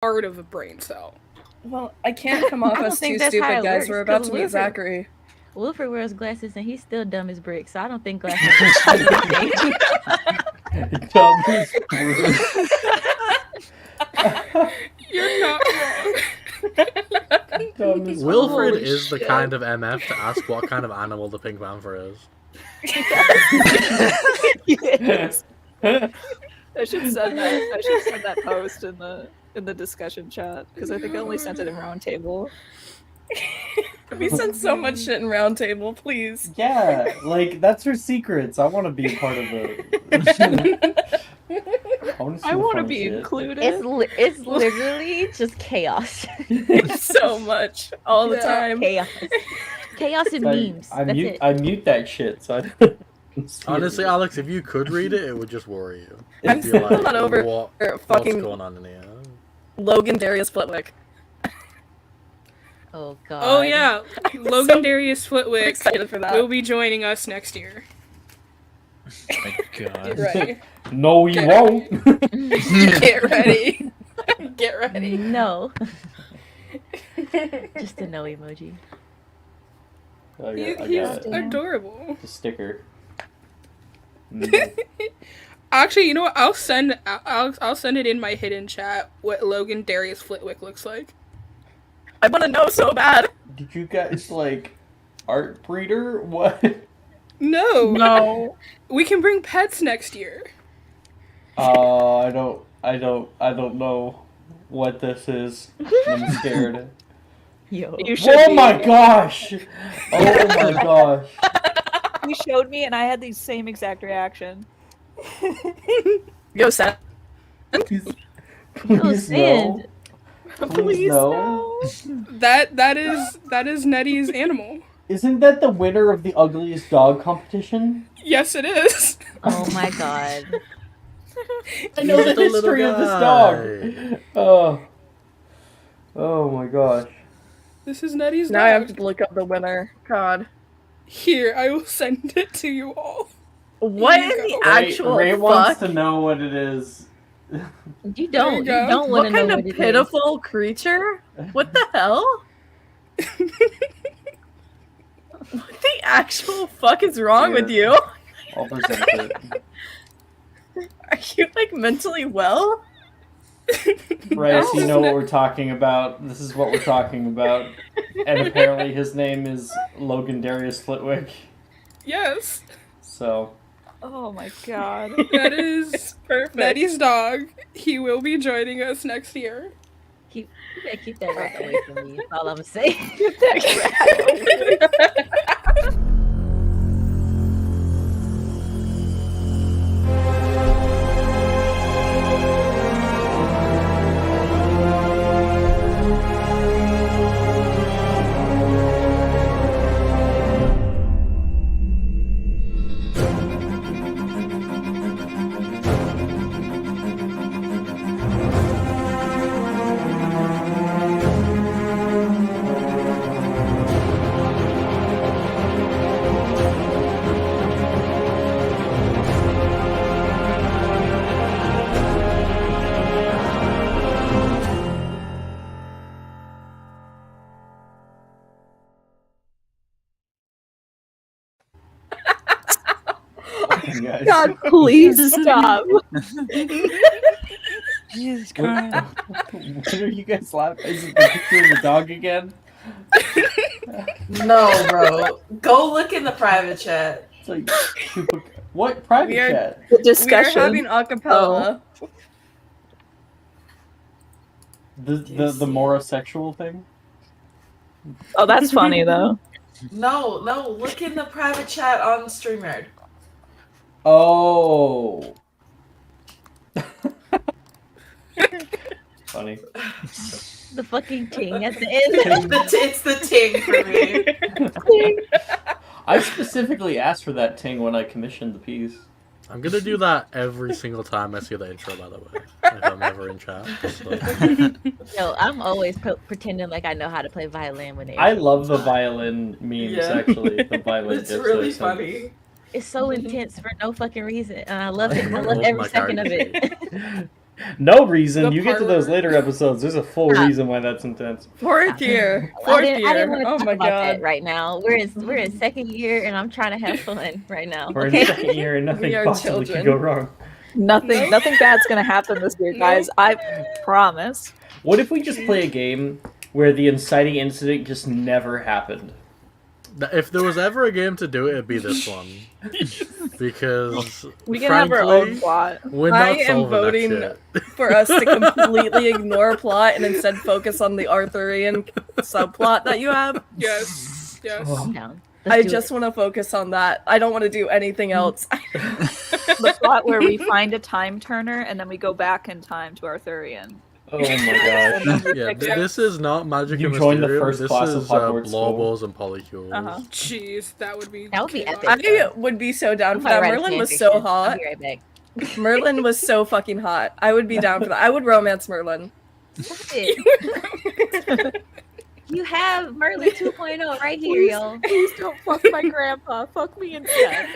part of a brain cell. Well, I can't come off as too stupid, guys. We're about to meet Zachary. Wilfred wears glasses and he's still dumb as bricks, so I don't think glasses Dumb as bricks. You're not wrong. Wilfred is the kind of MF to ask what kind of animal the Pink Panther is. Yes. I should send that post in the discussion chat because I think I only sent it in Roundtable. We sent so much shit in Roundtable, please. Yeah, like that's her secrets. I want to be a part of it. I want to be included. It's literally just chaos. So much all the time. Chaos and memes. I That's mute. it. I mute that shit. So I Honestly, Alex, if you could read it, it would just worry you. I'm You'd be still like, not over what's fucking going on in here? Logan Darius Flitwick. Oh god. Oh yeah, Logan Darius Flitwick excited for that. will be joining us next year. My God. Right. No, you won't. Get ready. Get ready. No. Just a no emoji. He's adorable. The sticker. Actually, you know what? I'll send it in my hidden chat what Logan Darius Flitwick looks like. I want to know so bad. Did you guys like art breeder? What? No. We can bring pets next year. I don't know what this is. I'm scared. Yo. Oh my gosh! Oh my gosh! You showed me, and I had the same exact reaction. Go, Seth. Please no. Please no. That is Nettie's animal. Isn't that the winner of the ugliest dog competition? Yes, it is. Oh my god. I know the history of this dog. Oh my gosh. This is Nettie's Now dog. I have to look up the winner. God. Here, I will send it to you all. What in the actual Ray fuck? wants to know what it is. You don't want What to know kind of what it pitiful creature? What the hell? What the actual fuck is wrong with you? I'll present it. Are you like mentally well? Bryce, you know what we're talking about. This is what we're talking about. And apparently his name is Logan Darius Flitwick. Yes. So. Oh my god. That is perfect. Nettie's dog. He will be joining us next year. Keep that rat away from me. That's all I'm saying. Get that rat away. Guys. God, please stop. Jesus Christ. What are you guys laughing? Is it the picture of the dog again? No, bro. Go look in the private chat. It's like, what private We are- chat? The discussion. We are having acapella. The morosexual thing? Oh, that's funny though. No, look in the private chat on StreamYard. Oh. Funny. The fucking ting at the end. It's the ting for me. I specifically asked for that ting when I commissioned the piece. I'm gonna do that every single time I see the intro, by the way. If I'm ever in chat. Yo, I'm always pretending like I know how to play violin when I love the violin memes, Yeah. actually. The violin It's dips really are so- It's so intense for no fucking reason, and I love it. I I love love every my second of character. it. No reason. The You get to part those where- later episodes. There's a full Stop. reason why that's intense. Fourth year. I Fourth didn't year. want to Oh talk my about that god. right now. We're in second year, and I'm trying to have fun right now. We're Okay. in second year and nothing We are possibly children. could go wrong. Nothing bad's gonna happen this year, guys. I promise. What if we just play a game where the inciting incident just never happened? If there was ever a game to do it, it'd be this one. Because We can have our own frankly, plot. we're I not am solving voting that shit. for us to completely ignore plot and instead focus on the Arthurian subplot that you have. Yes. Yes. I'm down. I Let's do just want to focus on that. I don't want to do anything else. The plot where we find a time turner and then we go back in time to Arthurian. Oh my gosh. Yeah, this is not Magic You and joined the Mysterium. first This class of is Hogwarts school. Blowballs and Polycules. Uh-huh. Jeez, that would be. That would be chaos. epic. I would be so down I'm for gonna that. write a Merlin was fanfiction. so I'll hot. be right back. Merlin was so fucking hot. I would be down for that. I would romance Merlin. Stop it. You have Merlin 2.0 right here, yo. Please don't fuck my grandpa. Fuck me instead.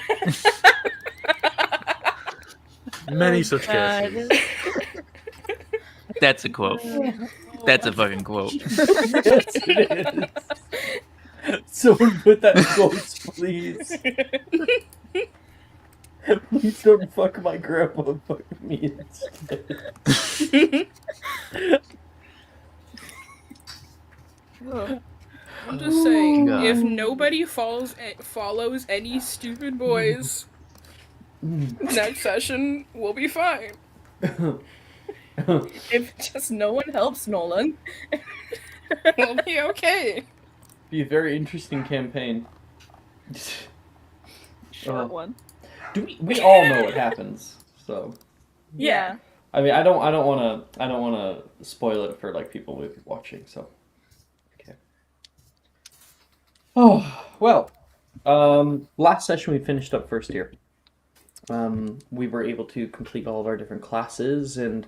Many such God. cases. That's a quote. That's a fucking quote. Yes, it is. Someone put that in quotes, please. Please don't fuck my grandpa. Fuck me instead. I'm just saying, God. if nobody follows any stupid boys, next session we'll be fine. If just no one helps Nolan. We'll be okay. Be a very interesting campaign. Short one. Do we all know what happens? So Yeah. I mean, I don't want to spoil it for like people maybe watching. So okay. Oh well. Last session we finished up first year. We were able to complete all of our different classes, and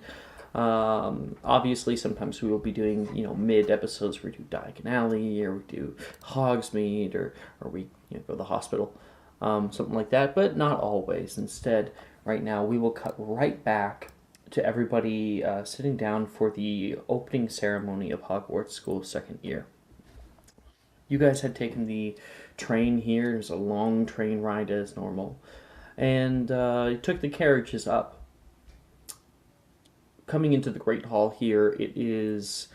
obviously sometimes we will be doing, mid episodes where we do Diagon Alley, or we do Hogsmeade, or we go to the hospital, something like that, but not always. Instead, right now we will cut right back to everybody sitting down for the opening ceremony of Hogwarts School second year. You guys had taken the train here. It was a long train ride as normal. And you took the carriages up. Coming into the Great Hall here, it is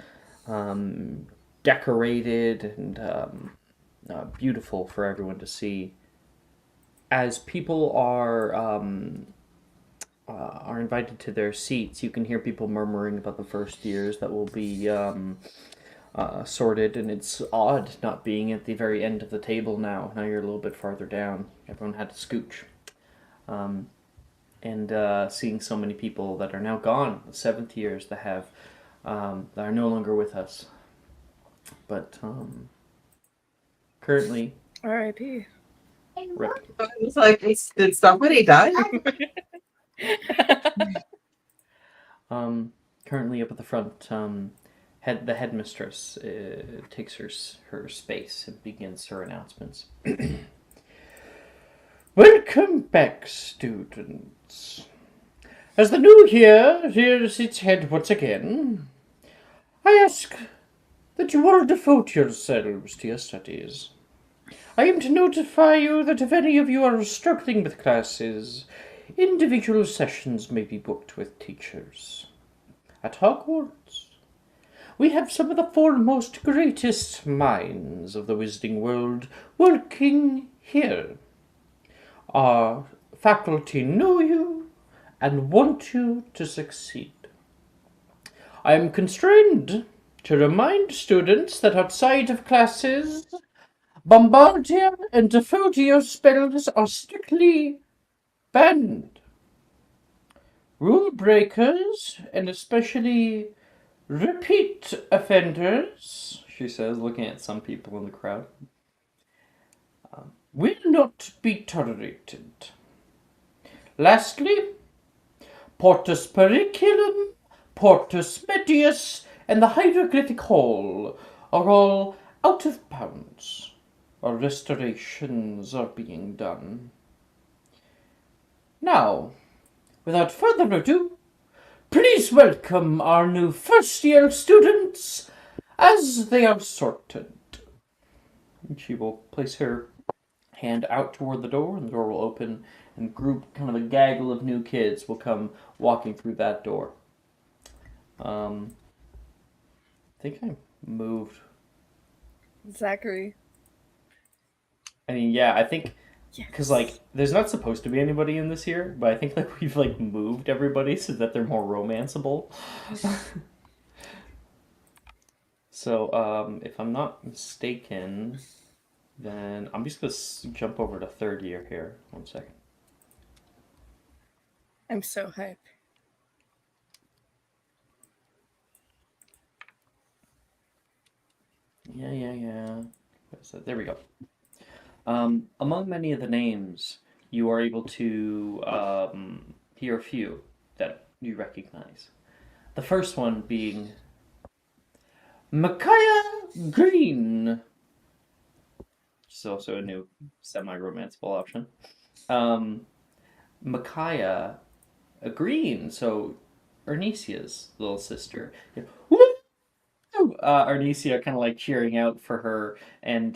decorated and beautiful for everyone to see. As people are invited to their seats, you can hear people murmuring about the first years that will be sorted, and it's odd not being at the very end of the table now. Now you're a little bit farther down. Everyone had to scooch. And seeing so many people that are now gone, the seventh years that are no longer with us. But currently, R.I.P. rip. It's like, did somebody die? Currently up at the front, the headmistress takes her space and begins her announcements. Welcome back, students. As the new year rears its head once again, I ask that you all devote yourselves to your studies. I am to notify you that if any of you are struggling with classes, individual sessions may be booked with teachers. At Hogwarts, we have some of the foremost, greatest minds of the wizarding world working here. Our faculty know you and want you to succeed. I am constrained to remind students that outside of classes, Bombardier and Defodio spells are strictly banned. Rule breakers, and especially repeat offenders, she says, looking at some people in the crowd, will not be tolerated. Lastly, Portus Periculum, Portus Medius, and the Hieroglyphic Hall are all out of bounds. Our restorations are being done. Now, without further ado, Please welcome our new first-year students as they are sorted. And she will place her hand out toward the door, and the door will open, and kind of a gaggle of new kids will come walking through that door. I think I moved. Zachary. I mean, yeah, I think because there's not supposed to be anybody in this here, but I think we've moved everybody so that they're more romanceable. So if I'm not mistaken, then I'm just gonna jump over to third year here. 1 second. I'm so hyped. Yeah. There we go. Among many of the names, you are able to hear a few that you recognize. The first one being Micaiah Green. Which is also a new semi-romanceable option. Micaiah Green, so Ernicia's little sister. Arnesia kind of cheering out for her, and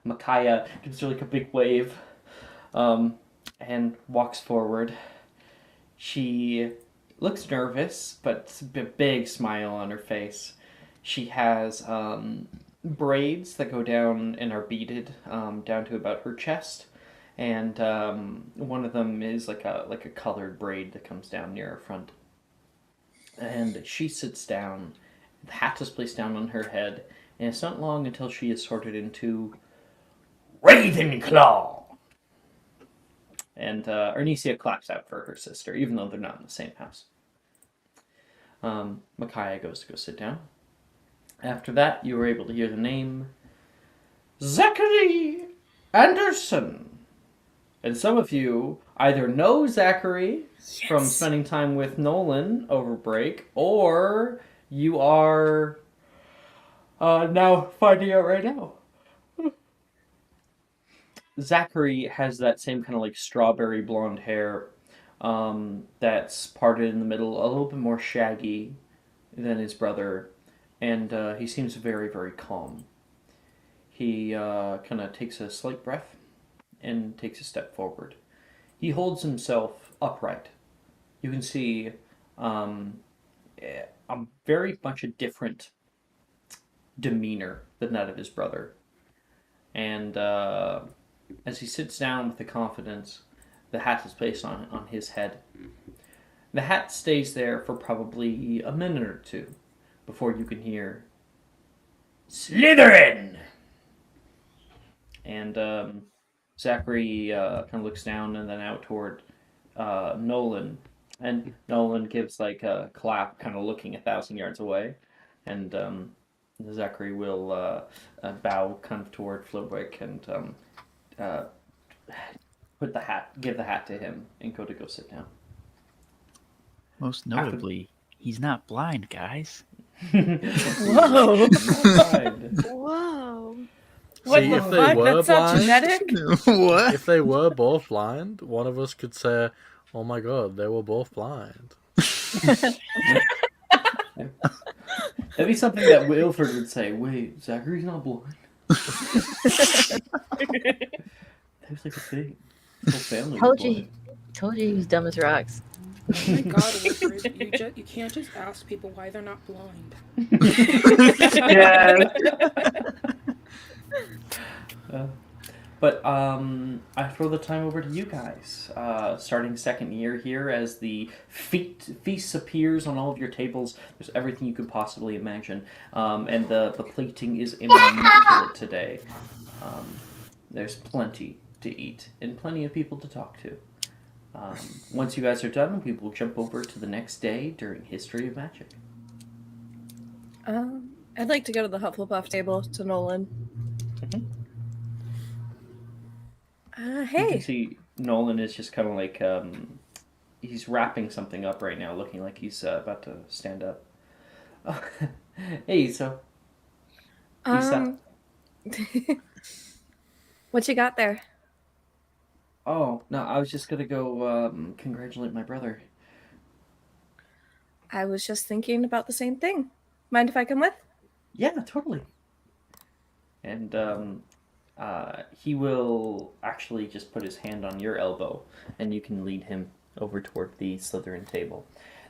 Micaiah gives her a big wave and walks forward. She looks nervous, but a big smile on her face. She has braids that go down and are beaded down to about her chest, and one of them is like a colored braid that comes down near her front. And she sits down. The hat is placed down on her head, and it's not long until she is sorted into Ravenclaw. And Ernisia claps out for her sister, even though they're not in the same house. Micaiah goes to go sit down. After that, you were able to hear the name Zachary Anderson. And some of you either know Zachary from spending time with Nolan over break, or you are now finding out right now. Zachary has that same kind of strawberry blonde hair that's parted in the middle, a little bit more shaggy than his brother, and he seems very, very calm. He kind of takes a slight breath and takes a step forward. He holds himself upright. You can see very much a different demeanor than that of his brother. And as he sits down with the confidence, the hat is placed on his head. The hat stays there for probably a minute or two before you can hear Slytherin! And Zachary kind of looks down and then out toward Nolan. And Nolan gives a clap, kind of looking 1,000 yards away. And Zachary will bow kind of toward Flitwick and give the hat to him and go sit down. Most notably, he's not blind, guys. Whoa! Whoa. What See, the if they fuck? were That's not blind- genetic? What? If they were both blind, one of us could say, "Oh my god, they were both blind." That'd be something that Wilford would say. Wait, Zachary's not blind. That was a thing. His whole family was blind. Told you he was dumb as rocks. Oh my god, Wilfred, you can't just ask people why they're not blind. Yeah. But I throw the time over to you guys. Starting second year here, as the feast appears on all of your tables. There's everything you could possibly imagine, and the plating is immaculate today. There's plenty to eat and plenty of people to talk to. Once you guys are done, we will jump over to the next day during History of Magic. I'd like to go to the Hufflepuff table to Nolan. You Hey. can see Nolan is just kind of he's wrapping something up right now, looking like he's about to stand up. Hey, so. What you got there? Oh, no, I was just gonna go congratulate my brother. I was just thinking about the same thing. Mind if I come with? Yeah, totally. And he will actually just put his hand on your elbow, and you can lead him over toward the Slytherin table.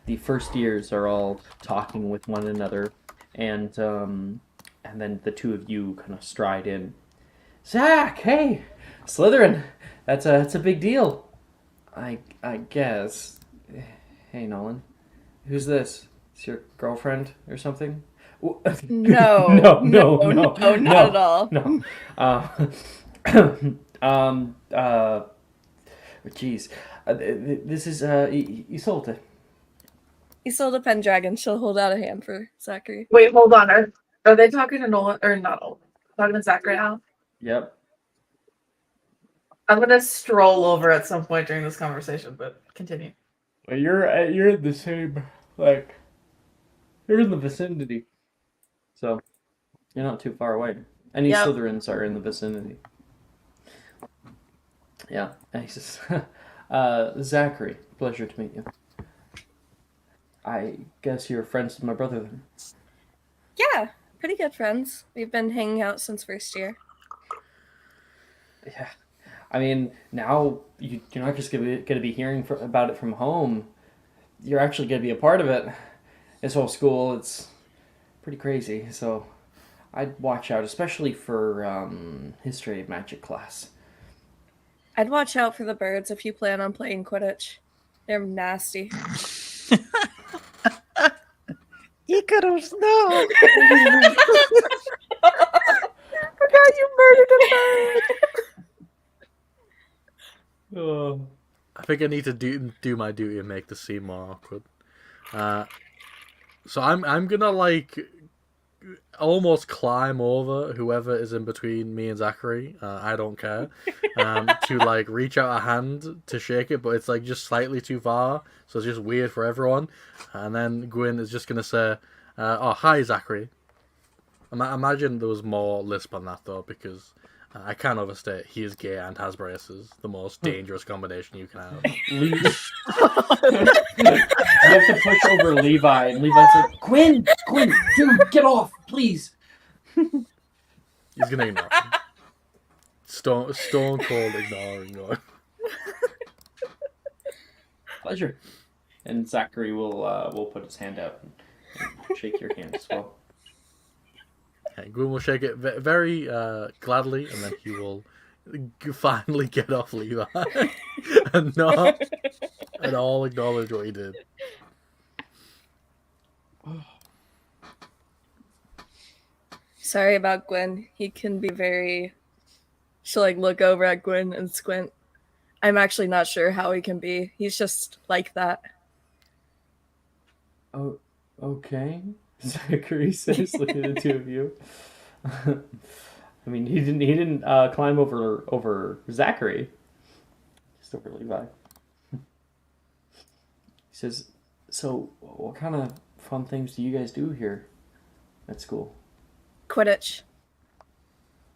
The first years are all talking with one another, and then the two of you kind of stride in. Zach, hey, Slytherin, that's a big deal. I guess. Hey, Nolan, who's this? Is your girlfriend or something? No. No, not at all. No. Jeez. This is Isolde. Isolde Pendragon. She'll hold out a hand for Zachary. Wait, hold on. Are they talking to Nolan or not Nolan? Talking to Zach right now? Yep. I'm gonna stroll over at some point during this conversation, but continue. Well, you're in the same you're in the vicinity, so you're not too far away. Any Yep. Slytherins are in the vicinity. Yeah. And he says, Zachary, pleasure to meet you. I guess you're friends with my brother then. Yeah, pretty good friends. We've been hanging out since first year. Yeah. I mean, now you're not just going to be hearing about it from home. You're actually going to be a part of it. This whole school, it's pretty crazy. So I'd watch out, especially for history of magic class. I'd watch out for the birds if you plan on playing Quidditch. They're nasty. Icarus, no! God, you murdered a bird! Oh. I think I need to do my duty and make the scene more awkward. So I'm gonna like almost climb over whoever is in between me and Zachary. I don't care. To like reach out a hand to shake it, but it's like just slightly too far, so it's just weird for everyone. And then Gwyn is just gonna say, "Oh, hi, Zachary." Imagine there was more lisp on that though, because I can't overstate he is gay and has braces. The most dangerous combination you can have. You have to push over Levi, and Levi's like, Gwyn, dude, get off, please. He's gonna ignore him. Stone cold ignoring. Pleasure. And Zachary will put his hand out and shake your hand as well. Okay, Gwyn will shake it very gladly, and then he will finally get off Levi and not at all acknowledge what he did. Sorry about Gwen. He can be very... She'll like look over at Gwen and squint. I'm actually not sure how he can be. He's just like that. Oh, okay. Zachary says, looking at the two of you. I mean, he didn't climb over Zachary. Just over Levi. He says, so what kind of fun things do you guys do here at school? Quidditch.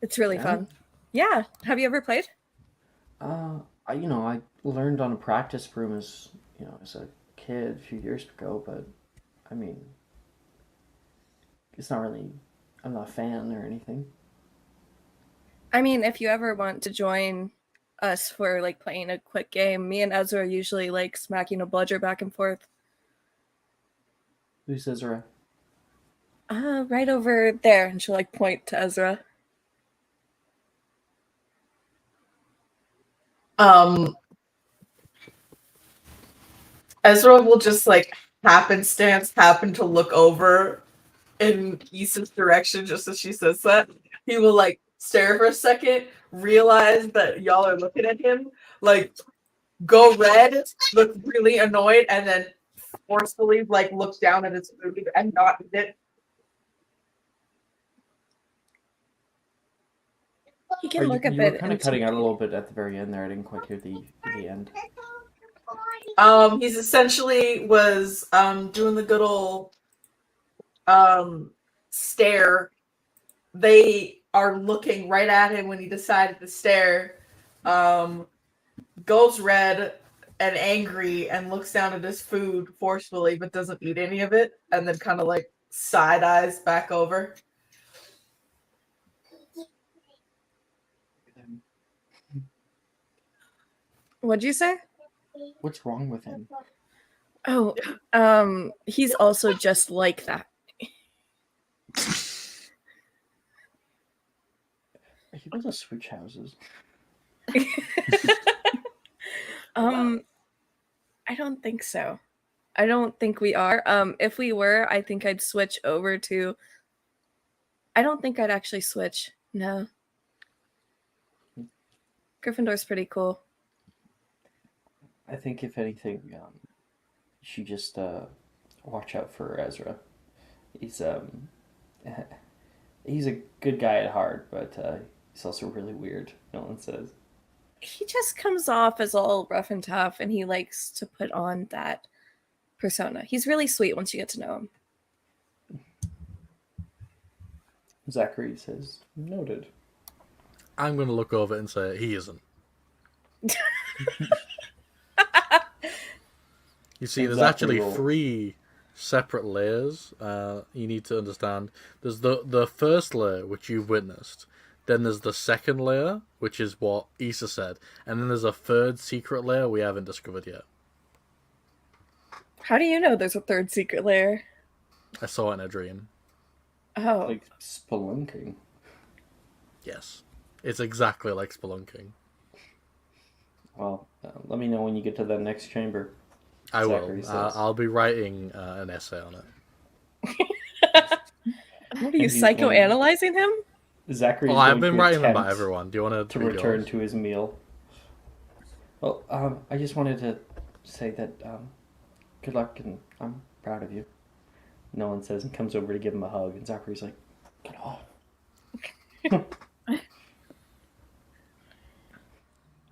It's really Yeah? fun. Yeah. Have you ever played? I learned on a practice room as a kid a few years ago, but I mean, it's not really, I'm not a fan or anything. I mean, if you ever want to join us for like playing a quick game, me and Ezra usually like smacking a bludger back and forth. Who's Ezra? Right over there. And she'll like point to Ezra. Ezra will just like happen to look over in Issa's direction just as she says that. He will like stare for a second, realize that y'all are looking at him, like go red, look really annoyed, and then forcefully like look down at his food and not eat it. He can look a you were bit. kind of cutting out a little bit at the very end there. I didn't quite hear the end. He's essentially was doing the good old stare. They are looking right at him when he decided to stare. Goes red and angry and looks down at his food forcefully but doesn't eat any of it and then kind of like side eyes back over. What'd you say? What's wrong with him? Oh, he's also just like that. He doesn't switch houses. I don't think so. I don't think we are. If we were, I think I'd switch over to. I don't think I'd actually switch. No. Gryffindor's pretty cool. I think if anything, you should just watch out for Ezra. He's he's a good guy at heart, but he's also really weird. Nolan says He just comes off as all rough and tough, and he likes to put on that persona. He's really sweet once you get to know him. Zachary says noted. I'm going to look over it and say he isn't. You see, there's actually 3 separate layers. You need to understand. There's the first layer, which you've witnessed. Then there's the second layer, which is what Issa said. And then there's a third secret layer we haven't discovered yet. How do you know there's a third secret layer? I saw it in a dream. Oh. Like spelunking. Yes. It's exactly like spelunking. Well, let me know when you get to the next chamber. I Zachary will. says. I'll be writing an essay on it. What are you, psychoanalyzing him? Zachary. Well, I've been writing them about everyone. Do you want to return to his meal? Well, I just wanted to say that good luck, and I'm proud of you. Nolan says and comes over to give him a hug, and Zachary's like, "Get off."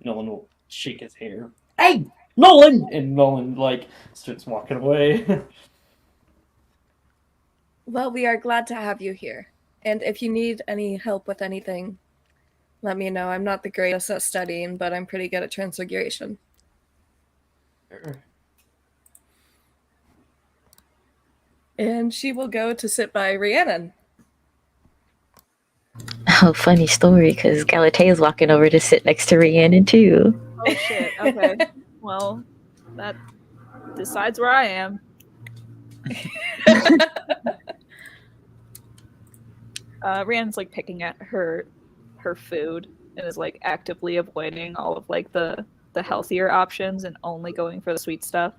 Nolan will shake his hair. Hey, Nolan! And Nolan like starts walking away. Well, we are glad to have you here. And if you need any help with anything, let me know. I'm not the greatest at studying, but I'm pretty good at transfiguration. And she will go to sit by Rhiannon. Oh, funny story, because Galatea's walking over to sit next to Rhiannon, too. Oh, shit. Okay. Well, that decides where I am. Rhiannon's, like, picking at her food and is, like, actively avoiding all of, like, the healthier options and only going for the sweet stuff.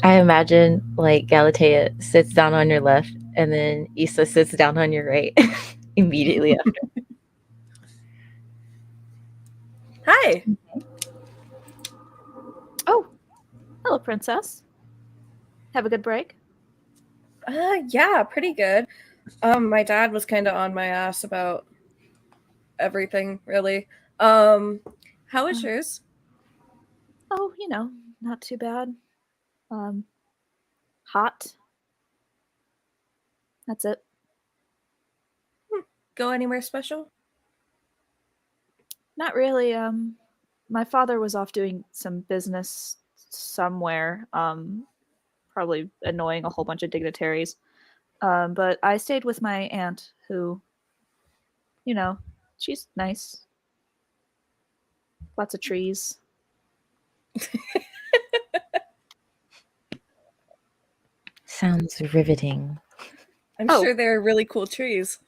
I imagine, like, Galatea sits down on your left, and then Issa sits down on your right immediately after. Hi! Oh! Hello, princess. Have a good break? Yeah, pretty good. My dad was kind of on my ass about everything, really. How was yours? Oh, not too bad. Hot. That's it. Go anywhere special? Not really. My father was off doing some business somewhere, probably annoying a whole bunch of dignitaries. But I stayed with my aunt, who, she's nice. Lots of trees. Sounds riveting. I'm sure they're really cool trees.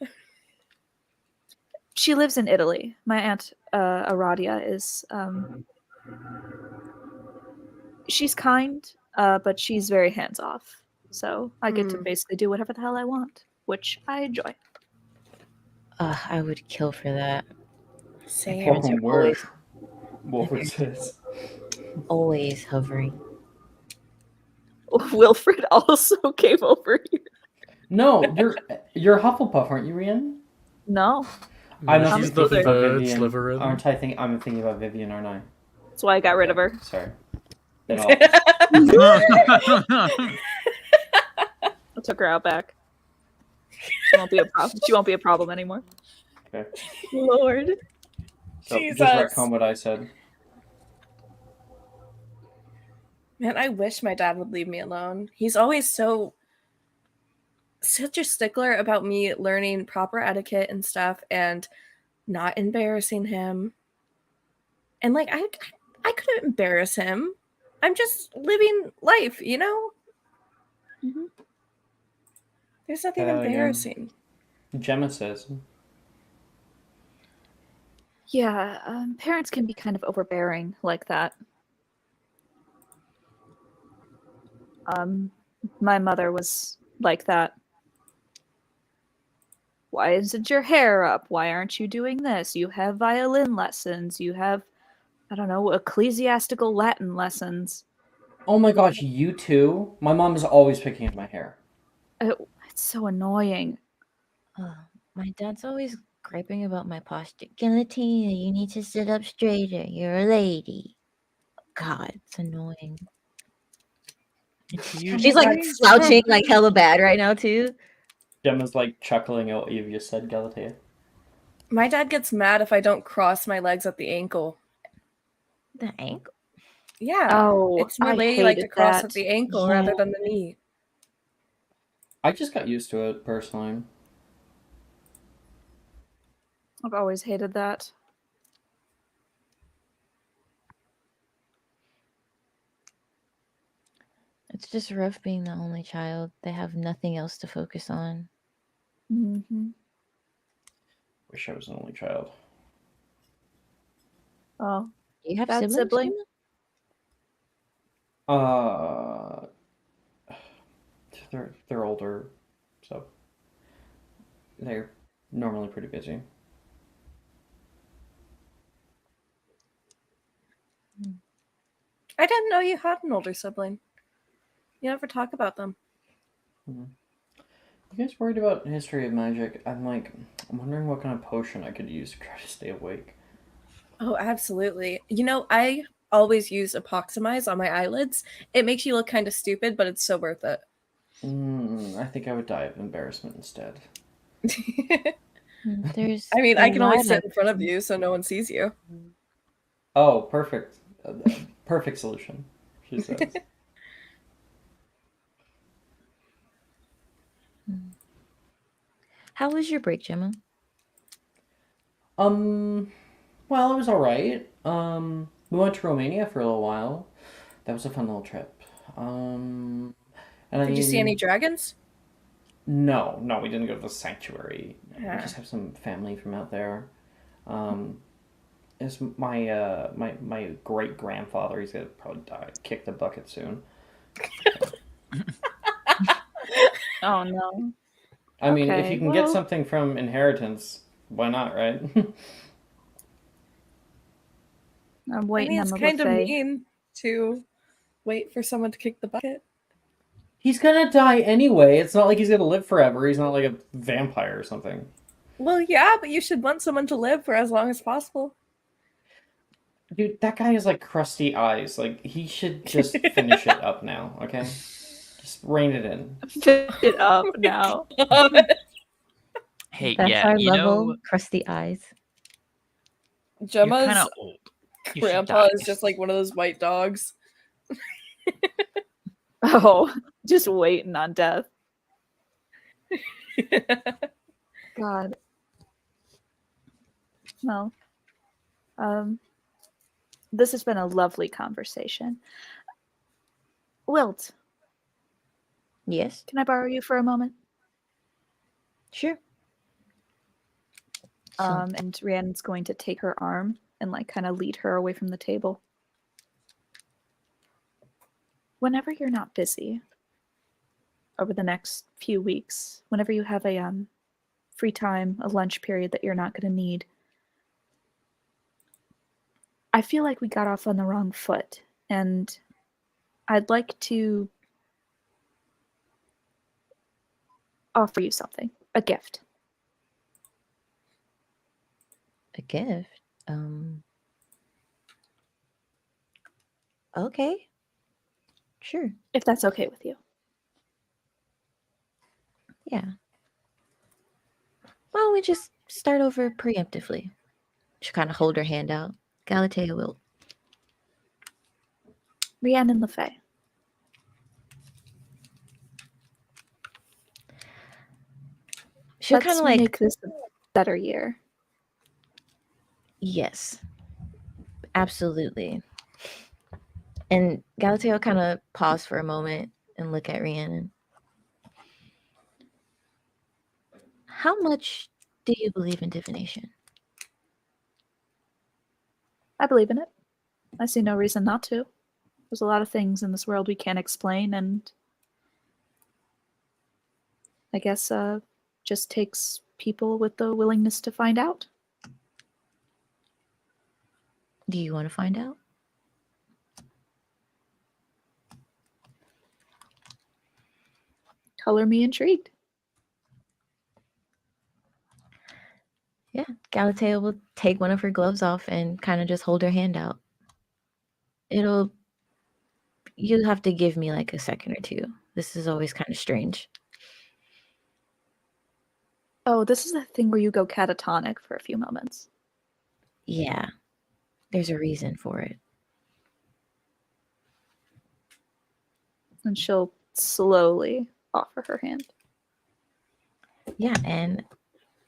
She lives in Italy. My aunt Aradia is she's kind, but she's very hands off. So I get to basically do whatever the hell I want, which I enjoy. I would kill for that. Same. Parents are Wolford says. always hovering. Wilfred also came over here. No, you're Hufflepuff, aren't you, Rhiannon? No. I'm She's the thinking about third Vivian. Slytherin. Aren't I think I'm thinking about Vivian, aren't I? That's why I got rid of her. Sorry. No. I took her out back. She won't be a problem. She won't be a problem anymore. Okay. Lord. So Jesus. just retcon what I said. Man, I wish my dad would leave me alone. He's always such a stickler about me learning proper etiquette and stuff and not embarrassing him. And like I couldn't embarrass him. I'm just living life, you know? Mhm. There's nothing Say that again. embarrassing. Gemma says. Yeah, parents can be kind of overbearing like that. My mother was like that. Why isn't your hair up? Why aren't you doing this? You have violin lessons. You have, I don't know, ecclesiastical Latin lessons. Oh my gosh, you too? My mom is always picking at my hair. It's so annoying. My dad's always griping about my posture. Galatea, you need to sit up straighter. You're a lady. God, it's annoying. She's like slouching like hella bad right now too. Gemma's like chuckling at what you just said, Galatea. My dad gets mad if I don't cross my legs at the ankle. The ankle? Yeah. Oh, It's more I ladylike to hated cross that. at the ankle Yeah. rather than the knee. I just got used to it personally. I've always hated that. It's just rough being the only child. They have nothing else to focus on. Mm-hmm. Wish I was an only child. Oh, Do you have bad siblings? sibling? Gemma? They're older, so they're normally pretty busy. I didn't know you had an older sibling. You never talk about them. You guys worried about history of magic? I'm wondering what kind of potion I could use to try to stay awake. Oh, absolutely. You know, I always use Epoximize on my eyelids. It makes you look kind of stupid, but it's so worth it. I think I would die of embarrassment instead. There's I mean, a I can always lot sit in front of you so no one sees you. Oh, perfect. Perfect solution, she says. How was your break, Gemma? Well, it was alright. We went to Romania for a little while. That was a fun little trip. And Did you see any dragons? No, we didn't go to the sanctuary. Yeah. We just have some family from out there. It's my great grandfather. He's gonna probably die, kick the bucket soon. Oh no. I mean, if Okay, you can get well- something from inheritance, why not, right? I'm I waiting mean, on it's the kind of buffet. mean to wait for someone to kick the bucket. He's gonna die anyway. It's not like he's gonna live forever. He's not like a vampire or something. Well, yeah, but you should want someone to live for as long as possible. Dude, that guy has like crusty eyes. Like, he should just finish it up now, okay? Just rein it in. Fit it up now. Hey, That's yeah, our you level. know, Crusty eyes. you're Gemma's kind of old. You should grandpa die. is just like one of those white dogs. Oh, just waiting on death. God. Well, this has been a lovely conversation. Wilt, Yes, can I borrow you for a moment? sure. So, And Rhiannon's going to take her arm and like kind of lead her away from the table. Whenever you're not busy over the next few weeks, whenever you have a free time, a lunch period that you're not going to need, I feel like we got off on the wrong foot, and I'd like to offer you something, a gift. a gift. Okay. Sure. If that's okay with you. Yeah. Why don't we just start over preemptively? She'll kind of hold her hand out. Galatea will. Rhiannon LeFay, She'll Let's kind of like, make this a better year. yes, absolutely. And Galateo will kind of pause for a moment and look at Rhiannon. How much do you believe in divination? I believe in it. I see no reason not to. There's a lot of things in this world we can't explain, and I guess just takes people with the willingness to find out. Do you want to find out? Color me intrigued. Yeah, Galateo will take one of her gloves off and kind of just hold her hand out. You'll have to give me like a second or two. This is always kind of strange. Oh, this is the thing where you go catatonic for a few moments. Yeah, there's a reason for it. And she'll slowly offer her hand. Yeah, and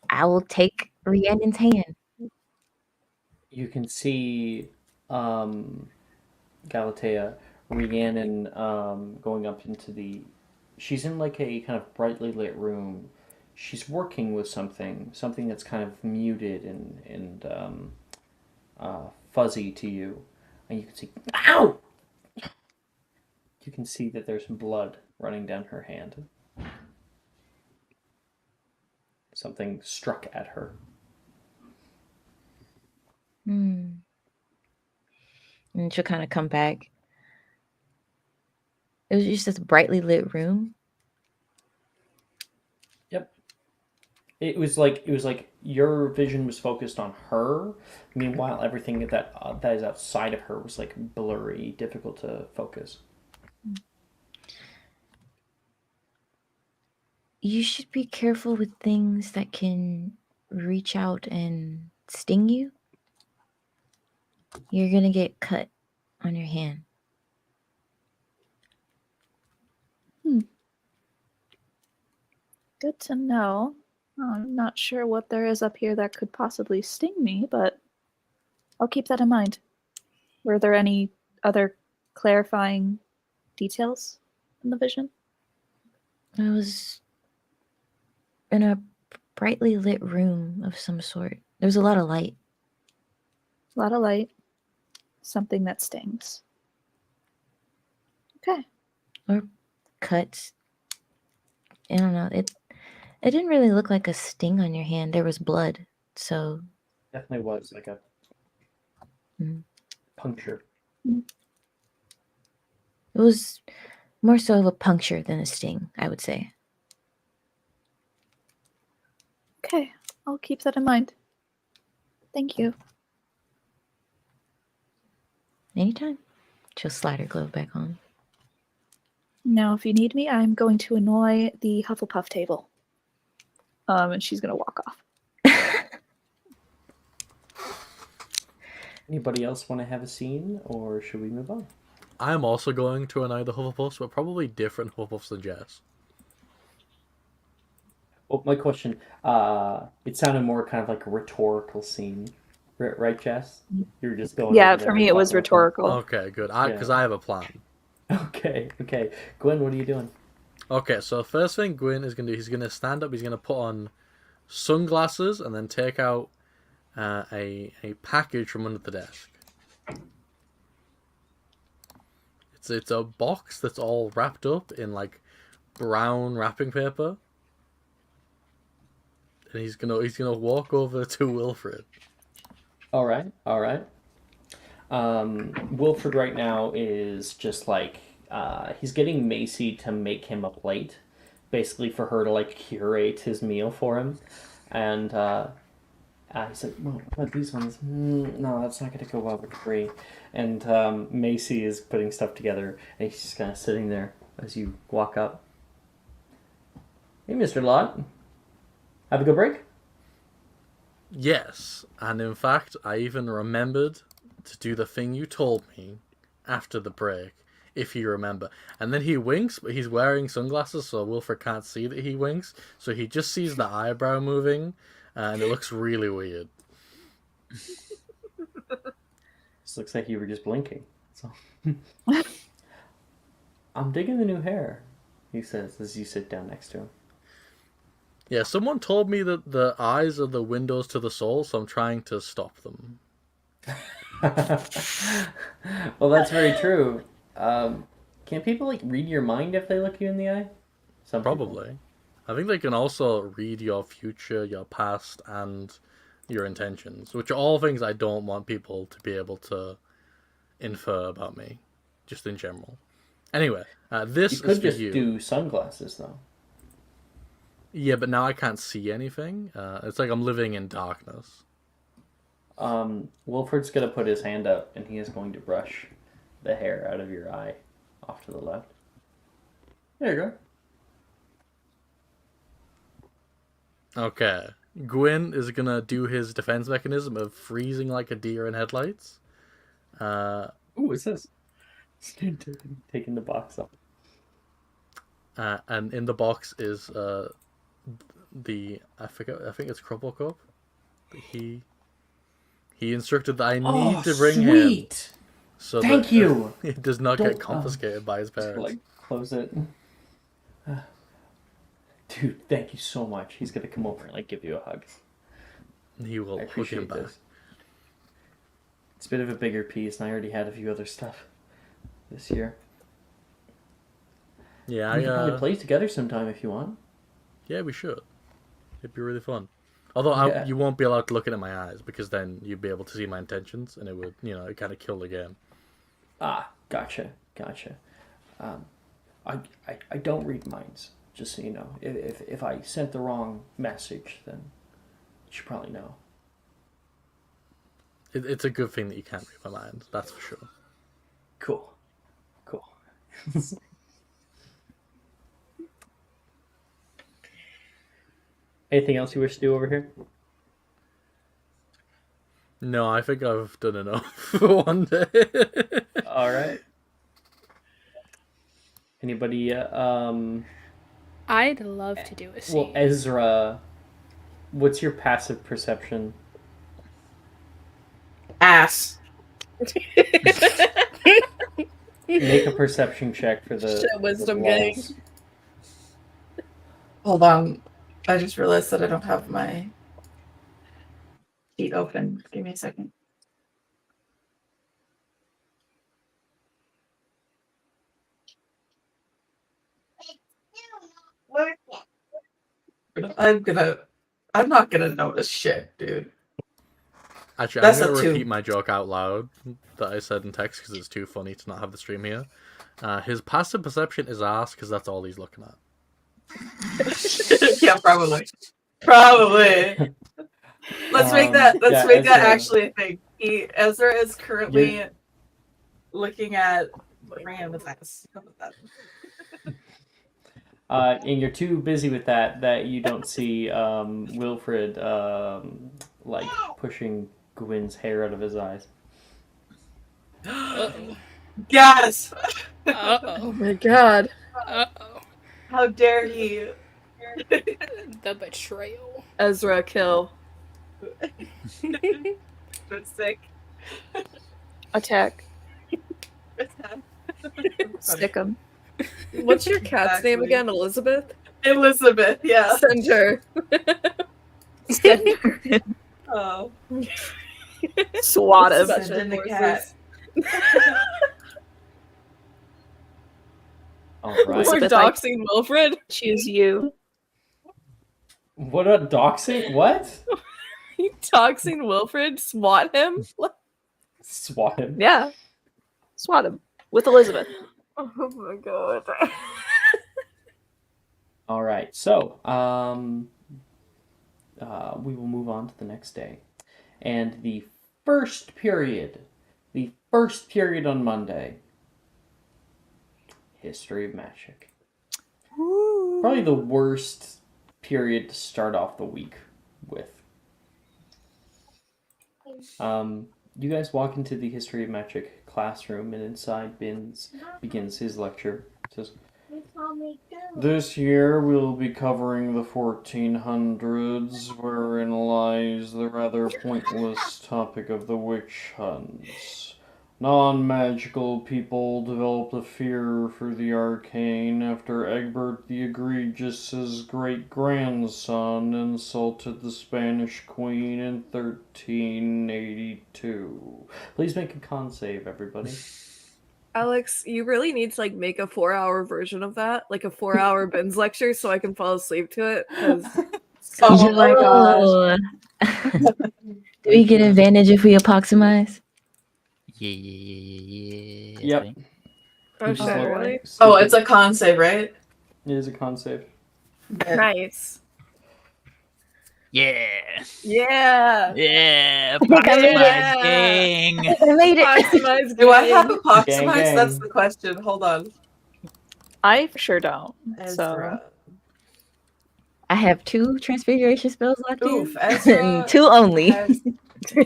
I will take Rhiannon's hand. You can see Galatea, Rhiannon going up into the. She's in like a kind of brightly lit room. She's working with something that's kind of muted and fuzzy to you, and you can see. Ow! You can see that there's blood running down her hand. Something struck at her. And she'll kind of come back. It was just this brightly lit room. Yep. It was like your vision was focused on her. Meanwhile, everything that is outside of her was like blurry, difficult to focus. You should be careful with things that can reach out and sting you. You're gonna get cut on your hand. Good to know. I'm not sure what there is up here that could possibly sting me, but I'll keep that in mind. Were there any other clarifying details in the vision? I was in a brightly lit room of some sort. There was a lot of light. A lot of light. Something that stings. Okay. Or cuts. I don't know. It didn't really look like a sting on your hand. There was blood. So Definitely was like a puncture. it was more so of a puncture than a sting, I would say. Okay. I'll keep that in mind. Thank you. Anytime. She'll slide her glove back on. Now, if you need me, I'm going to annoy the Hufflepuff table. And she's going to walk off. Anybody else want to have a scene, or should we move on? I'm also going to annoy the Hufflepuffs, but probably different Hufflepuffs than Jess. Oh, my question. It sounded more kind of like a rhetorical scene, right, Jess? You were just going. Yeah, over for there me, and it was talking. rhetorical. Okay, good. Because I have a plan. Okay. Gwen, what are you doing? Okay, so first thing Gwyn is going to do, he's going to stand up, he's going to put on sunglasses and then take out a package from under the desk. It's a box that's all wrapped up in like brown wrapping paper. And he's gonna walk over to Wilfred. All right. Wilfred right now is just like he's getting Macy to make him a plate, basically for her to like curate his meal for him, and he's like, "Well, what about these ones? No, that's not going to go well with Bree." And Macy is putting stuff together, and he's just kind of sitting there as you walk up. Hey, Mr. Lott, have a good break. Yes, and in fact, I even remembered to do the thing you told me after the break. if you remember. And then he winks, but he's wearing sunglasses, so Wilfred can't see that he winks. So he just sees the eyebrow moving, and it looks really weird. This looks like you were just blinking. So. I'm digging the new hair, he says as you sit down next to him. Yeah, someone told me that the eyes are the windows to the soul, so I'm trying to stop them. Well, that's very true. Can people like read your mind if they look you in the eye? Some people. Probably. I think they can also read your future, your past, and your intentions, which are all things I don't want people to be able to infer about me, just in general. Anyway, this You could is for just you. do sunglasses though. Yeah, but now I can't see anything. It's like I'm living in darkness. Wilfred's gonna put his hand up and he is going to brush the hair out of your eye off to the left. There you go. Okay. Gwyn is gonna do his defense mechanism of freezing like a deer in headlights. Ooh, what's this? Taking the box off. And in the box is I think it's Crumple Cup. He instructed that I need to bring him. So Thank that you. it does not Don't- get confiscated by his parents. Like close it. Dude, thank you so much. He's gonna come over and like give you a hug. He will I hook him appreciate back. this. It's a bit of a bigger piece, and I already had a few other stuff this year. Yeah, We can probably play together sometime if you want. yeah, we should. It'd be really fun. Although Yeah. you won't be allowed to look into my eyes because then you'd be able to see my intentions, and it would, it kind of kill the game. Ah, gotcha. I don't read minds, just so you know. If I sent the wrong message, then you should probably know. It's a good thing that you can't read my mind. That's for sure. Cool. Anything else you wish to do over here? No, I think I've done enough for one day. All right. Anybody? I'd love to do a scene. Well, Ezra, what's your passive perception? Ass. Make a perception check for the Shit, wisdom the gang. walls. Hold on. I just realized that I don't have my sheet open. Give me a second. I'm not gonna notice shit, dude. Actually, That's I'm a going to two. repeat my joke out loud that I said in text because it's too funny to not have the stream here. His passive perception is ass because that's all he's looking at. Yeah, probably. Let's make that. Let's make that Ezra. actually a thing. Ezra is currently looking at Rand's ass. How about that? And you're too busy with that you don't see Wilfred like pushing Gwyn's hair out of his eyes. Uh-oh. Yes. Oh Uh-oh. my god. Uh-oh. How dare he? The betrayal. Ezra, kill. That's sick. Attack. Stick 'em. What's your cat's name Exactly. again? Elizabeth? Elizabeth, yeah. Send her. Send her. Oh. Swat him. Special Send in the forces. cat. All We're right. Elizabeth, I- doxing Wilfred. Choose you. What a doxing? What? You doxing Wilfred? Swat him? Swat him. Yeah. Swat him. With Elizabeth. Oh my god. All right. So, we will move on to the next day, and the first period on Monday. History of magic. Probably the worst period to start off the week with. You guys walk into the History of Magic classroom, and inside Binns begins his lecture. It says, this year we'll be covering the 1400s, wherein lies the rather pointless topic of the witch hunts. Non-magical people developed a fear for the arcane after Egbert the Egregious's great-grandson insulted the Spanish queen in 1382. Please make a con save, everybody. Alex, you really need to like make a 4-hour version of that, like a 4-hour Ben's lecture, so I can fall asleep to it. Because Oh my gosh. Do we get advantage if we approximize? Yeah. Yep. Buddy. oh Just shit, look really? Oh, stupid. it's a con save, right? It is a con save. Nice. Yeah. Yeah. Yeah. I think I made it. Proximize gang. I made it. Maximize Do I have game. apoximized? Gang. That's the question. Hold on. I for sure don't. Ezra. I have 2 transfiguration spells left Oof, in. Ezra And 2 only.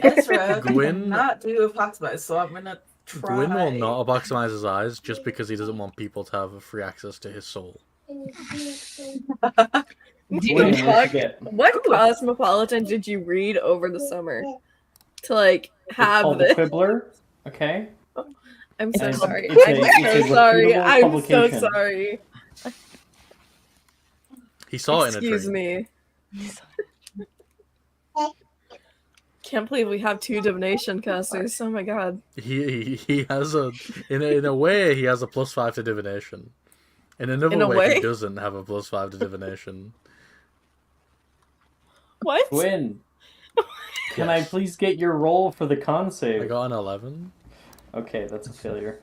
Ezra Gwyn- cannot do apoximize, so I'm gonna try. Gwyn will not apoximize his eyes just because he doesn't want people to have free access to his soul. Gwyn, what'd you get? What Cosmopolitan did you read over the summer to like It's have called The this? Quibbler. Okay. I'm so It's- sorry. it's a- I'm it's a so sorry. reputable I'm so publication. sorry. He saw it in a Excuse tree. me. Can't believe we have 2 divination casters. Oh my god. He has a in a way he has a +5 to divination. In another In a way, way? he doesn't have a +5 to divination. What? Gwyn, can Yes. I please get your roll for the con I save? got an 11. Okay, that's a failure.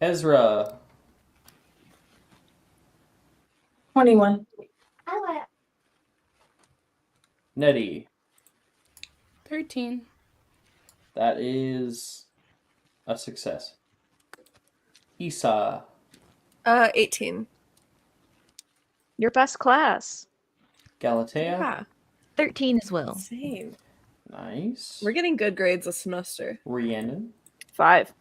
Ezra. 21. Nettie. 13. That is a success. Isa. 18. Your best class. Galatea. Yeah, 13 as well. same. Nice. We're getting good grades this semester. Rhiannon. 5.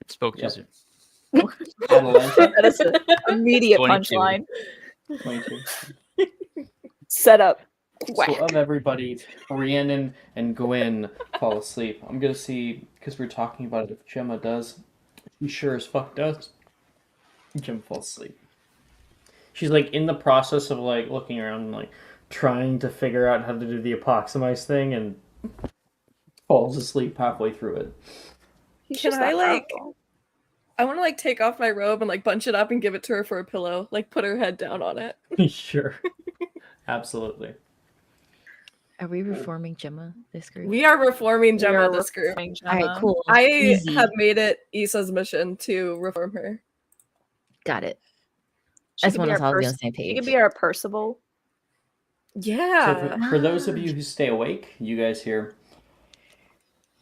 Spoke Yep. too soon. Atalanta. That is an immediate 22. punchline. 22. Set up. So Whack. of everybody, Rhiannon and Gwyn fall asleep. I'm gonna see, because we're talking about it, if Gemma does. She sure as fuck does. Gemma falls asleep. She's like in the process of like looking around and like trying to figure out how to do the apoximize thing and falls asleep halfway through it. He's Can just I that like? powerful. I want to like take off my robe and like bunch it up and give it to her for a pillow. Like put her head down on it. Sure. Absolutely. Are we reforming Gemma this group? We are reforming We Gemma are this group. reforming All right, Gemma. cool. I Easy. have made it Issa's mission to reform her. Got it. She I just could want be us our all to be on Perc- the same She page. could be our Percival. Yeah. So for those of you who stay awake, you guys hear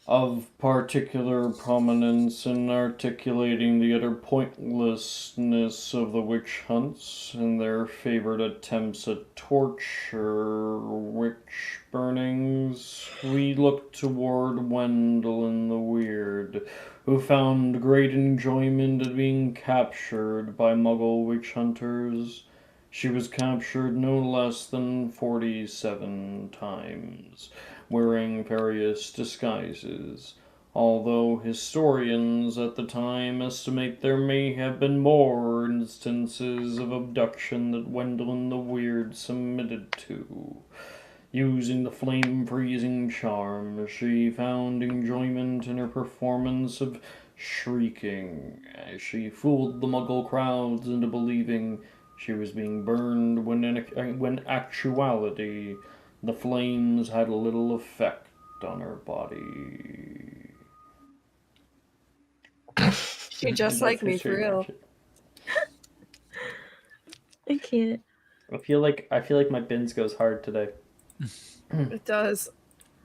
of particular prominence in articulating the utter pointlessness of the witch hunts and their favored attempts at torture, witch burnings, we look toward Wendell the Weird, who found great enjoyment in being captured by Muggle witch hunters. She was captured no less than 47 times, wearing various disguises, although historians at the time estimate there may have been more instances of abduction that Wendell the Weird submitted to. Using the flame-freezing charm, she found enjoyment in her performance of shrieking, as she fooled the Muggle crowds into believing she was being burned when actuality, the flames had little effect on her body. She just And like that's me for history real. magic. I can't. I feel like my bins goes hard today. It does.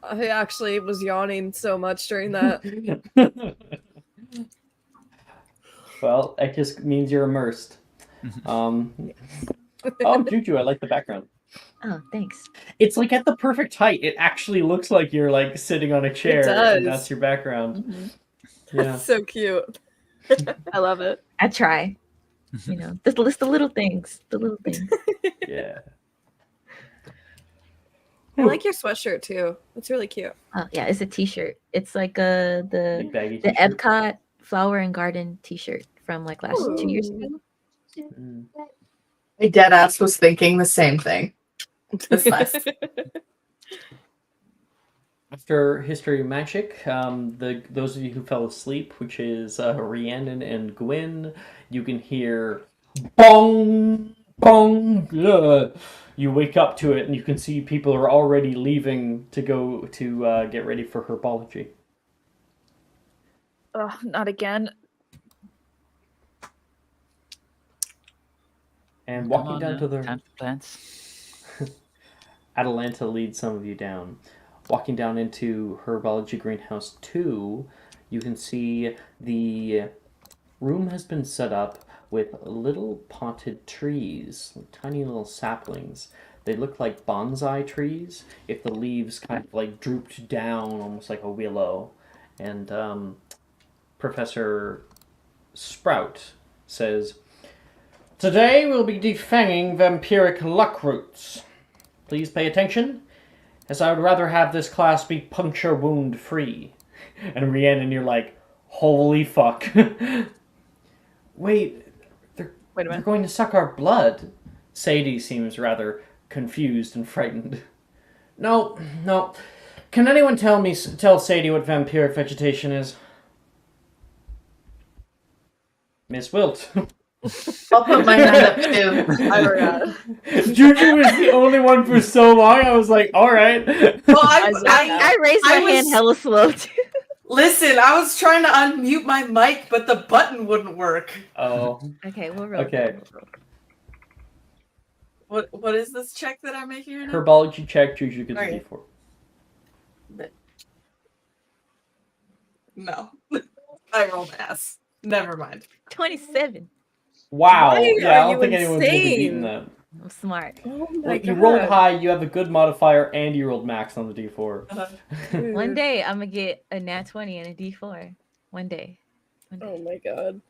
I actually was yawning so much during that. Well, it just means you're immersed. Oh, Juju, I like the background. Oh, thanks. It's like at the perfect height. It actually looks like you're like sitting on a chair, does. and that's your background. Mhm. Yeah. That's so cute. I love it. I try. You know, the little things. The little things. Yeah. I like your sweatshirt too. It's really cute. Oh yeah, it's a T-shirt. It's like Big the baggy the t-shirt. Epcot Flower and Garden T-shirt from like last 2 years ago. Mm. I deadass was thinking the same thing. That's nice. After History of Magic, those of you who fell asleep, which is Rhiannon and Gwyn, you can hear bong, bong. You wake up to it, and you can see people are already leaving to go to get ready for herbology. Oh, not again. And Come walking on down now, to the time for plants. Atalanta leads some of you down. Walking down into Herbology Greenhouse 2, you can see the room has been set up with little potted trees, tiny little saplings. They look like bonsai trees if the leaves kind of like drooped down almost like a willow. And Professor Sprout says, "Today we'll be defanging vampiric luck roots. Please pay attention, as I would rather have this class be puncture wound free." And Rhiannon, you're like, holy fuck. Wait, Wait a they're minute. going to suck our blood. Sadie seems rather confused and frightened. No. Can anyone tell Sadie what vampiric vegetation is? Miss Wilt. I'll put my hand up too. I forgot. Juju was the only one for so long. I was like, all right. Well, I raised my hand hella slow too. Listen, I was trying to unmute my mic, but the button wouldn't work. Oh. Okay, we'll roll. Okay. What is this check that I'm making right now? Herbology check, Juju gets a Okay. D4. No. I rolled ass. Never mind. 27. Wow. Why Yeah, I are don't you think anyone's going to be beating insane? that. I'm smart. Oh my Well, you God. rolled high, you have a good modifier, and you rolled max on the D4. One day I'm gonna get a nat 20 and a D4. One day. Oh my God.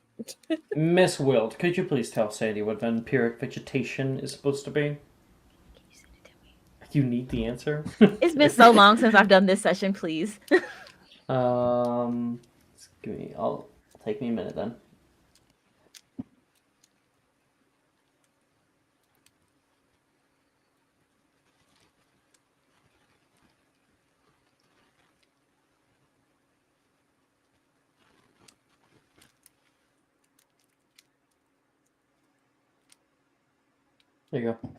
Miss Wilt, could you please tell Sadie what vampiric vegetation is supposed to be? You need the answer? It's been so long since I've done this session, please. Take me a minute then. There you go.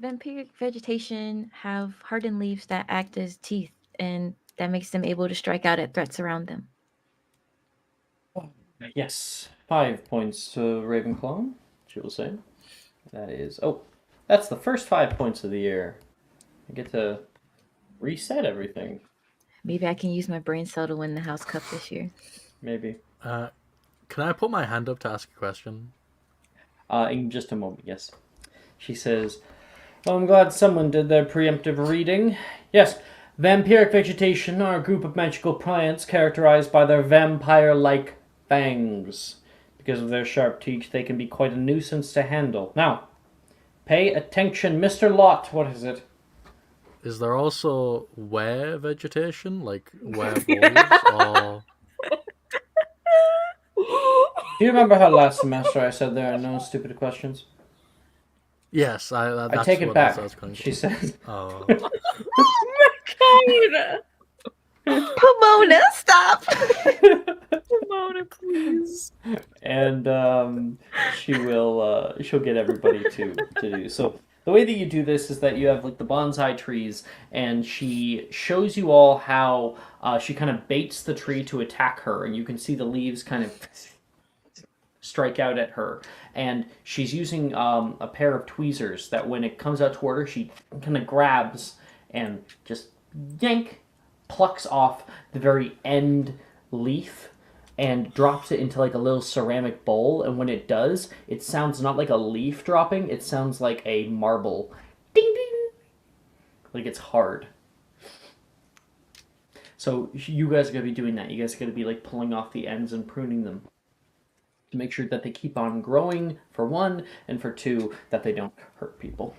Vampiric vegetation have hardened leaves that act as teeth, and that makes them able to strike out at threats around them. Yes, 5 points to Ravenclaw, she will say. That is... Oh, that's the first 5 points of the year. I get to reset everything. Maybe I can use my brain cell to win the House Cup this year. Maybe. Can I put my hand up to ask a question? In just a moment, yes. She says, "Well, I'm glad someone did their preemptive reading. Yes, vampiric vegetation are a group of magical plants characterized by their vampire-like fangs. Because of their sharp teeth, they can be quite a nuisance to handle. Now, pay attention, Mr. Lot. What is it?" Is there also were vegetation, like werewolves, or... Do you remember how last semester I said there are no stupid questions? Yes, I that's take it what back. I was going She for. says, Oh. Pomona, stop! Pomona, please. and she'll get everybody to do. So the way that you do this is that you have like the bonsai trees, and she shows you all how she kind of baits the tree to attack her, and you can see the leaves kind of strike out at her. And she's using a pair of tweezers that when it comes out toward her, she kind of grabs and just plucks off the very end leaf and drops it into like a little ceramic bowl. And when it does, it sounds not like a leaf dropping, it sounds like a marble. Ding ding! Like it's hard. So you guys are going to be doing that. You guys are going to be like pulling off the ends and pruning them to make sure that they keep on growing, for one, and for two, that they don't hurt people.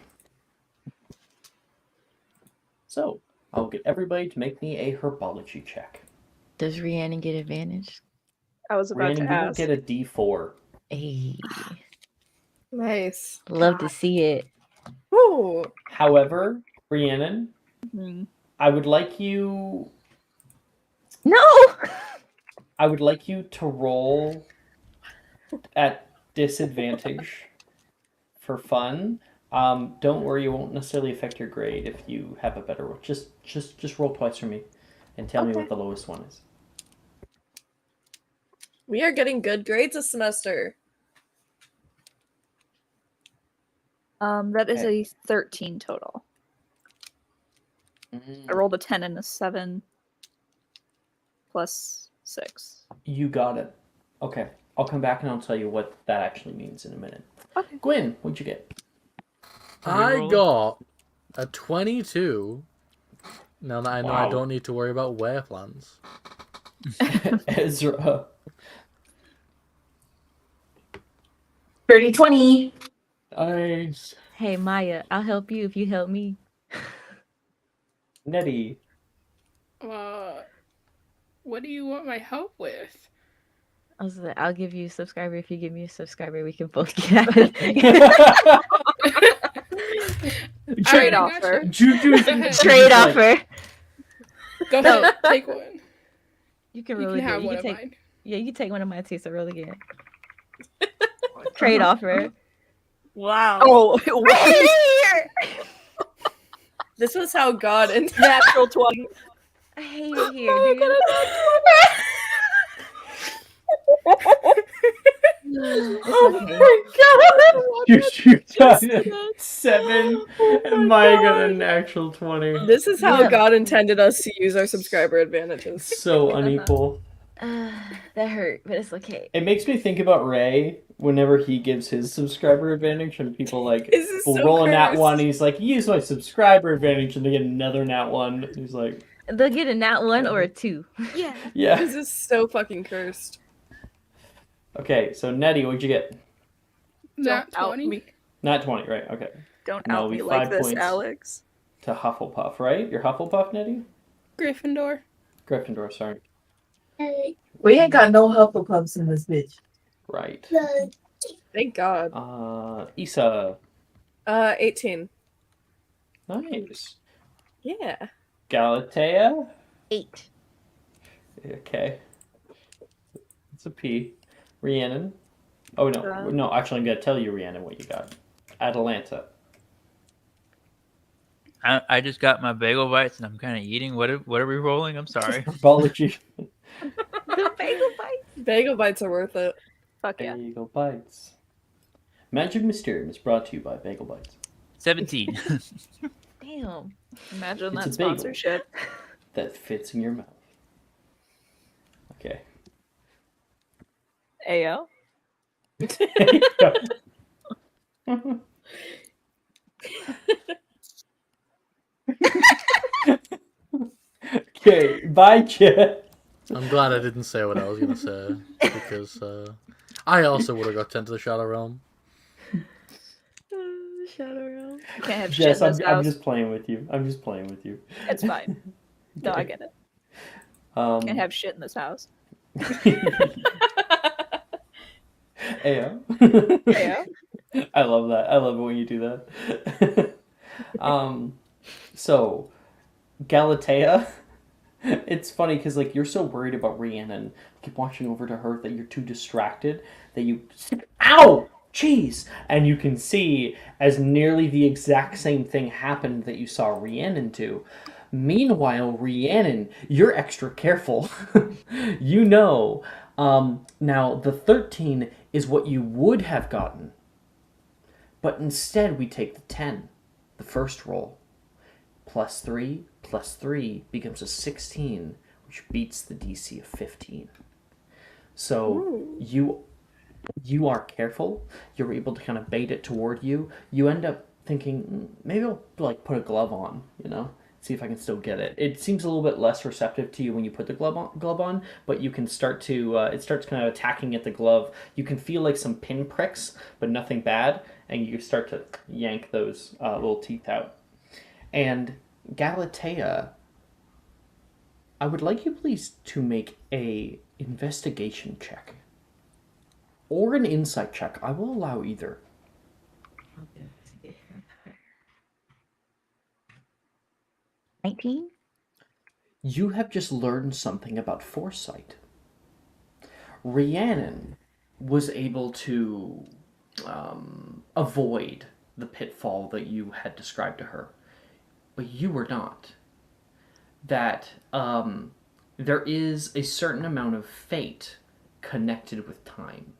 So I'll get everybody to make me a herbology check. Does Rhiannon get advantage? I was about Rhiannon, to you will ask. get a D4. Hey, Nice. love to see it. Ooh. However, Rhiannon, Mhm. I would like you No. to roll at disadvantage for fun. Don't worry, it won't necessarily affect your grade if you have a better roll. Just roll twice for me, and tell me Okay. what the lowest one is. We are getting good grades this semester. That is Okay. a 13 total. I rolled a 10 and a 7 plus 6. You got it. Okay, I'll come back and I'll tell you what that actually means in a minute. Okay. Gwen, what'd you get? I got a 22. Now that I know I Wow. don't need to worry about wear plans. Ezra. Dirty 20. Nice. Hey Maya, I'll help you if you help me. Nettie. What do you want my help with? I was like, I'll give you a subscriber if you give me a subscriber. We can both get out of here. Trade I got offer. you. Juju's Go ahead. Trade offer. Go ahead, take one. You can You roll can again. have You one can of take. mine. Yeah, you can take one of mine too. So roll again. Trade offer. Wow. Oh, Right here. this was how God and Natural 20. I hate it here, dude. It's okay. Juju got a 7, and Maya got a natural 20. This is how Yeah. God intended us to use our subscriber advantages. So unequal. That hurt, but it's okay. It makes me think about Ray whenever he gives his subscriber advantage, and people like This is will so roll a nat cursed. 1, and he's like, use my subscriber advantage, and they get another nat 1. He's like, They'll get a nat 1 or a 2. yeah. This is so fucking cursed. Okay, so Nettie, what'd you get? Nat Don't out 20. me. Nat 20, right? Okay. Don't No, out it'll be me like 5 this, points. Alex. To Hufflepuff, right? You're Hufflepuff, Nettie? Gryffindor. Gryffindor, sorry. We ain't got no Hufflepuffs in this bitch. Right. Thank God. Issa. 18. Nice. Yeah. Galatea? 8. Okay. It's a P. Rhiannon? Oh, no. No, actually, I'm going to tell you, Rhiannon, what you got. Atalanta. I just got my bagel bites and I'm kind of eating. What are we rolling? I'm sorry. Herbology. The bagel bites. Bagel bites are worth it. Fuck yeah. Bagel Bites. Magic Mysterium is brought to you by Bagel Bites. 17. Damn. Imagine It's that a bagel. sponsorship. That fits in your mouth. Okay. Ayo. Okay, bye, Chet. I'm glad I didn't say what I was going to say, because I also would have got sent to the Shadow Realm. Shadow Realm. You can't have Jess, shit in this I'm house. just playing with you. I'm just playing with you. It's fine. No, I get it. Can't have shit in this house. Ayo. Ayo. I love that. I love it when you do that. So Galatea, it's funny because like you're so worried about Rhiannon, keep watching over to her that you're too distracted that you ow jeez, and you can see as nearly the exact same thing happened that you saw Rhiannon do. Meanwhile, Rhiannon, you're extra careful. You know. Now the 13 is what you would have gotten, but instead we take the 10, the first roll. Plus 3 becomes a 16, which beats the DC of 15. So you are careful. You're able to kind of bait it toward you. You end up thinking, maybe I'll like put a glove on, see if I can still get it. It seems a little bit less receptive to you when you put the glove on, but you can start to it starts kind of attacking at the glove. You can feel like some pin pricks, but nothing bad, and you start to yank those little teeth out. And Galatea, I would like you please to make a investigation check or an insight check. I will allow either. 19? You have just learned something about foresight. Rhiannon was able to avoid the pitfall that you had described to her, but you were not. That there is a certain amount of fate connected with time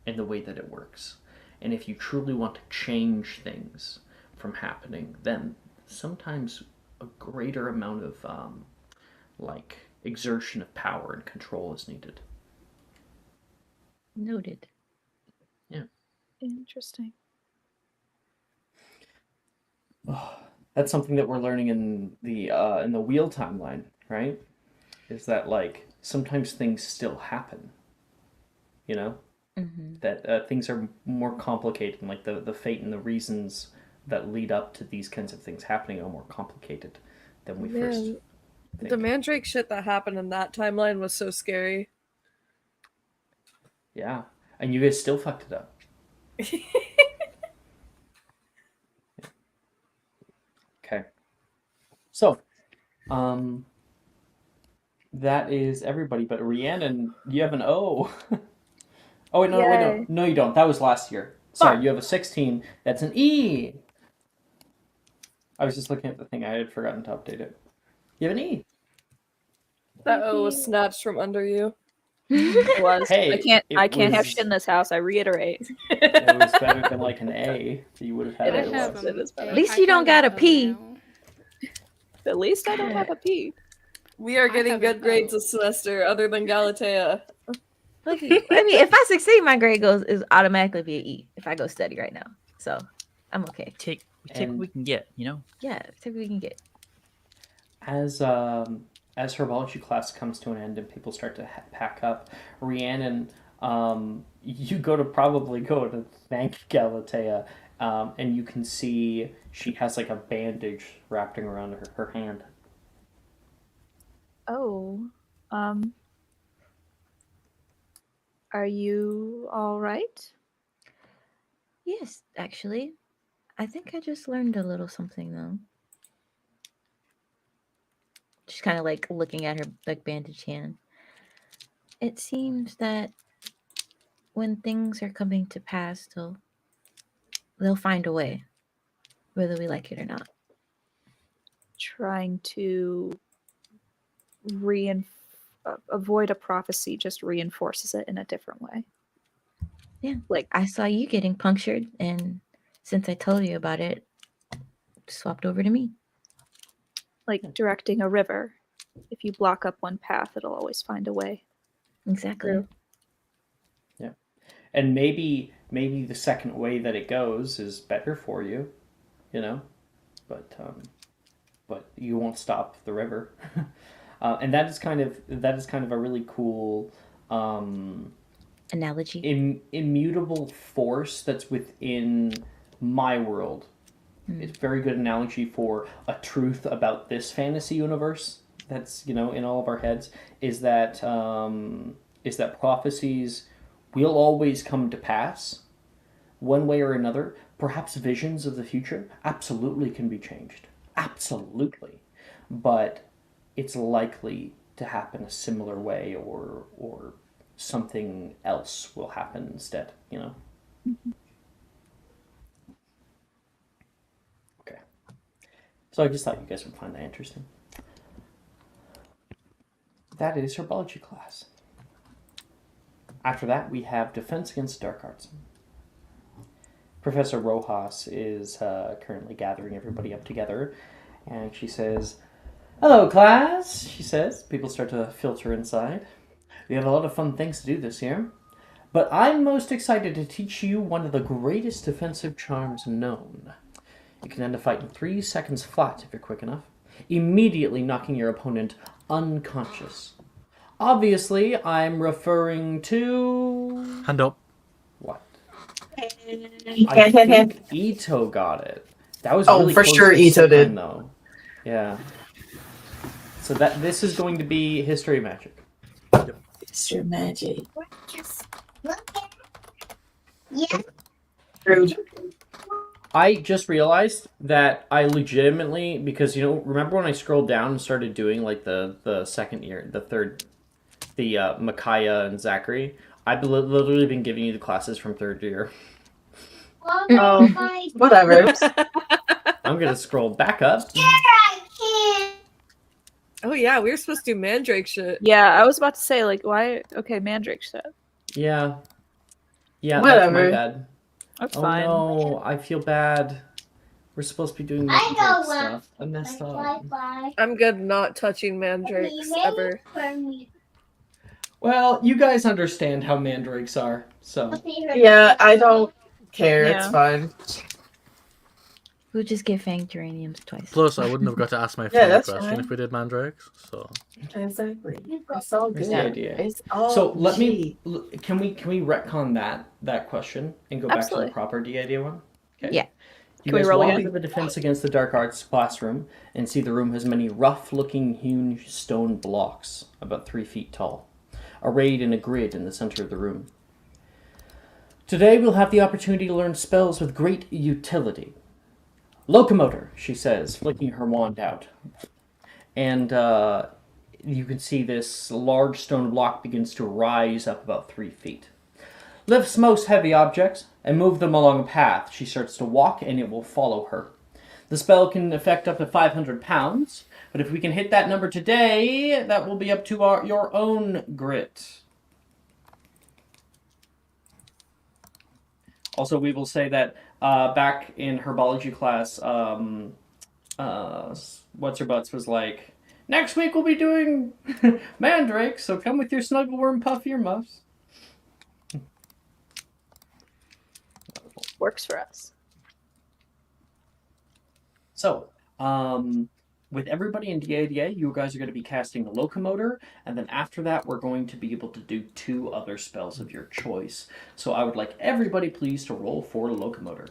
and the way that it works. And if you truly want to change things from happening, then sometimes a greater amount of exertion of power and control is needed. Noted. Yeah. Interesting. That's something that we're learning in the wheel timeline, right? Is that sometimes things still happen, Mm-hmm. that things are more complicated, and the fate and the reasons that lead up to these kinds of things happening are more complicated than we first think. The Mandrake shit that happened in that timeline was so scary. Yeah, and you guys still fucked it up. Okay. So, that is everybody, but Rhiannon, you have an O. Oh, wait, no, Yay. no, you don't. That was last year. Sorry, Fuck. you have a 16. That's an E. I was just looking at the thing. I had forgotten to update it. You have an E. That O was snatched from under you. It was. Hey, I can't have was- shit in this house. I reiterate. It was better than an A that you would have had It I is. otherwise. have It is better. At least you don't got a P. now. At least I don't have a P. We are getting have good an grades O. this semester, other than Galatea. Look, I mean, if I succeed, my grade is automatically be an E if I go study right now. So I'm okay. We take what And- we can get, you know? Yeah, take what we can get. As herbology class comes to an end and people start to pack up, Rhiannon, you probably go to thank Galatea, and you can see she has a bandage wrapped around her hand. Oh. Are you all right? Yes, actually. I think I just learned a little something though. Just kind of looking at her bandaged hand. It seems that when things are coming to pass, they'll find a way, whether we like it or not. Trying to avoid a prophecy just reinforces it in a different way. Yeah, I saw you getting punctured, and since I told you about it, swapped over to me. Like directing a river. If you block up one path, it'll always find a way. Exactly. True. Yeah, and maybe the second way that it goes is better for you, but you won't stop the river. And that is kind of a really cool Analogy. Immutable force that's within my world. It's a very good analogy for a truth about this fantasy universe that's in all of our heads, is that prophecies will always come to pass one way or another. Perhaps visions of the future absolutely can be changed, absolutely, but it's likely to happen a similar way, or something else will happen instead, Mm-hmm. Okay. So I just thought you guys would find that interesting. That is herbology class. After that, we have Defense Against Dark Arts. Professor Rojas is currently gathering everybody up together, and she says, "Hello, class," she says. People start to filter inside. We have a lot of fun things to do this year. But I'm most excited to teach you one of the greatest defensive charms known. You can end a fight in 3 seconds flat if you're quick enough, immediately knocking your opponent unconscious. Obviously, I'm referring to... Hand up. What? I think Ito got it. That was Oh, really for close sure to Ito second, did. though. Yeah. So this is going to be History Magic. History Magic. Rude. I just realized that I legitimately, because, remember when I scrolled down and started doing, like, the second year, the third, the Micaiah and Zachary? I've literally been giving you the classes from third year. Oh, whatever. I'm going to scroll back up. Oh yeah, we were supposed to do Mandrake shit. Yeah, I was about to say, like, why? Okay, Mandrake shit. Yeah. Yeah, that's my Whatever. bad. That's Oh fine. no, I feel bad. We're supposed to be doing Mandrake stuff. I messed up. I'm good not touching Mandrakes ever. Well, you guys understand how Mandrakes are, so. Yeah, I don't care. It's Yeah. fine. We'll just get fanged geraniums twice. Plus, I wouldn't have got to ask my Yeah, funny that's question fine. if we did mandrakes. So Exactly. It's all Here's good. the idea. It's all So let G. me. Can we retcon that question and go back to Absolutely. the proper D-idea one? Okay. Yeah. You Can we guys roll walk again? into the Defense Against the Dark Arts classroom and see the room has many rough-looking hewn stone blocks, about 3 feet tall, arrayed in a grid in the center of the room. Today we'll have the opportunity to learn spells with great utility. Locomotor, she says, flicking her wand out. And you can see this large stone block begins to rise up about 3 feet. Lifts most heavy objects and move them along a path. She starts to walk and it will follow her. The spell can affect up to 500 pounds, but if we can hit that number today, that will be up to your own grit. Also, we will say that back in herbology class, What's-Her-Butts was like, next week we'll be doing Mandrake, so come with your snuggle worm puff earmuffs. Works for us. So, with everybody in DADA, you guys are going to be casting a Locomotor, and then after that, we're going to be able to do 2 other spells of your choice. So I would like everybody please to roll for Locomotor.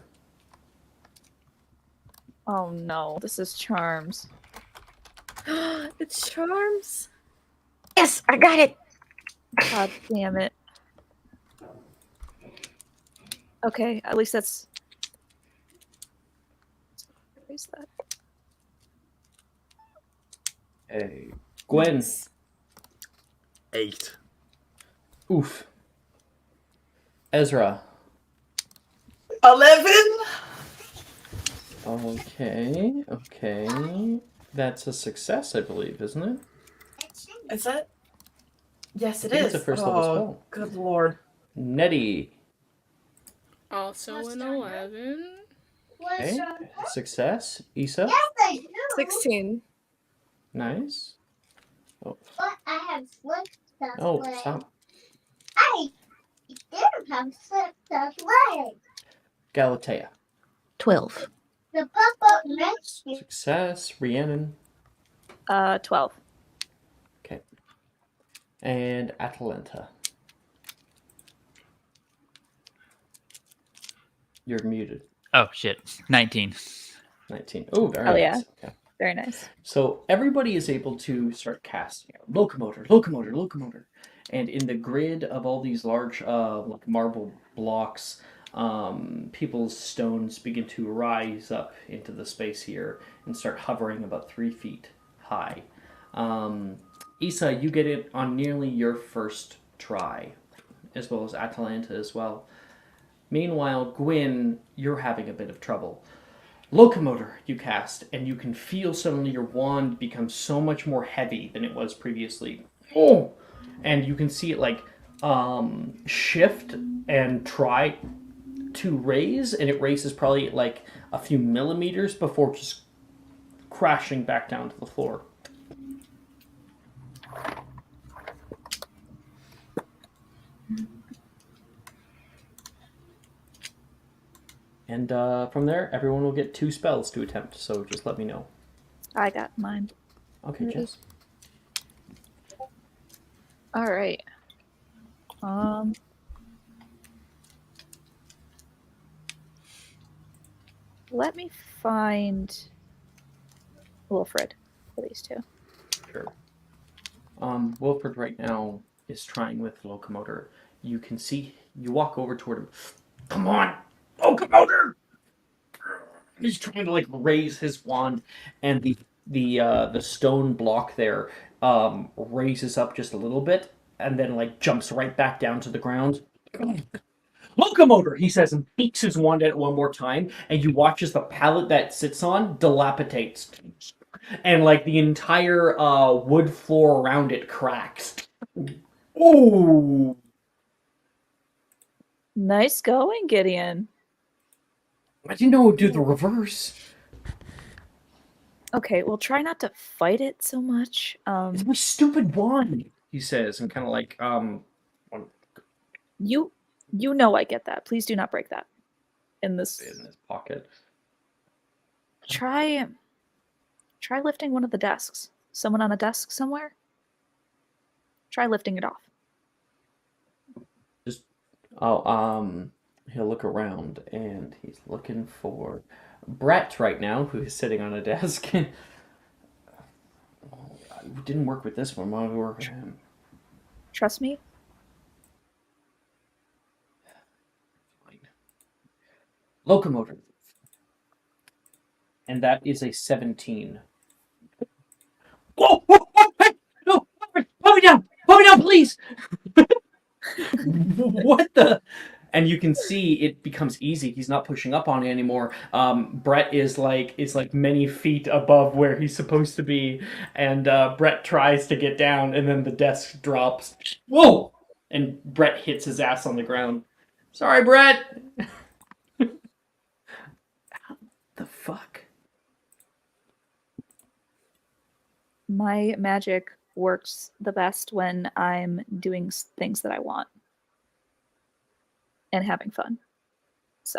Oh no, this is charms. It's charms. Yes, I got it. God damn it. Okay, at least that's. Where's that? Hey, Gwen. 8. Oof. Ezra. 11? Okay. That's a success, I believe, isn't it? Is it? Yes, it I think is. it's a first level Oh, spell. good lord. Nettie. Also an 11. Okay. Success. Issa. 16. Nice. But I have slipped stuff Oh, leg. stop. I didn't have slipped stuff leg. Galatea. 12. The pop-up rescue. Success. Rhiannon. 12. Okay. And Atalanta. You're muted. Oh shit. 19. 19. Oh, very Oh, nice. yeah. Okay. Very nice. So everybody is able to start casting Locomotor. And in the grid of all these large like marble blocks, people's stones begin to rise up into the space here and start hovering about 3 feet high. Issa, you get it on nearly your first try, as well as Atalanta as well. Meanwhile, Gwyn, you're having a bit of trouble. Locomotor you cast, and you can feel suddenly your wand become so much more heavy than it was previously. Oh! And you can see it like shift and try to raise, and it raises probably like a few millimeters before just crashing back down to the floor. And from there, everyone will get 2 spells to attempt, so just let me know. I got mine. Okay, Ready. Jess. All right. Let me find Wilfred for these two. Sure. Wilfred right now is trying with Locomotor. You can see, you walk over toward him. Come on, Locomotor! He's trying to like raise his wand, and the stone block there raises up just a little bit, and then like jumps right back down to the ground. Locomotor, he says, and beaks his wand at it one more time, and you watch as the pallet that sits on dilapidates, and like the entire wood floor around it cracks. Ooh! Nice going, Gideon. I didn't know it would do the reverse. Okay, well, try not to fight it so much. It's my stupid wand, he says, and kind of like You know I get that. Please do not break that. In this pocket. Try lifting one of the desks. Someone on a desk somewhere? Try lifting it off. Just he'll look around and he's looking for Brett right now, who is sitting on a desk. It didn't work with this one. Why would it work with him? Trust me. Locomotor. And that is a 17. Whoa! Whoa! Whoa! Hey! No! Put me down! Put me down, please! What the? And you can see it becomes easy. He's not pushing up on it anymore. Brett is like many feet above where he's supposed to be, and Brett tries to get down, and then the desk drops. Whoa! And Brett hits his ass on the ground. Sorry, Brett. How the fuck? My magic works the best when I'm doing things that I want and having fun. So.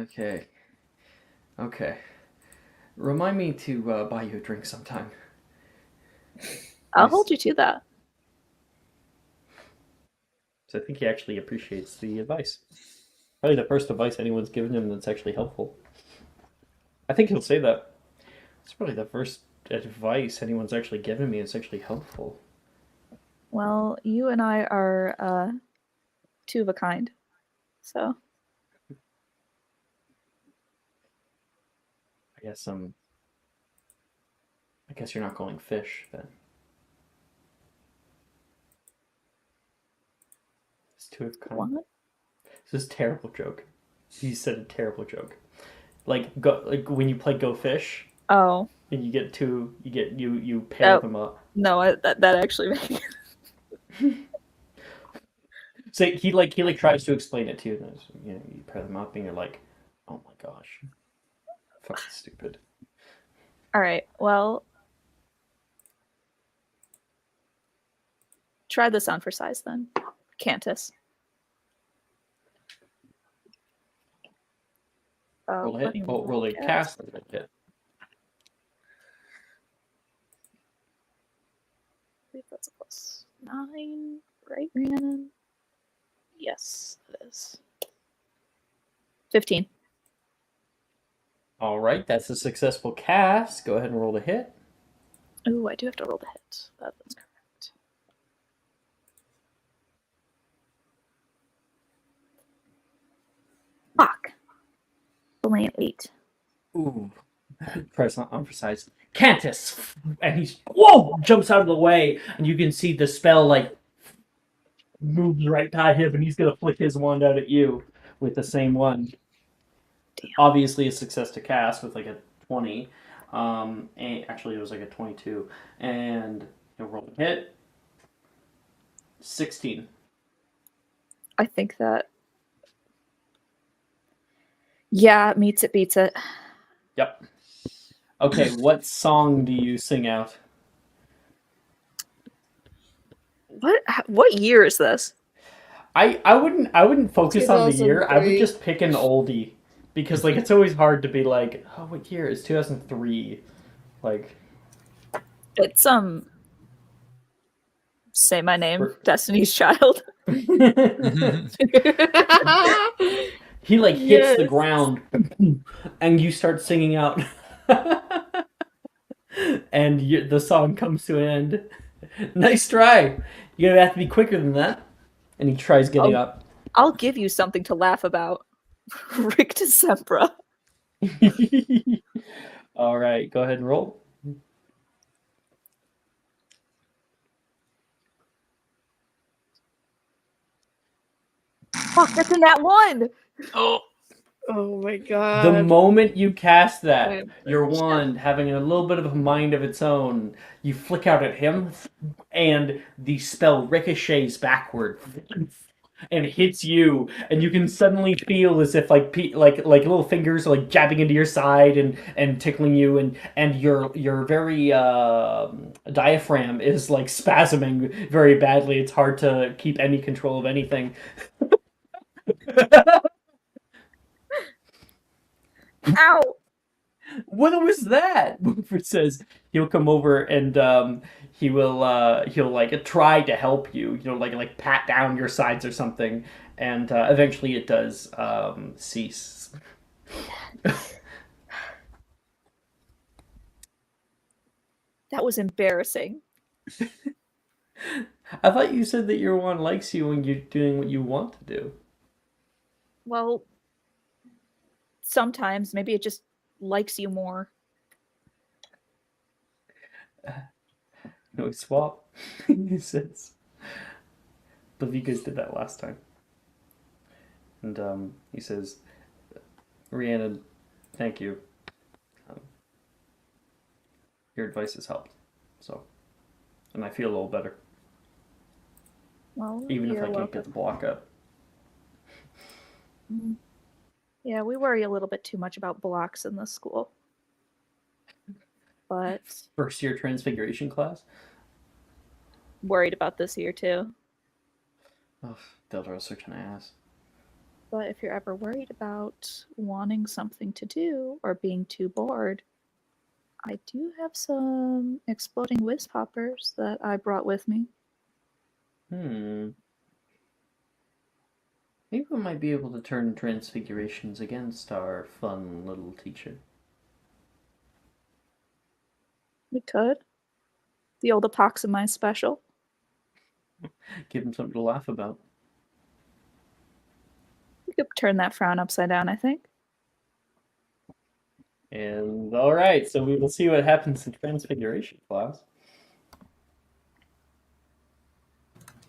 Okay. Remind me to buy you a drink sometime. I'll hold you to that. So I think he actually appreciates the advice. Probably the first advice anyone's given him that's actually helpful. I think he'll say that. It's probably the first advice anyone's actually given me that's actually helpful. Well, you and I are two of a kind. So. I guess you're not going fish then. It's two of a kind. What? This is a terrible joke. He said a terrible joke. Like when you play Go Fish. Oh. And you get you pair them up. No, that actually makes. So he tries to explain it to you, and you pair them up, and you're like, oh my gosh, fucking stupid. All right, well, try this on for size then, Cantus. Roll a hit. Roll a cast. Hit. I believe that's a +9, right, Rhiannon? Yes, it is. 15. All right, that's a successful cast. Go ahead and roll the hit. Ooh, I do have to roll the hit. That's correct. Fuck. Only an 8. Ooh. Press not unprecise. Cantus! And he's, whoa! Jumps out of the way, and you can see the spell, like, moves right by him, and he's gonna flick his wand out at you with the same one. Damn. Obviously a success to cast with, like, a 20. And actually, it was, like, a 22. And you'll roll a hit. 16. I think that... Yeah, meets it, beats it. Yep. Okay, what song do you sing out? What year is this? I wouldn't focus on the year. I would 2003. just pick an oldie because like it's always hard to be like, oh, what year is 2003? Like It's say my name, For- Destiny's Child. he like hits the Yes. ground and you start singing out and the song comes to an end. Nice try. You're gonna have to be quicker than that. And he tries getting up. I'll give you something to laugh about. Rick Decembra. All right, go ahead and roll. Fuck, that's in that one. Oh, Oh my god. The moment you cast that, Right. your wand having a little bit of a mind of its own, you flick out at him, and the spell ricochets backward and hits you, and you can suddenly feel as if like little fingers are like jabbing into your side and tickling you, and your very diaphragm is like spasming very badly. It's hard to keep any control of anything. Ow. What was that? Buford says he'll come over and he'll like try to help you, like pat down your sides or something, and eventually it does cease. That was embarrassing. I thought you said that your wand likes you when you're doing what you want to do. Well, sometimes maybe it just likes you more. No, swap. He says. But you guys did that last time. And he says, Rhiannon, thank you. Your advice has helped. So, and I feel a little better. Well, Even if you're I can't welcome. get the block up. Yeah, we worry a little bit too much about blocks in this school. But First year transfiguration class? worried about this year too. Oh, Deldra is such an ass. But if you're ever worried about wanting something to do or being too bored, I do have some exploding whiz poppers that I brought with me. Maybe we might be able to turn transfigurations against our fun little teacher. We could. The old epoxamide special. Give him something to laugh about. We could turn that frown upside down, I think. And alright, so we will see what happens in transfiguration class.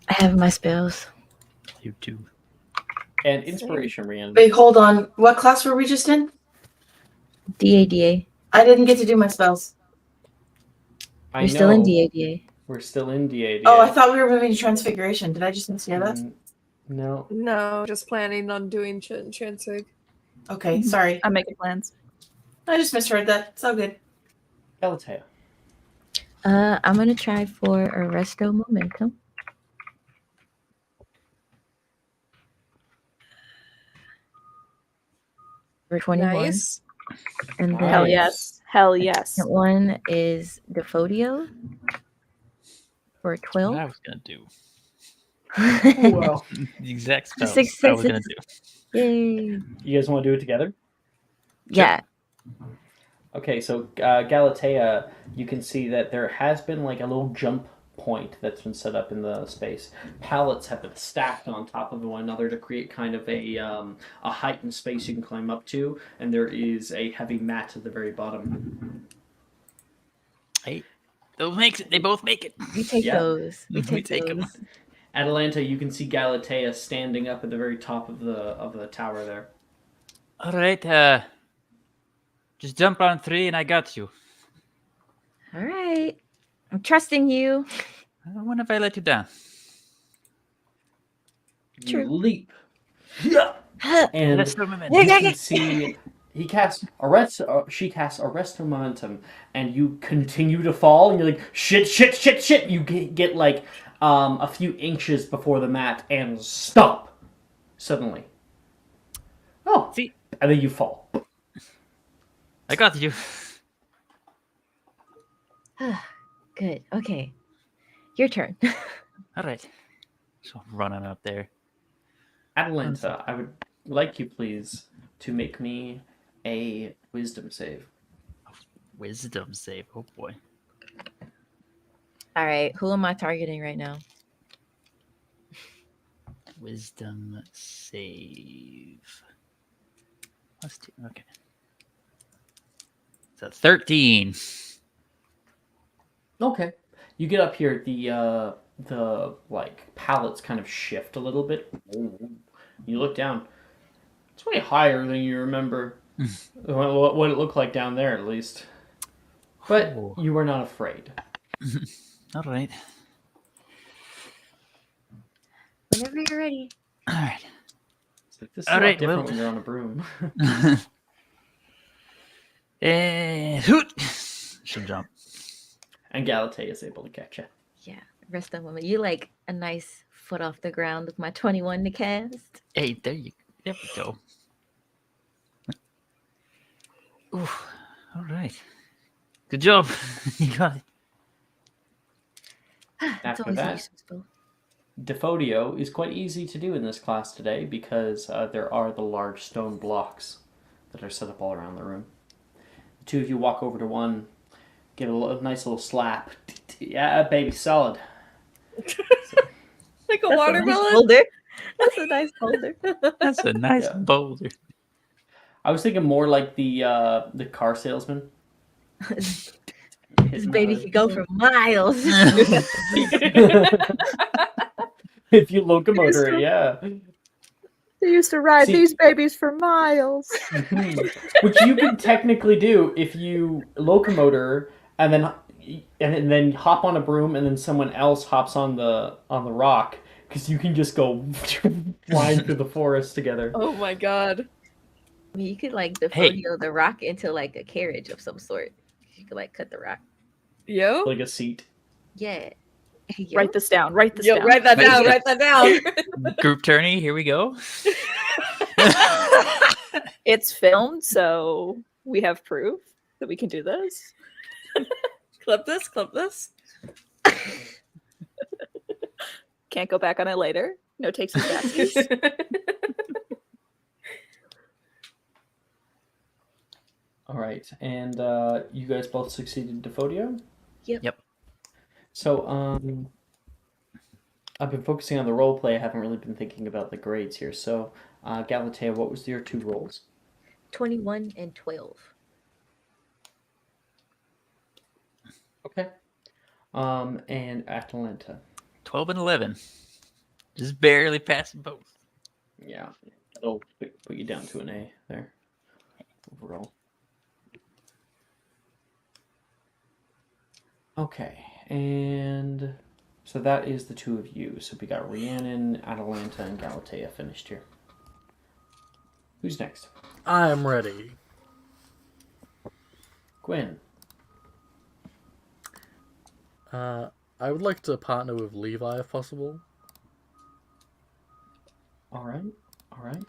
I have my spells. you too. And inspiration, Rhiannon. Wait, hold on. What class were we just in? DADA. I didn't get to do my spells. I You're still in know. DADA. We're still in DADA. Oh, I thought we were moving to Transfiguration. Did I just mishear that? No. No, just planning on doing transfig. Okay, sorry. I'm making plans. I just misheard that. It's all good. Galatea. I'm gonna try for Arresto Momentum. For 21. Nice. And then Hell Nice. yes. Hell yes. second one is Defodio for What 12. I was gonna do. Wow. The exact spells Six, I was six, gonna six. do. Yay. You guys want to do it together? Yeah. Okay, so Galatea, you can see that there has been like a little jump point that's been set up in the space. Pallets have been stacked on top of one another to create kind of a heightened space you can climb up to, and there is a heavy mat at the very bottom. Hey, those makes it. They both make it. We take Yeah. those. We We take take 'em. those. Atalanta, you can see Galatea standing up at the very top of the tower there. All right. Just jump on 3 and I got you. All right. I'm trusting you. When have I let you down? You True. leap. And Let's go, man. you can see she casts Arresto Momentum, and you continue to fall, and you're like, shit. You get like a few inches before the mat and stop suddenly. Oh, See, and then you fall. I got you. Good. Okay. Your turn. All right. So I'm running up there. Atalanta, I would like you please to make me a wisdom save. Wisdom save. Oh boy. All right. Who am I targeting right now? Wisdom save. Plus 2. Okay. So 13. Okay. You get up here, the like pallets kind of shift a little bit. You look down. It's way higher than you remember what it looked like down there, at least. But Oh. you were not afraid. All right. Whenever you're ready. All right. It's like, this is All a lot right, different well- when you're on a broom. And hoot. She'll jump. And Galatea is able to catch you. Yeah. Rest of woman. You like a nice foot off the ground with my 21 to cast. Hey, there we go. Ooh, all right. Good job. You got it. It's After always that, useful. Defodio is quite easy to do in this class today because there are the large stone blocks that are set up all around the room. The two of you walk over to one, give it a nice little slap. Yeah, baby, solid. Like a That's watermelon. A nice boulder. That's a nice boulder. That's a nice Yeah. boulder. I was thinking more like the car salesman. This baby could go for miles. If you locomotor it, yeah. They used to ride See- these babies for miles. Which you can technically do if you locomotor and then hop on a broom and then someone else hops on the rock, because you can just go flying through the forest together. Oh my god. I mean, you could like Hey. defodio the rock into like a carriage of some sort. You could like cut the rock. Yo. Like a seat. Yeah. Yo. Write this down. Write this Yo, down. write that down. Yeah. Write that down. Group tourney, here we go. It's filmed, so we have proof that we can do this. Clip this. Clip this. Can't go back on it later. No takes and backsies. All right, and you guys both succeeded Defodio? Yep. So, I've been focusing on the role play. I haven't really been thinking about the grades here. So, Galatea, what was your two roles? 21 and 12. Okay. And Atalanta. 12 and 11. Just barely passing both. Yeah, that'll put you down to an A there overall. Okay, and so that is the two of you. So we got Rhiannon, Atalanta, and Galatea finished here. Who's next? I am ready. Gwen. I would like to partner with Levi if possible. All right, all right.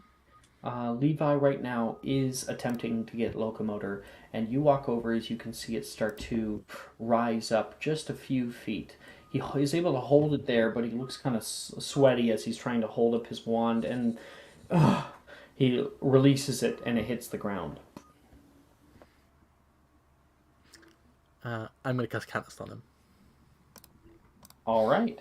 Levi right now is attempting to get locomotor, and you walk over as you can see it start to rise up just a few feet. He is able to hold it there, but he looks kind of sweaty as he's trying to hold up his wand, and he releases it, and it hits the ground. I'm going to cast Canist on him. All right.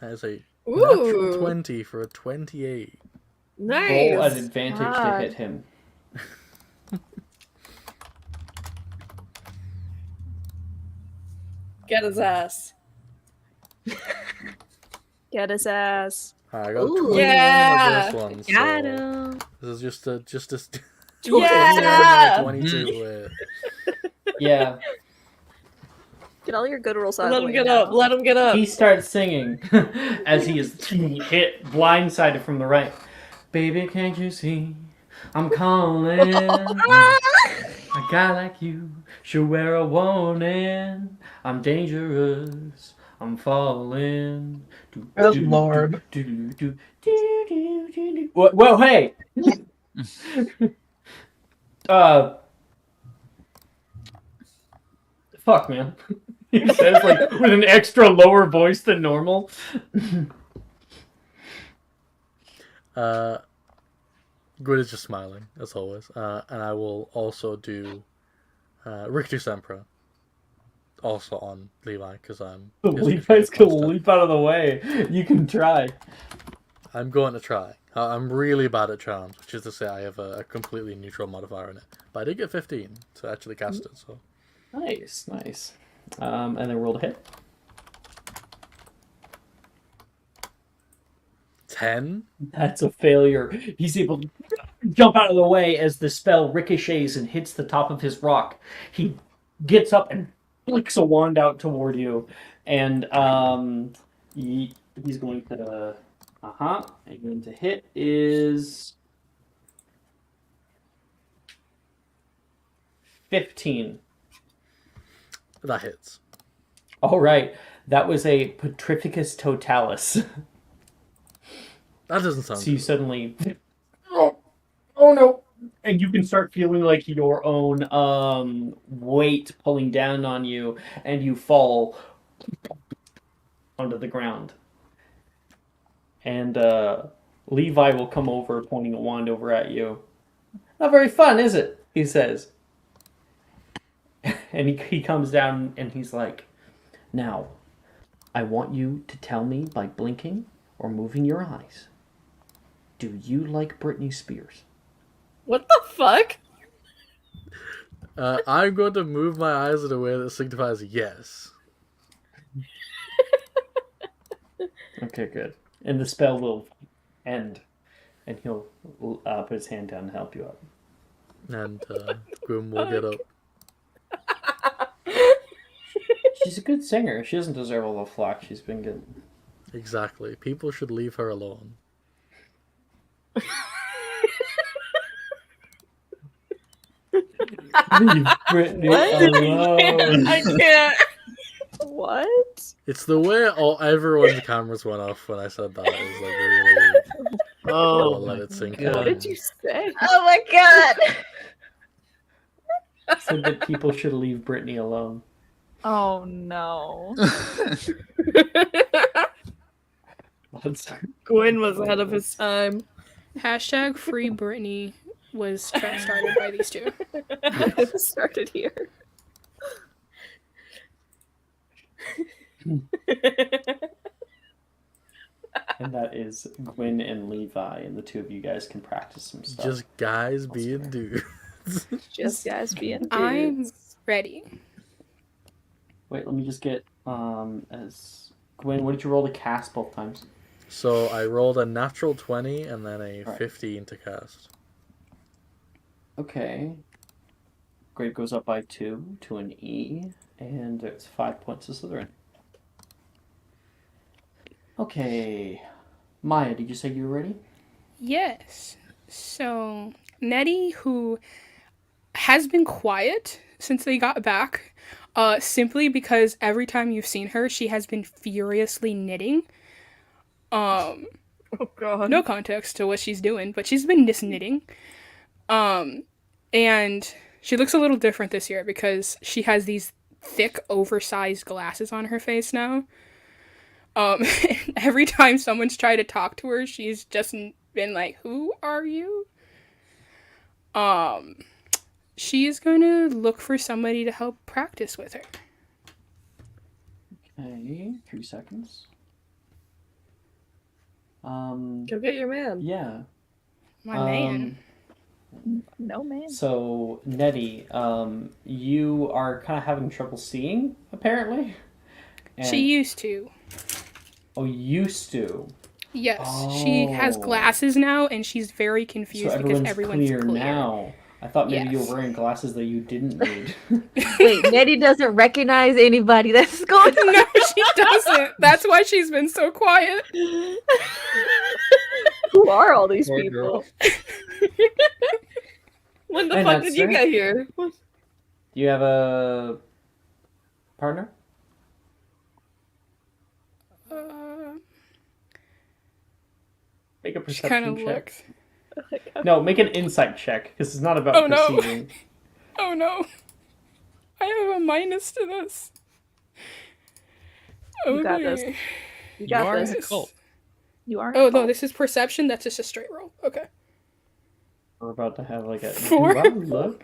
That is a Ooh. natural 20 for a 28. Nice. Roll at advantage to God. hit him. Get his ass. Get his ass. I got a Ooh. 21 Yeah. on the first one. Got So him. this is just a Yeah. 22 hit. Yeah. Get all your good rolls out of Let the him way get now. up. Let him get up. He starts singing as he is hit blindsided from the right. Baby, can't you see? I'm calling. A guy like you should wear a warning. I'm dangerous. I'm falling. Good lord. Well, hey. Fuck, man. He says, like, with an extra lower voice than normal. Good is just smiling, as always. And I will also do Rictu Sempra. Also on Levi, because I'm... Levi's gonna leap out of the way. You can try. I'm going to try. I'm really bad at charms, which is to say I have a completely neutral modifier in it. But I did get 15 to actually cast it, so... Nice, nice. And then roll to hit. 10? That's a failure. He's able to jump out of the way as the spell ricochets and hits the top of his rock. He gets up and flicks a wand out toward you. And he's going to... And going to hit is... 15. That hits. All right. That was a Petrificus Totalis. That doesn't sound So you good. suddenly... Oh no! And you can start feeling like your own weight pulling down on you, and you fall onto the ground. And Levi will come over, pointing a wand over at you. Not very fun, is it? He says. And he comes down and he's like, now, I want you to tell me by blinking or moving your eyes. Do you like Britney Spears? What the fuck? I'm going to move my eyes in a way that signifies yes. Okay, good. And the spell will end. And he'll put his hand down and help you up. And Grim will get up. She's a good singer. She doesn't deserve all the flack she's been getting. Exactly. People should leave her alone. Leave Brittany alone. I can't. What? It's the way everyone's cameras went off when I said that. It was like really... Oh, let it sink God. What did you say? Oh my god! Said that people should leave Brittany alone. Oh no. Gwen was ahead of his time. Hashtag free Britney was started by these two. It started here. And that is Gwen and Levi, and the two of you guys can practice some stuff. Just guys being dudes. Just guys being dudes. I'm ready. Wait, let me just get as Gwen. What did you roll to cast both times? So I rolled a natural 20 and then a Right. 15 to cast. Okay. Grade goes up by 2 to an E, and it's 5 points to Slytherin. Okay. Maya, did you say you were ready? Yes. So, Nettie, who has been quiet since they got back, simply because every time you've seen her, she has been furiously knitting. Oh god. No context to what she's doing, but she's been just knitting. And she looks a little different this year because she has these thick, oversized glasses on her face now. Every time someone's tried to talk to her, she's just been like, "Who are you?" She is going to look for somebody to help practice with her. Okay, 3 seconds. Go get your man. Yeah. My man. No man. So, Nettie, you are kind of having trouble seeing, apparently. And, She used to. Oh, used to. Yes, she has Oh. glasses now, and she's very So confused because everyone's everyone's clear clear. now. I thought maybe you Yes. were wearing glasses that you didn't need. Wait, Nettie doesn't recognize anybody. That's going on. No, she doesn't. That's why she's been so quiet. Who are all these Poor people? When the And fuck that's did you fair. get here? Do you have a partner? Make a She kind perception of check. looks. No, make an insight check, because it's not about Oh, no. perceiving. Oh no. I have a minus to this. You got this. Okay. You You got are in this. a cult. You are. Oh no, this is perception. That's just a straight roll. Okay. We're about to have like a... Four. Do I look?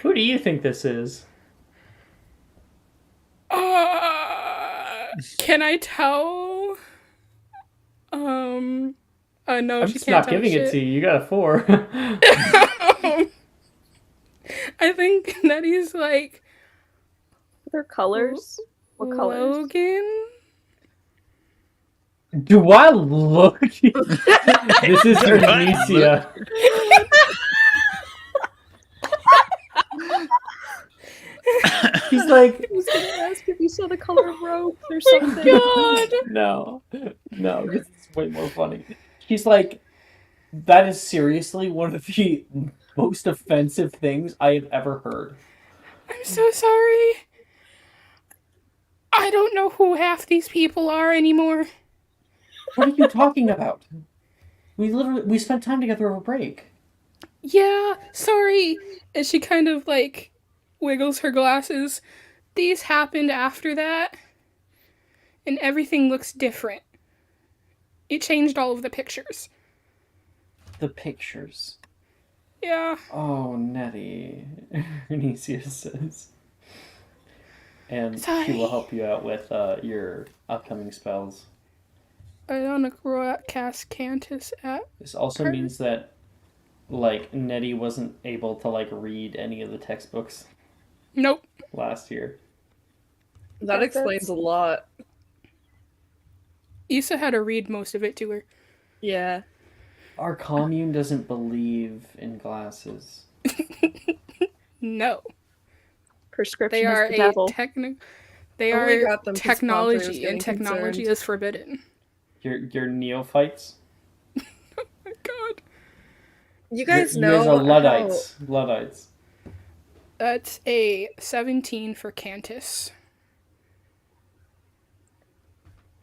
Who do you think this is? Can I tell? No, I'm she just can't not tell giving it shit. to you. You got a 4. I think Nettie's like Their colors. What colors? Logan. Do I look? This is Arnesia. He's like, I was gonna ask if you saw the color of robes or something. God. no, this is way more funny. She's like, that is seriously one of the most offensive things I have ever heard. I'm so sorry. I don't know who half these people are anymore. What are you talking about? We spent time together over break. Yeah, sorry. And she kind of like wiggles her glasses. These happened after that, and everything looks different. It changed all of the pictures. The pictures. Yeah. Oh, Nettie. Arnesia says. And she will Sorry. help you out with your upcoming spells. I don't cast Cantus at. This also her. means that, like, Nettie wasn't able to, like, read any of the textbooks Nope. last year. That explains a lot. Issa had to read most of it to her. Yeah. Our commune doesn't believe in glasses. No. Prescription They are is the devil. They Oh, we are got them 'cause Sponsor was technology, getting and technology concerned. is forbidden. You're neophytes? Oh my god. You guys You know guys are Luddites. Luddites. That's a 17 for Cantus.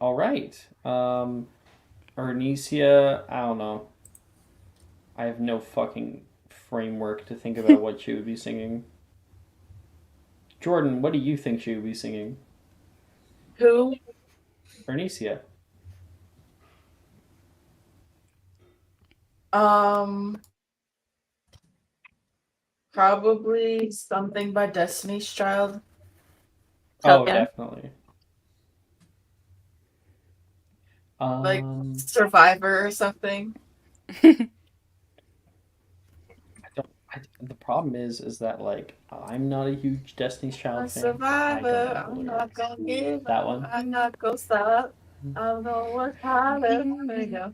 All right. Arnesia, I don't know. I have no fucking framework to think about what she would be singing. Jordan, what do you think she would be singing? Who? Arnesia. Probably something by Destiny's Child. Oh, Yeah. definitely. Like Survivor or something. The problem is that like I'm not a huge Destiny's Child A fan. survivor, I'm not gonna give that up. one. I'm not gonna stop. I don't know what's happening. There you go.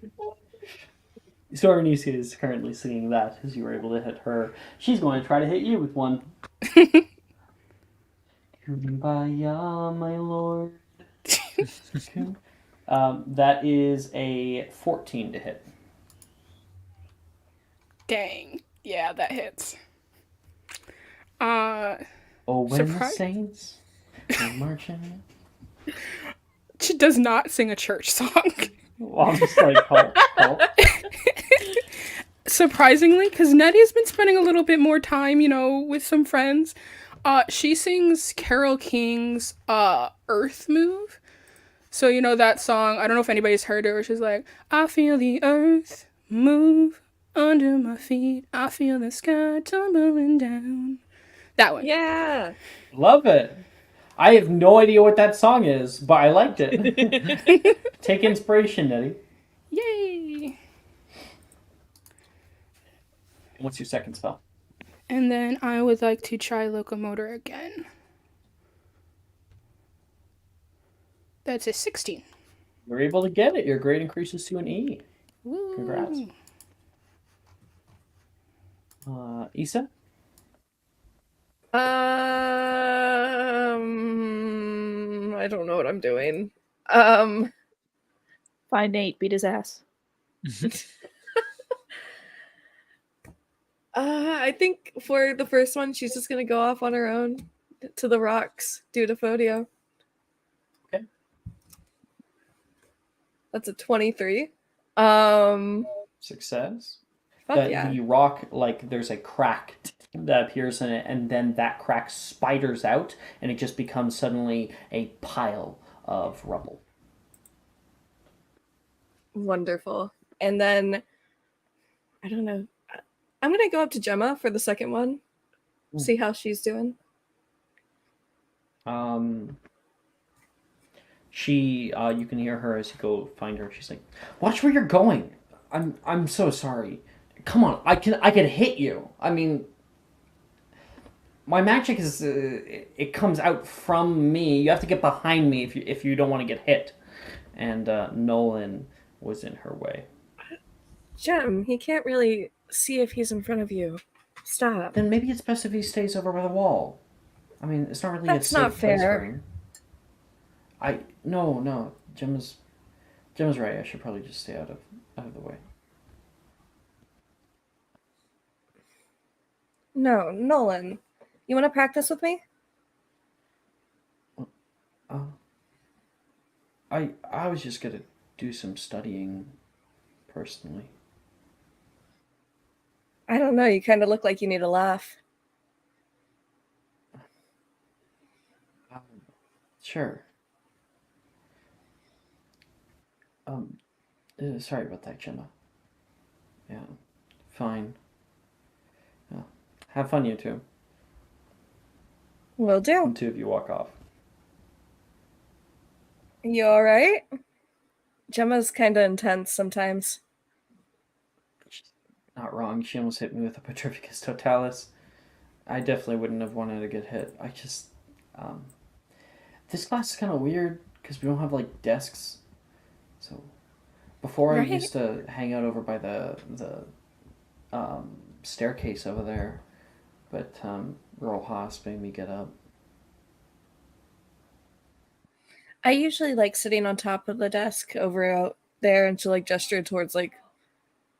So Arnesia is currently singing that as you were able to hit her. She's going to try to hit you with one. Kumbaya, my lord. That is a 14 to hit. Dang. Yeah, that hits. Oh, when the Surprise. saints are marching. She does not sing a church song. Well, I'm just like, halt. Surprisingly, because Nettie's been spending a little bit more time, with some friends. She sings Carole King's Earth Move. So, that song, I don't know if anybody's heard it, where she's like, I feel the earth move under my feet. I feel the sky tumbling down. That one. Yeah. Love it. I have no idea what that song is, but I liked it. Take inspiration, Nettie. Yay! What's your second spell? And then I would like to try Locomotor again. That's a 16. You're able to get it. Your grade increases to an E. Woo. Congrats. Issa? I don't know what I'm doing. Find Nate, beat his ass. I think for the first one, she's just gonna go off on her own to the rocks, do the photo. Okay. That's a 23. Success. Fuck yeah. The rock, like, there's a crack that appears in it, and then that crack spiders out, and it just becomes suddenly a pile of rubble. Wonderful. And then, I don't know. I'm gonna go up to Gemma for the second one, see how she's doing. She, you can hear her as you go find her. She's like, "Watch where you're going. I'm so sorry. Come on, I can hit you. I mean, my magic is it comes out from me. You have to get behind me if you don't want to get hit." And Nolan was in her way. Gem, he can't really see if he's in front of you. Stop. Then maybe it's best if he stays over by the wall. I mean, it's not really That's a safe not place fair. for him. No. Gemma's right. I should probably just stay out of the way. No, Nolan. You want to practice with me? I was just gonna do some studying, personally. I don't know. You kind of look like you need a laugh. Sure. Sorry about that, Gemma. Yeah, fine. Yeah. Have fun, you two. Will do. And two of you walk off. You all right? Gemma's kind of intense sometimes. Not wrong. She almost hit me with a Petrificus Totalis. I definitely wouldn't have wanted to get hit. I just, this class is kind of weird because we don't have like desks. So, before I used to hang out over by the staircase over there, but Rojas made me get up. I usually like sitting on top of the desk over out there, and she like gestured towards like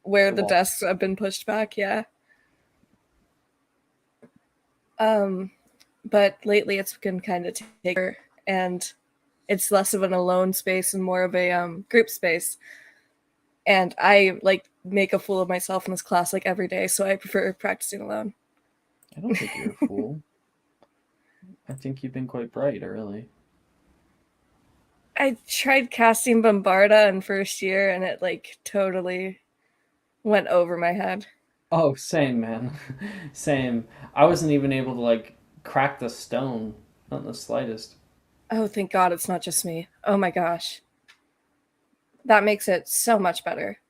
where the desks have been pushed back. Yeah. But lately it's been kind of taker, and it's less of an alone space and more of a group space. And I like make a fool of myself in this class like every day, so I prefer practicing alone. I don't think you're a fool. I think you've been quite bright early. I tried casting Bombarda in first year, and it like totally went over my head. Oh, same, man. Same. I wasn't even able to like crack the stone, not in the slightest. Oh, thank God it's not just me. Oh my gosh. That makes it so much better.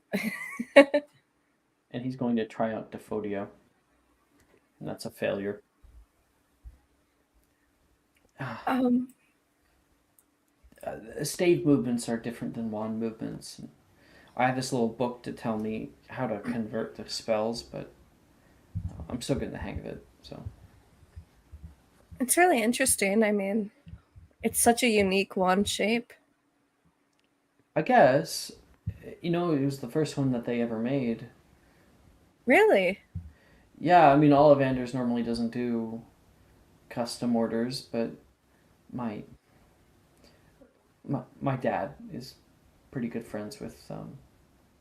And he's going to try out Defodio. And that's a failure. Stave movements are different than wand movements. I have this little book to tell me how to convert the spells, but I'm still getting the hang of it, so. It's really interesting. I mean, it's such a unique wand shape. I guess, it was the first one that they ever made. Really? Yeah, I mean, Ollivanders normally doesn't do custom orders, but my dad is pretty good friends with,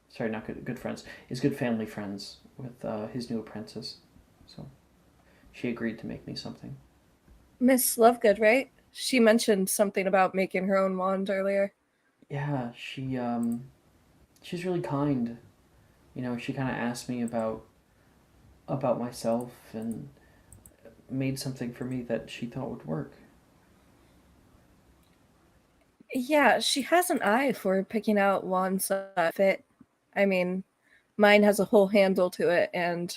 sorry, not good friends, is good family friends with his new apprentice, so she agreed to make me something. Miss Lovegood, right? She mentioned something about making her own wand earlier. Yeah, she's really kind. She kind of asked me about myself and made something for me that she thought would work. Yeah, she has an eye for picking out wands that fit. I mean, mine has a whole handle to it, and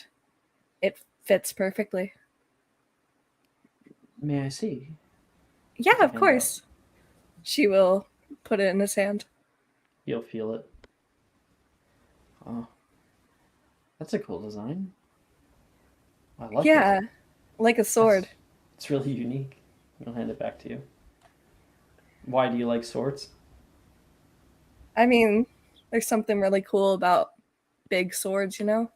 it fits perfectly. May I see? Yeah, of course. She will put it in his hand. You'll feel it. Oh, that's a cool design. I like Yeah, it. like a sword. It's really unique. I'll hand it back to you. Why do you like swords? I mean, there's something really cool about big swords, you know?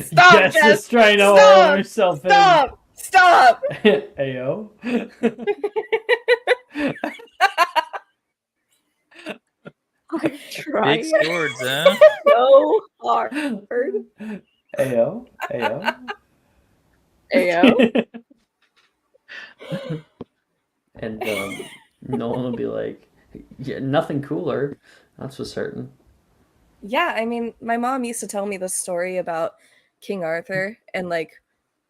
Stop, Jess Jess! is trying to hold Stop! herself Stop! Stop! in. Ayo. I'm Big trying swords, huh? so hard. Ayo. Ayo. Ayo. And Nolan will be like, yeah, nothing cooler. That's for certain. Yeah, I mean, my mom used to tell me this story about King Arthur and like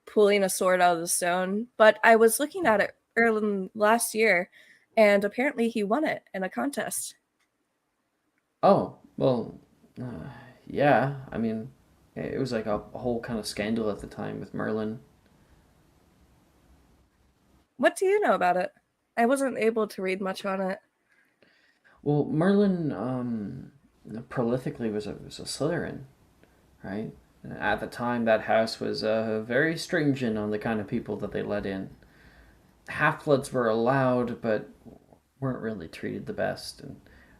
pulling a sword out of the stone, but I was looking at it early last year and apparently he won it in a contest. Oh, well, yeah. I mean, it was like a whole kind of scandal at the time with Merlin. What do you know about it? I wasn't able to read much on it. Well, Merlin prolifically was a Slytherin, right? At the time, that house was very stringent on the kind of people that they let in. Half-bloods were allowed, but weren't really treated the best, and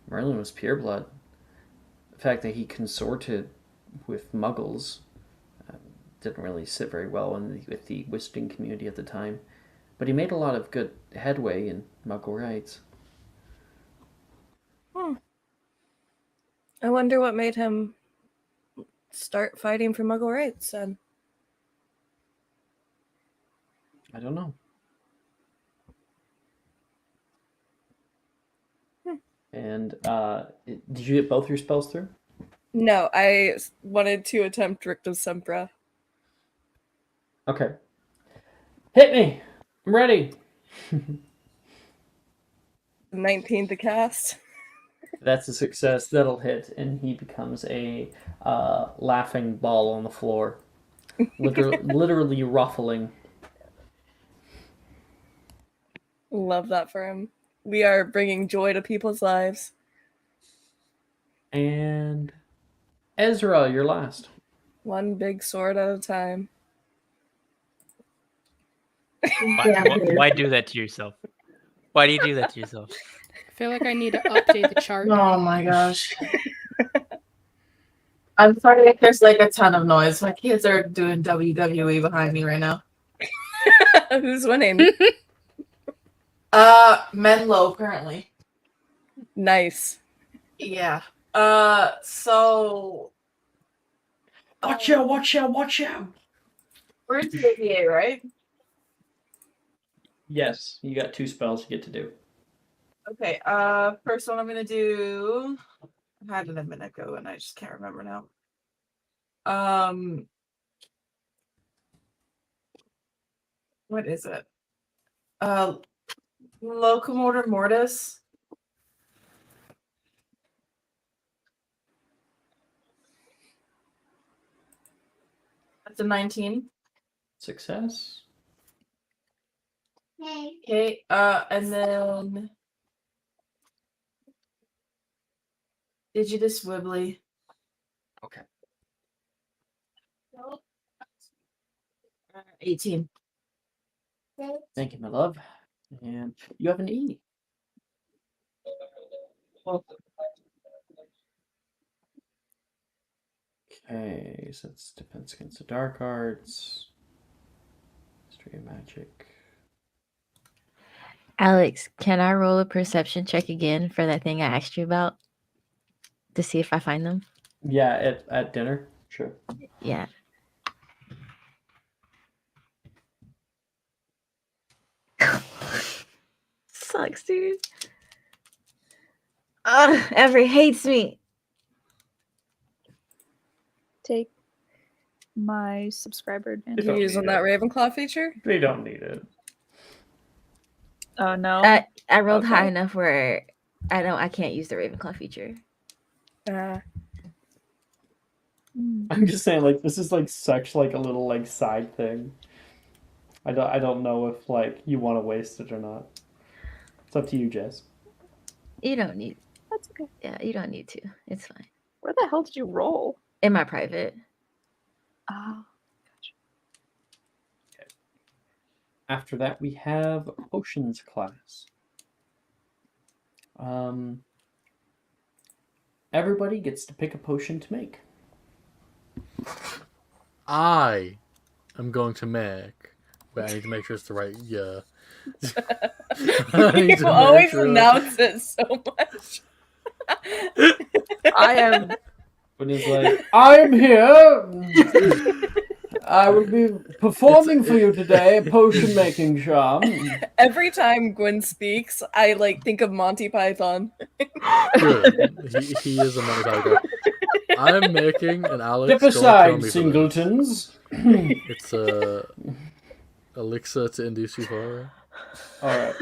Merlin was pureblood. The fact that he consorted with Muggles didn't really sit very well with the wizarding community at the time, but he made a lot of good headway in Muggle rights. I wonder what made him start fighting for Muggle rights then. I don't know. And did you get both your spells through? No, I wanted to attempt Rictus Sempra. Okay. Hit me! I'm ready! 19 to cast. That's a success. That'll hit, and he becomes a laughing ball on the floor. Literally ruffling. Love that for him. We are bringing joy to people's lives. And Ezra, you're last. One big sword at a time. Why do that to yourself? Why do you do that to yourself? I feel like I need to update the chart. Oh my gosh. I'm sorry if there's like a ton of noise. My kids are doing WWE behind me right now. Who's winning? Menlo currently. Nice. Yeah. So Watch out, watch out, watch out! we're into the VA, right? Yes, you got 2 spells you get to do. Okay, first one I'm gonna do. I had it a minute ago and I just can't remember now. What is it? Locomotor Mortis. That's a 19. Success. Hey. Okay, and then Digitus Wibbly. Okay. 18. Thank you, my love. And you have an E. Okay, so it's defense against the dark arts. History of magic. Alex, can I roll a perception check again for that thing I asked you about to see if I find them? Yeah, at dinner. Sure. Yeah. Sucks, dude. Ugh, Every hates me. Take my subscriber advantage. You're using that Ravenclaw feature? They don't need it. Oh no. I rolled Okay. high enough where I can't use the Ravenclaw feature. I'm just saying, like, this is like such like a little like side thing. I don't know if like you want to waste it or not. It's up to you, Jess. You don't need. That's okay. Yeah, you don't need to. It's fine. Where the hell did you roll? In my private. Oh. After that, we have potions class. Everybody gets to pick a potion to make. I am going to make. Wait, I need to make sure it's the right year. I need You to make always sure- announce it so much. I am. But he's like, I'm here. I will be performing for you today a potion making charm. Every time Gwen speaks, I like think of Monty Python. Good. He is a Monty Python. I'm making an Alex. Step Don't kill aside, me for this. singletons. It's a elixir to induce euphoria. Alright.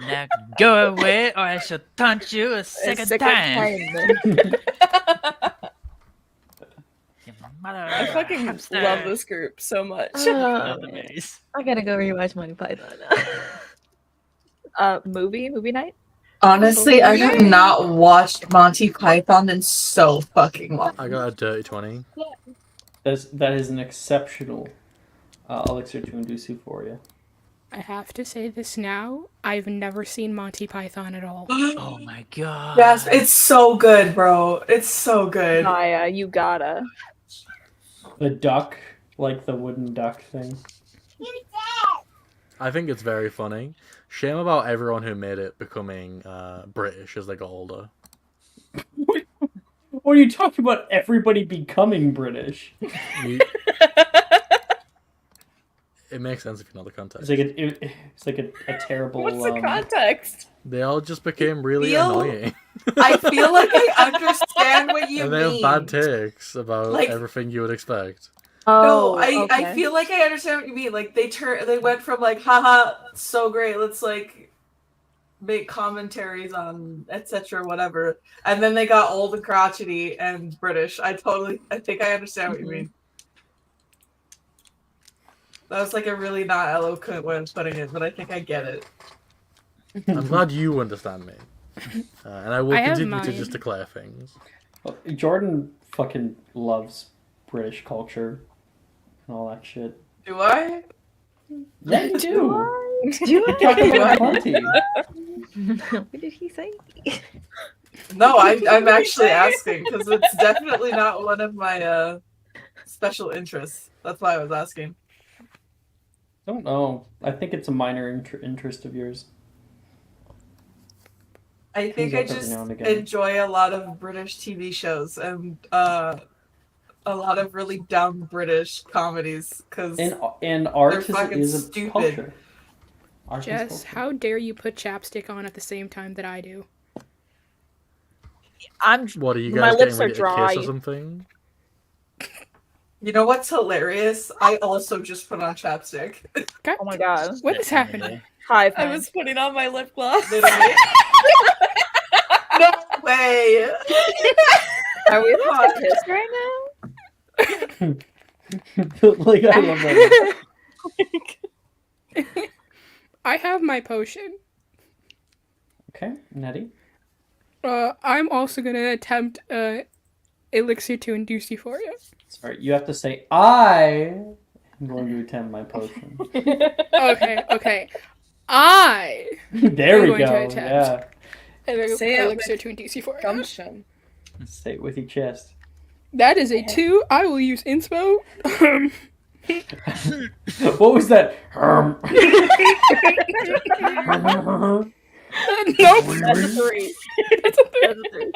Now go away, or I shall taunt you a second time. I fucking love this group so much. Love the maze. I gotta go rewatch Monty Python. Movie night. Honestly, I have not watched Monty Python in so fucking long. I got a dirty 20. That is an exceptional elixir to induce euphoria. I have to say this now. I've never seen Monty Python at all. Oh my god. Yes, it's so good, bro. It's so good. Naya, you gotta. The duck, like the wooden duck thing. I think it's very funny. Shame about everyone who made it becoming British as they got older. What are you talking about? Everybody becoming British. You- It makes sense if you know the context. It's like a terrible. What's the context? They all just became really Feel- annoying. I feel like I understand what you And they mean. have bad takes about Like- everything you would expect. No, Oh, I okay. feel like I understand what you mean. Like they went from like, haha, so great, let's like make commentaries on etc. whatever, and then they got old and crotchety and British. I think I understand what you mean. That was like a really not eloquent way of putting it, but I think I get it. I'm glad you understand me. And I will I have continue to mine. just declare things. Jordan fucking loves British culture and all that shit. Do I? Yeah, you do. Do Talking about plenty. What did he say? No, I'm actually asking because it's definitely not one of my special interests. That's why I was asking. Don't know. I think it's a minor interest of yours. I think I Comes up every just now and again. enjoy a lot of British TV shows and a lot of really dumb British comedies because And art They're fucking is a stupid. culture. Art is Jess, culture. how dare you put chapstick on at the same time that I do? What are you My guys lips getting are ready to kiss dry. or something? you know what's hilarious? I also just put on chapstick. Oh my god. What is happening? Hi, I was putting on my lip gloss. Literally. No way. Are we about to kiss right now? Like, I love that. I have my potion. Okay, Nettie. I'm also gonna attempt elixir to induce euphoria. Sorry, you have to say, I am going to attempt my potion. Okay. I There I'm we going to go. attempt. Yeah. Say it elixir with to induce euphoria. gumption. Say it with your chest. That is a 2. I will use inspo. What was that? Nope. That's a 3. That's a 3. That's a 3.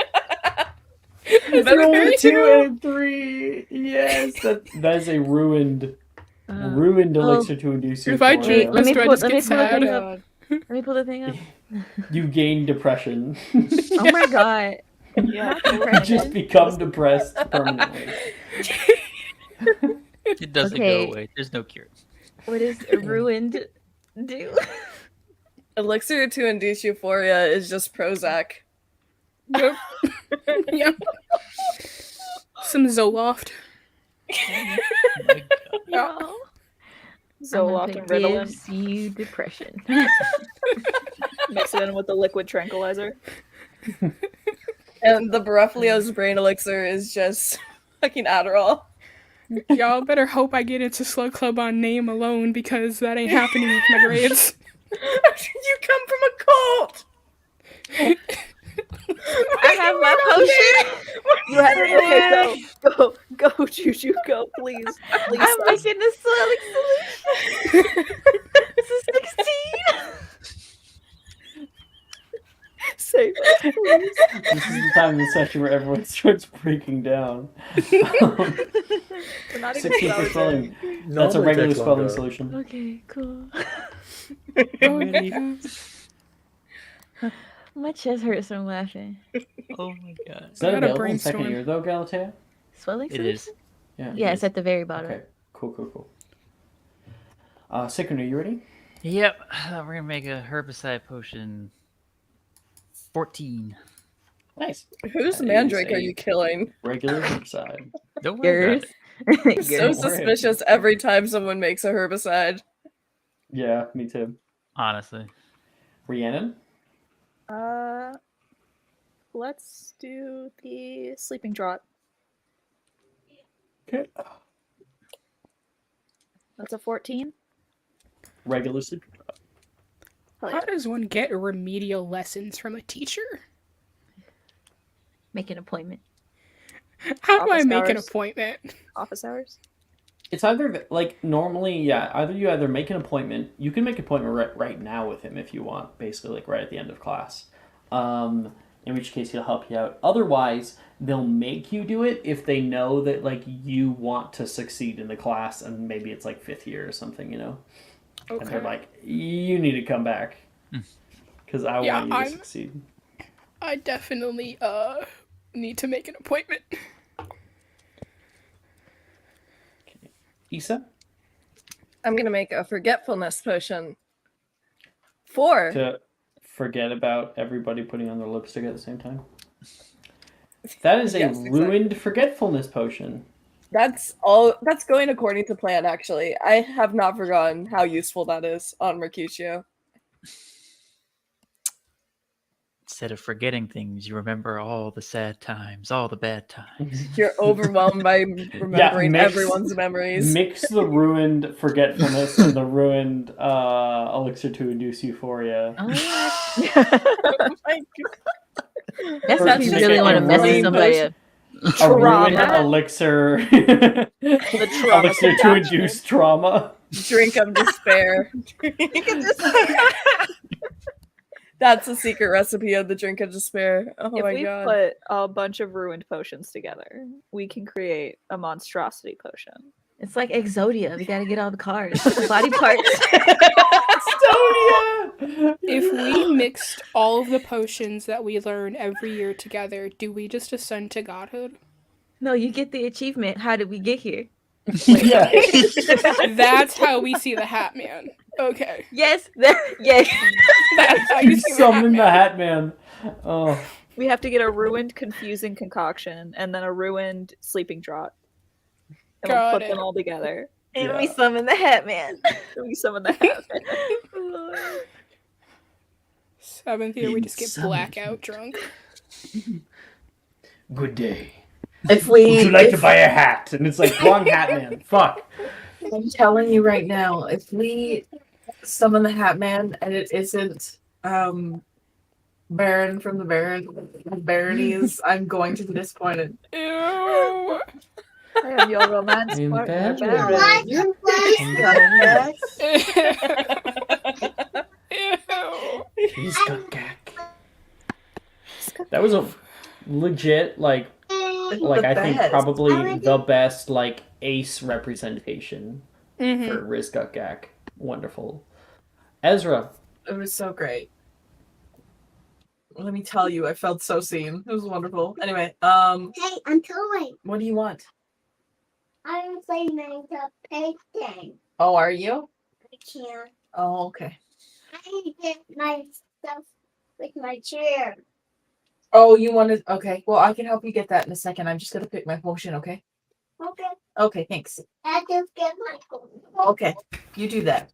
That's That's a a 3. 2 and a 3. Yes, that is a ruined elixir to induce If I euphoria. drink this, do I just get the sad? thing up. Let me pull the thing up. You gain depression. Oh my god. Yeah. You just become depressed permanently. It doesn't Okay. go away. There's no cure. What does ruined do? Elixir to induce euphoria is just Prozac. Yep. Yep. Some Zoloft. Oh my God. No. Zoloft and Ritalin. gives you depression. Mix it in with the liquid tranquilizer. And the Baruflio's brain elixir is just fucking Adderall. Y'all better hope I get into Slug Club on name alone because that ain't happening with my grades. You come from a cult. I have my potion. You have okay, go, Juju, go, please. Please. I'm making the swelling solution. This is 16. Save us, please. This is the time in the session where everyone starts breaking down. We're not even 16 for hours swelling. in. That's a Normally regular takes swelling longer. solution. Okay, cool. Oh, yeah. My chest hurts from laughing. Oh my god. Is that I gotta available in second brainstorm. year though, Galatea? Swelling It solution? is. Yeah. Yeah, it it's is. at the very bottom. Okay. Cool. Second, are you ready? Yep. We're gonna make a herbicide potion. 14. Nice. Whose That mandrake is are a you killing? Regular herbicide. Don't worry about Yours. it. So Don't worry. suspicious every time someone makes a herbicide. Yeah, me too. Honestly. Rhiannon? Let's do the sleeping draught. Okay. That's a 14. Regular sleep. Oh, How yeah. does one get remedial lessons from a teacher? Make an appointment. How do I Office make an hours. appointment? Office hours? It's either like normally, yeah. Either make an appointment. You can make an appointment right now with him if you want. Basically, like right at the end of class. In which case he'll help you out. Otherwise, they'll make you do it if they know that like you want to succeed in the class, and maybe it's like 5th year or something, you know. And they're Okay. like, you need to come back because I Yeah, want you to I'm- succeed. I definitely need to make an appointment. Issa, I'm gonna make a forgetfulness potion. 4. to forget about everybody putting on their lipstick at the same time. That is a Yes, exactly. ruined forgetfulness potion. That's going according to plan, actually. I have not forgotten how useful that is on Mercutio. Instead of forgetting things, you remember all the sad times, all the bad times. You're overwhelmed by remembering mix- everyone's memories. Mix the ruined forgetfulness and the ruined elixir to induce euphoria. Oh, yeah. Oh my God. That's Or if you to really make it want to a mess with ruined- somebody up. A ruined Trauma. elixir. trauma elixir to attachment. induce trauma. Drink of despair. That's the secret recipe of the drink of despair. Oh If my we god. put a bunch of ruined potions together, we can create a monstrosity potion. It's like Exodia. We gotta get all the cards, the body parts. Estonia! If we mixed all of the potions that we learn every year together, do we just ascend to godhood? No, you get the achievement. How did we get here? Yeah. That's how we see the Hat Man. Okay. Yes, yes. That's how you see the Hat Summon the Man. Hat Man. Oh. We have to get a ruined confusing concoction and then a ruined sleeping draught. And we'll Got put it. them all together. And we Yeah. summon the Hat Man. And we summon the hat. 7th year, we Being just get summoned. blackout drunk. Good day. If Would we, you like to buy a hat? And it's like, wrong Hat Man. Fuck. I'm telling you right now, if we summon the Hat Man and it isn't Baron from the Baronies, I'm going to be disappointed. Ew. I am your romance In partner, bed. Baron. What? Ew. He's got gack. That was a legit, like I think best. probably the best, like, ace representation Mhm. for Riz got gack. Wonderful. Ezra. It was so great. Let me tell you, I felt so seen. It was wonderful. Anyway, Hey, I'm going. what do you want? I'm playing the painting. Oh, are you? I can't. Oh, okay. I did my stuff with my chair. Oh, you wanted? Okay. Well, I can help you get that in a second. I'm just gonna pick my potion. Okay. Okay. Okay. Thanks. I just get my Okay. You do that.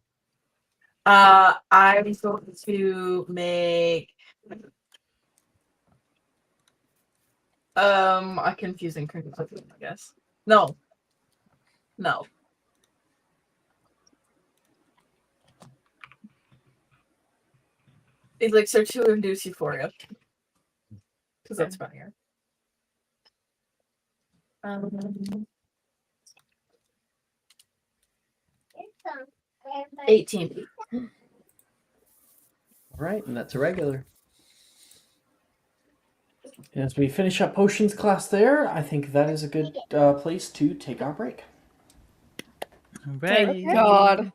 I'm going to make A confusing conclusion, I guess. No. Elixir to induce euphoria. Because that's funnier. 18. All right, and that's a regular. As we finish up potions class there, I think that is a good place to take our break. Right. God.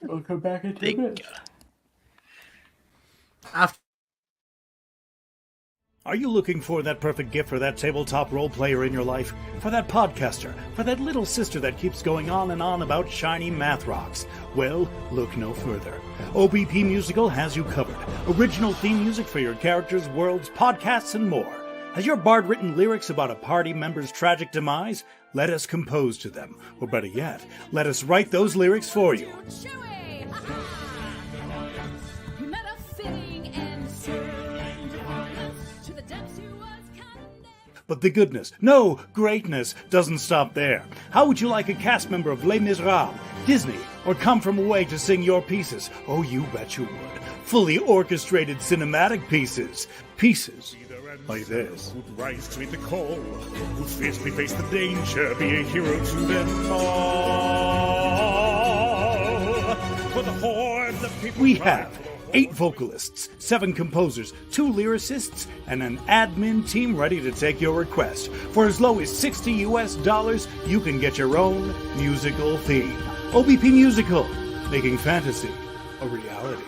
We'll come back in 2 minutes. After Are you looking for that perfect gift for that tabletop role player in your life? For that podcaster? For that little sister that keeps going on and on about shiny math rocks? Well, look no further. OBP Musical has you covered. Original theme music for your characters, worlds, podcasts, and more. Has your bard written lyrics about a party member's tragic demise? Let us compose to them. Or better yet, let us write those lyrics for you. But the goodness, no, greatness, doesn't stop there. How would you like a cast member of Les Miserables, Disney, or Come From Away to sing your pieces? Oh, you bet you would. Fully orchestrated cinematic pieces. Pieces like this. Who'd rise to meet the call, who'd fiercely face the danger, be a hero to them all. For the hordes of people We have 8 vocalists, 7 composers, 2 lyricists, and an admin team ready to take your request. For as low as $60 US, you can get your own musical theme. OBP Musical, making fantasy a reality.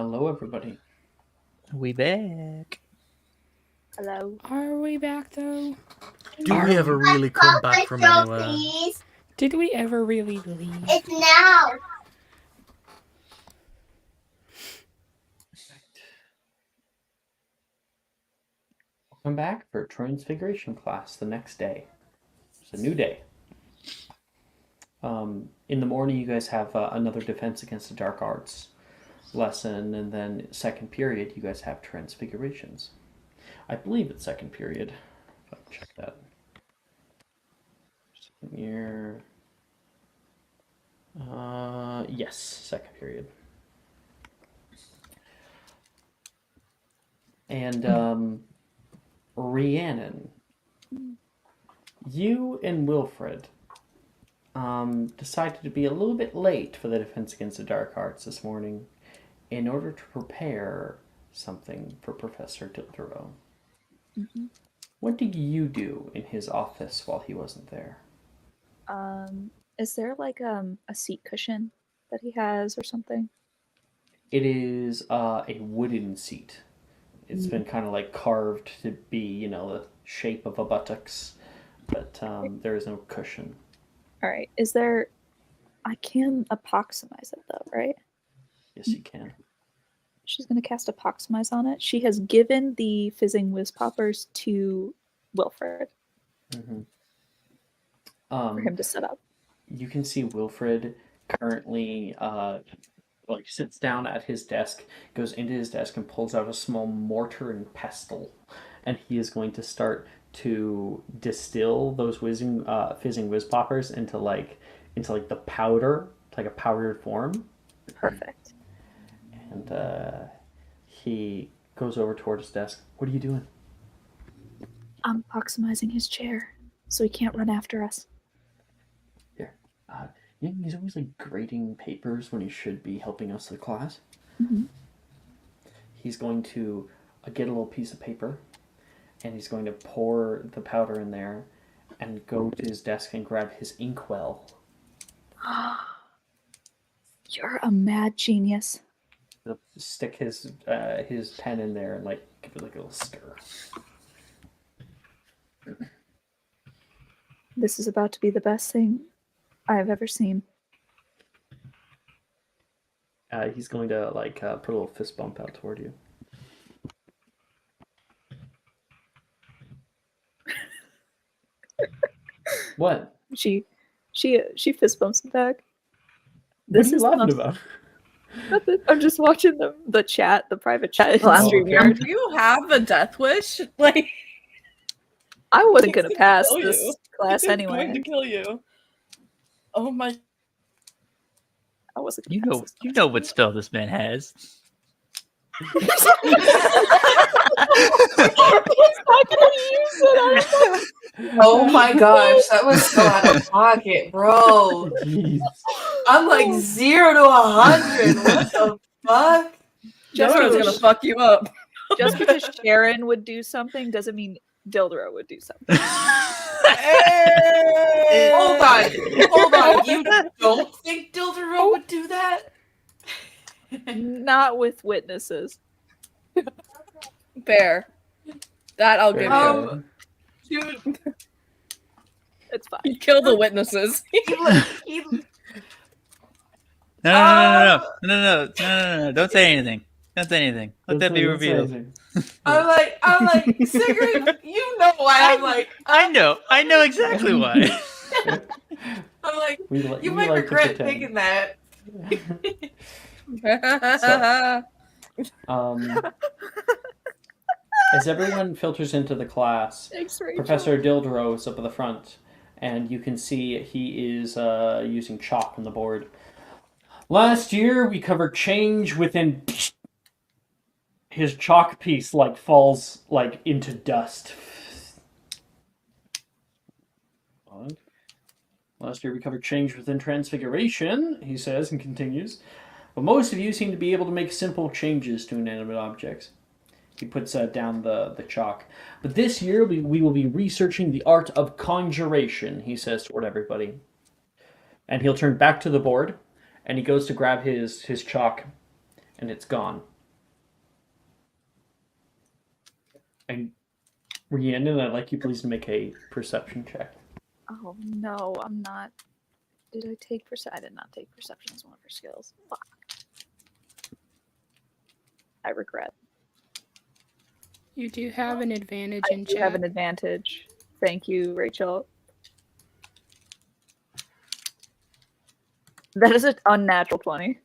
Hello, everybody. We back. Hello. Are we back though? Do we ever really come back from anywhere? Please. Did we ever really leave? It's now. Welcome back for Transfiguration class the next day. It's a new day. In the morning, you guys have another Defense Against the Dark Arts lesson, and then second period, you guys have Transfigurations. I believe it's second period. Let me check that. Year. Yes, second period. And Rhiannon, you and Wilfred decided to be a little bit late for the Defense Against the Dark Arts this morning in order to prepare something for Professor Dildero. Mm-hmm. What did you do in his office while he wasn't there? Is there like a seat cushion that he has or something? It is a wooden seat. It's been kind of like carved to be, you know, the shape of a buttocks, but there is no cushion. All right. Is there? I can epoximize it though, right? Yes, you can. She's gonna cast epoximize on it. She has given the fizzing whiz poppers to Wilfred Mm-hmm. for him to set up. You can see Wilfred currently like sits down at his desk, goes into his desk and pulls out a small mortar and pestle, and he is going to start to distill those fizzing whiz poppers into like the powder, like a powdered form. Perfect. And he goes over toward his desk. What are you doing? I'm epoximizing his chair so he can't run after us. Yeah, he's always like grading papers when he should be helping us with class. Mm-hmm. He's going to get a little piece of paper, and he's going to pour the powder in there, and go to his desk and grab his inkwell. You're a mad genius. He'll stick his pen in there and like give it like a little stir. This is about to be the best thing I've ever seen. He's going to like put a little fist bump out toward you. What? She fist bumps him back. What are you laughing about? Nothing. I'm just watching the chat, the private chat. Oh, I'm StreamYard. Do you have a death wish? Like, I wasn't gonna He's pass kill this you. class He's anyway. going to kill you. Oh my! I wasn't. You know what spell this man has. He's not gonna use it. Oh my gosh, that was so out of pocket, bro. Jeez. I'm like 0 to 100. What the fuck? Just Dildoro's because- gonna fuck you up. Just because Sharon would do something doesn't mean Dildoro would do something. Hold on. You don't think Dildero would do that? Not with witnesses. Fair. That I'll give you. Dude, It's fine. You kill the witnesses. No. Don't say anything. Don't say anything. Let that be revealed. I'm like, Sigrid, you know why I'm like, I know exactly why. I'm like, You you might like to regret pretend. thinking that. As everyone filters into the class, Thanks, Rachel. Professor Dildero is up at the front, and you can see he is using chalk on the board. Last year, we covered change within... His chalk piece falls into dust. Last year we covered change within transfiguration, he says and continues. But most of you seem to be able to make simple changes to inanimate objects. He puts down the chalk. But this year we will be researching the art of conjuration, he says toward everybody. And he'll turn back to the board, and he goes to grab his chalk, and it's gone. And Rhiannon, I'd like you please to make a perception check. Oh no, I'm not. Did I take I did not take perception as one of her skills. Fuck. I regret. You do have an advantage I in do have chat. an advantage. Thank you, Rachel. That is an unnatural 20.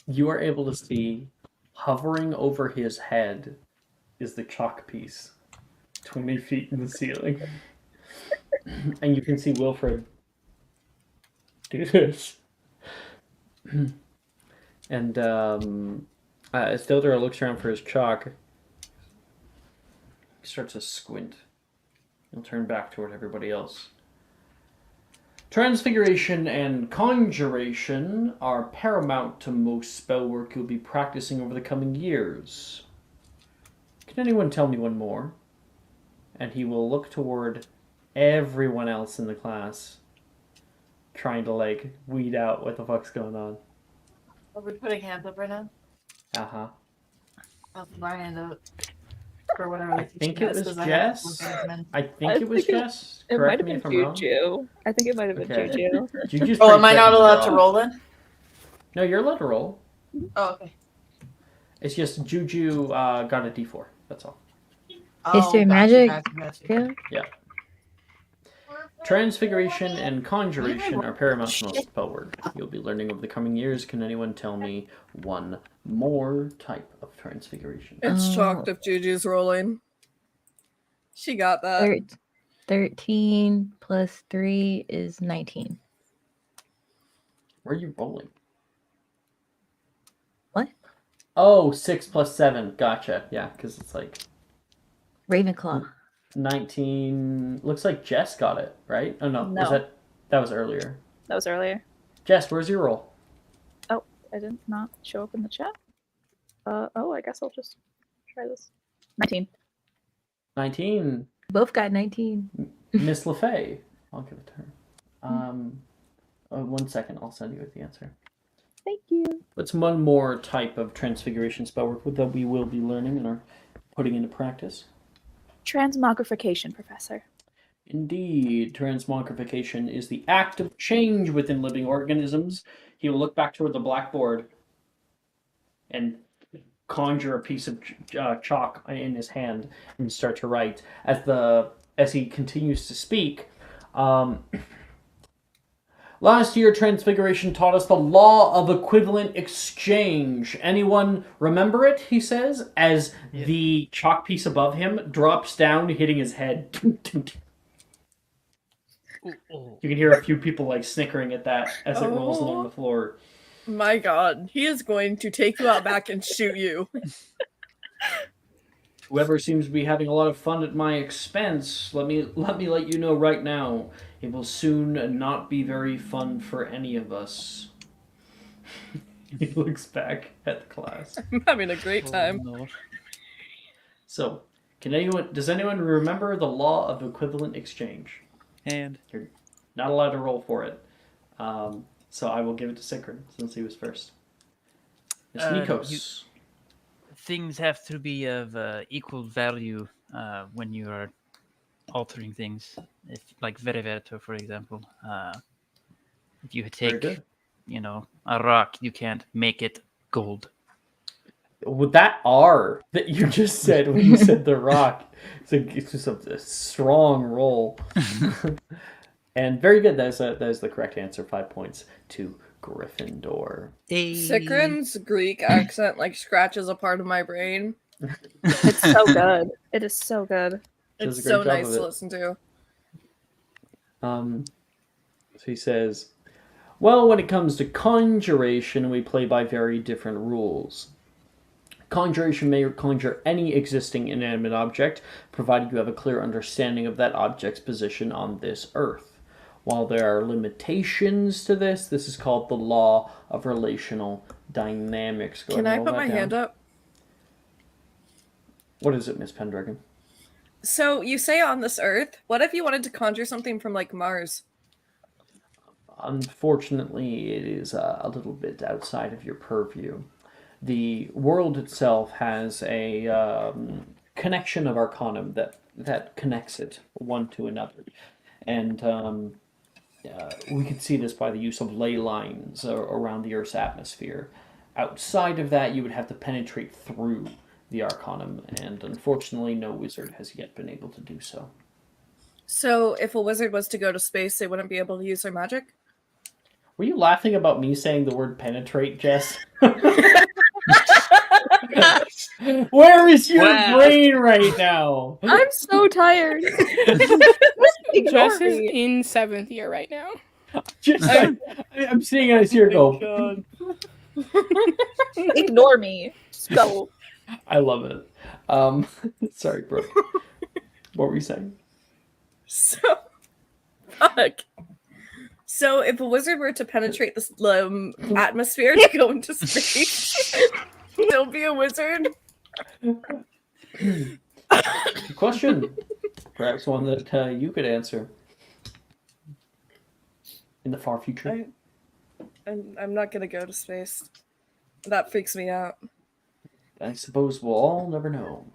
You are able to see, hovering over his head, is the chalk piece, 20 feet in the ceiling. And you can see Wilfred do this. And as Dildar looks around for his chalk, he starts to squint. He'll turn back toward everybody else. Transfiguration and conjuration are paramount to most spell work you'll be practicing over the coming years. Can anyone tell me one more? And he will look toward everyone else in the class, trying to like weed out what the fuck's going on. Are we putting hands up right now? Uh-huh. I'll put my hand up. For whatever I think it was Jess. I think it was Jess. It might Correct have me been if I'm wrong. Juju. I think it might have been Okay. Juju. Juju's Oh, pretty am I quick not to allowed to draw. roll then? No, you're allowed to roll. Oh, okay. It's just Juju got a D4. That's all. History Oh, magic. gotcha. Yeah. Yeah. Transfiguration and conjuration are paramount to most spell work you'll be learning over the coming years. Can anyone tell me one more type of transfiguration? It's chalked if Juju's rolling. She got that. 13 plus 3 is 19. Where are you rolling? What? Oh, 6 plus 7. Gotcha. Yeah, because it's like Ravenclaw. 19. Looks like Jess got it, right? Oh no, No. that was earlier. That was earlier. Jess, where's your roll? Oh, I did not show up in the chat. Oh, I guess I'll just try this. 19. 19. Both got 19. Miss LaFay. I'll give it to her. 1 second, I'll send you the answer. Thank you. What's one more type of transfiguration spell work that we will be learning and are putting into practice? Transmogrification, Professor. Indeed, transmogrification is the act of change within living organisms. He will look back toward the blackboard and conjure a piece of chalk in his hand and start to write. As he continues to speak, last year, Transfiguration taught us the law of equivalent exchange. Anyone remember it, he says, as the chalk piece above him drops down, hitting his head. You can hear a few people like snickering at that as it rolls along the floor. My god, he is going to take you out back and shoot you. Whoever seems to be having a lot of fun at my expense, let me let you know right now, it will soon not be very fun for any of us. He looks back at the class. I'm having a great time. No. So, does anyone remember the law of equivalent exchange? And You're not allowed to roll for it. So I will give it to Synchron since he was first. It's Nikos. things have to be of equal value when you are altering things. If, like Veriverto, for example, if you take, a rock, you can't make it gold. With that R that you just said when you said the rock, it's just a strong roll. And very good. That is the correct answer. 5 points to Gryffindor. Sikrin's Greek accent scratches a part of my brain. It's so good. It is so good. It's so nice to listen to. So he says, well, when it comes to conjuration, we play by very different rules. Conjuration may conjure any existing inanimate object, provided you have a clear understanding of that object's position on this earth. While there are limitations to this is called the law of relational dynamics. Can I put my hand up? What is it, Miss Pendragon? So, you say on this earth, what if you wanted to conjure something from, Mars? Unfortunately, it is a little bit outside of your purview. the world itself has a connection of arcanum that connects it one to another, and we can see this by the use of ley lines around the Earth's atmosphere. Outside of that, you would have to penetrate through the arcanum, and unfortunately, no wizard has yet been able to do so. So, if a wizard was to go to space, they wouldn't be able to use their magic? Were you laughing about me saying the word penetrate, Jess? Where is your brain right now? I'm so tired. Jess is in 7th year right now. I'm seeing us here go. Ignore me. Just go. I love it. Sorry, Brooke. What were you saying? So, fuck. So, if a wizard were to penetrate the atmosphere to go into space, still be a wizard? Good question. Perhaps one that you could answer in the far future. I'm not gonna go to space. That freaks me out. I suppose we'll all never know.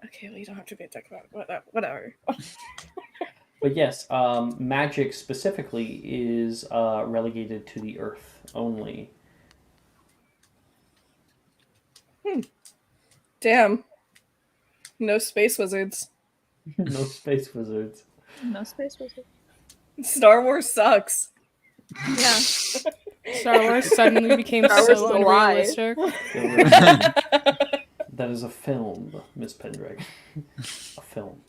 Okay, well, you don't have to be a dick about it. Whatever. But yes, magic specifically is relegated to the Earth only. Damn. No space wizards. No space wizards. No space wizard. Star Wars sucks. Yeah. Star Wars suddenly became Star Wars so is a lie. unrealistic. That is a film, Miss Pendragon. A film.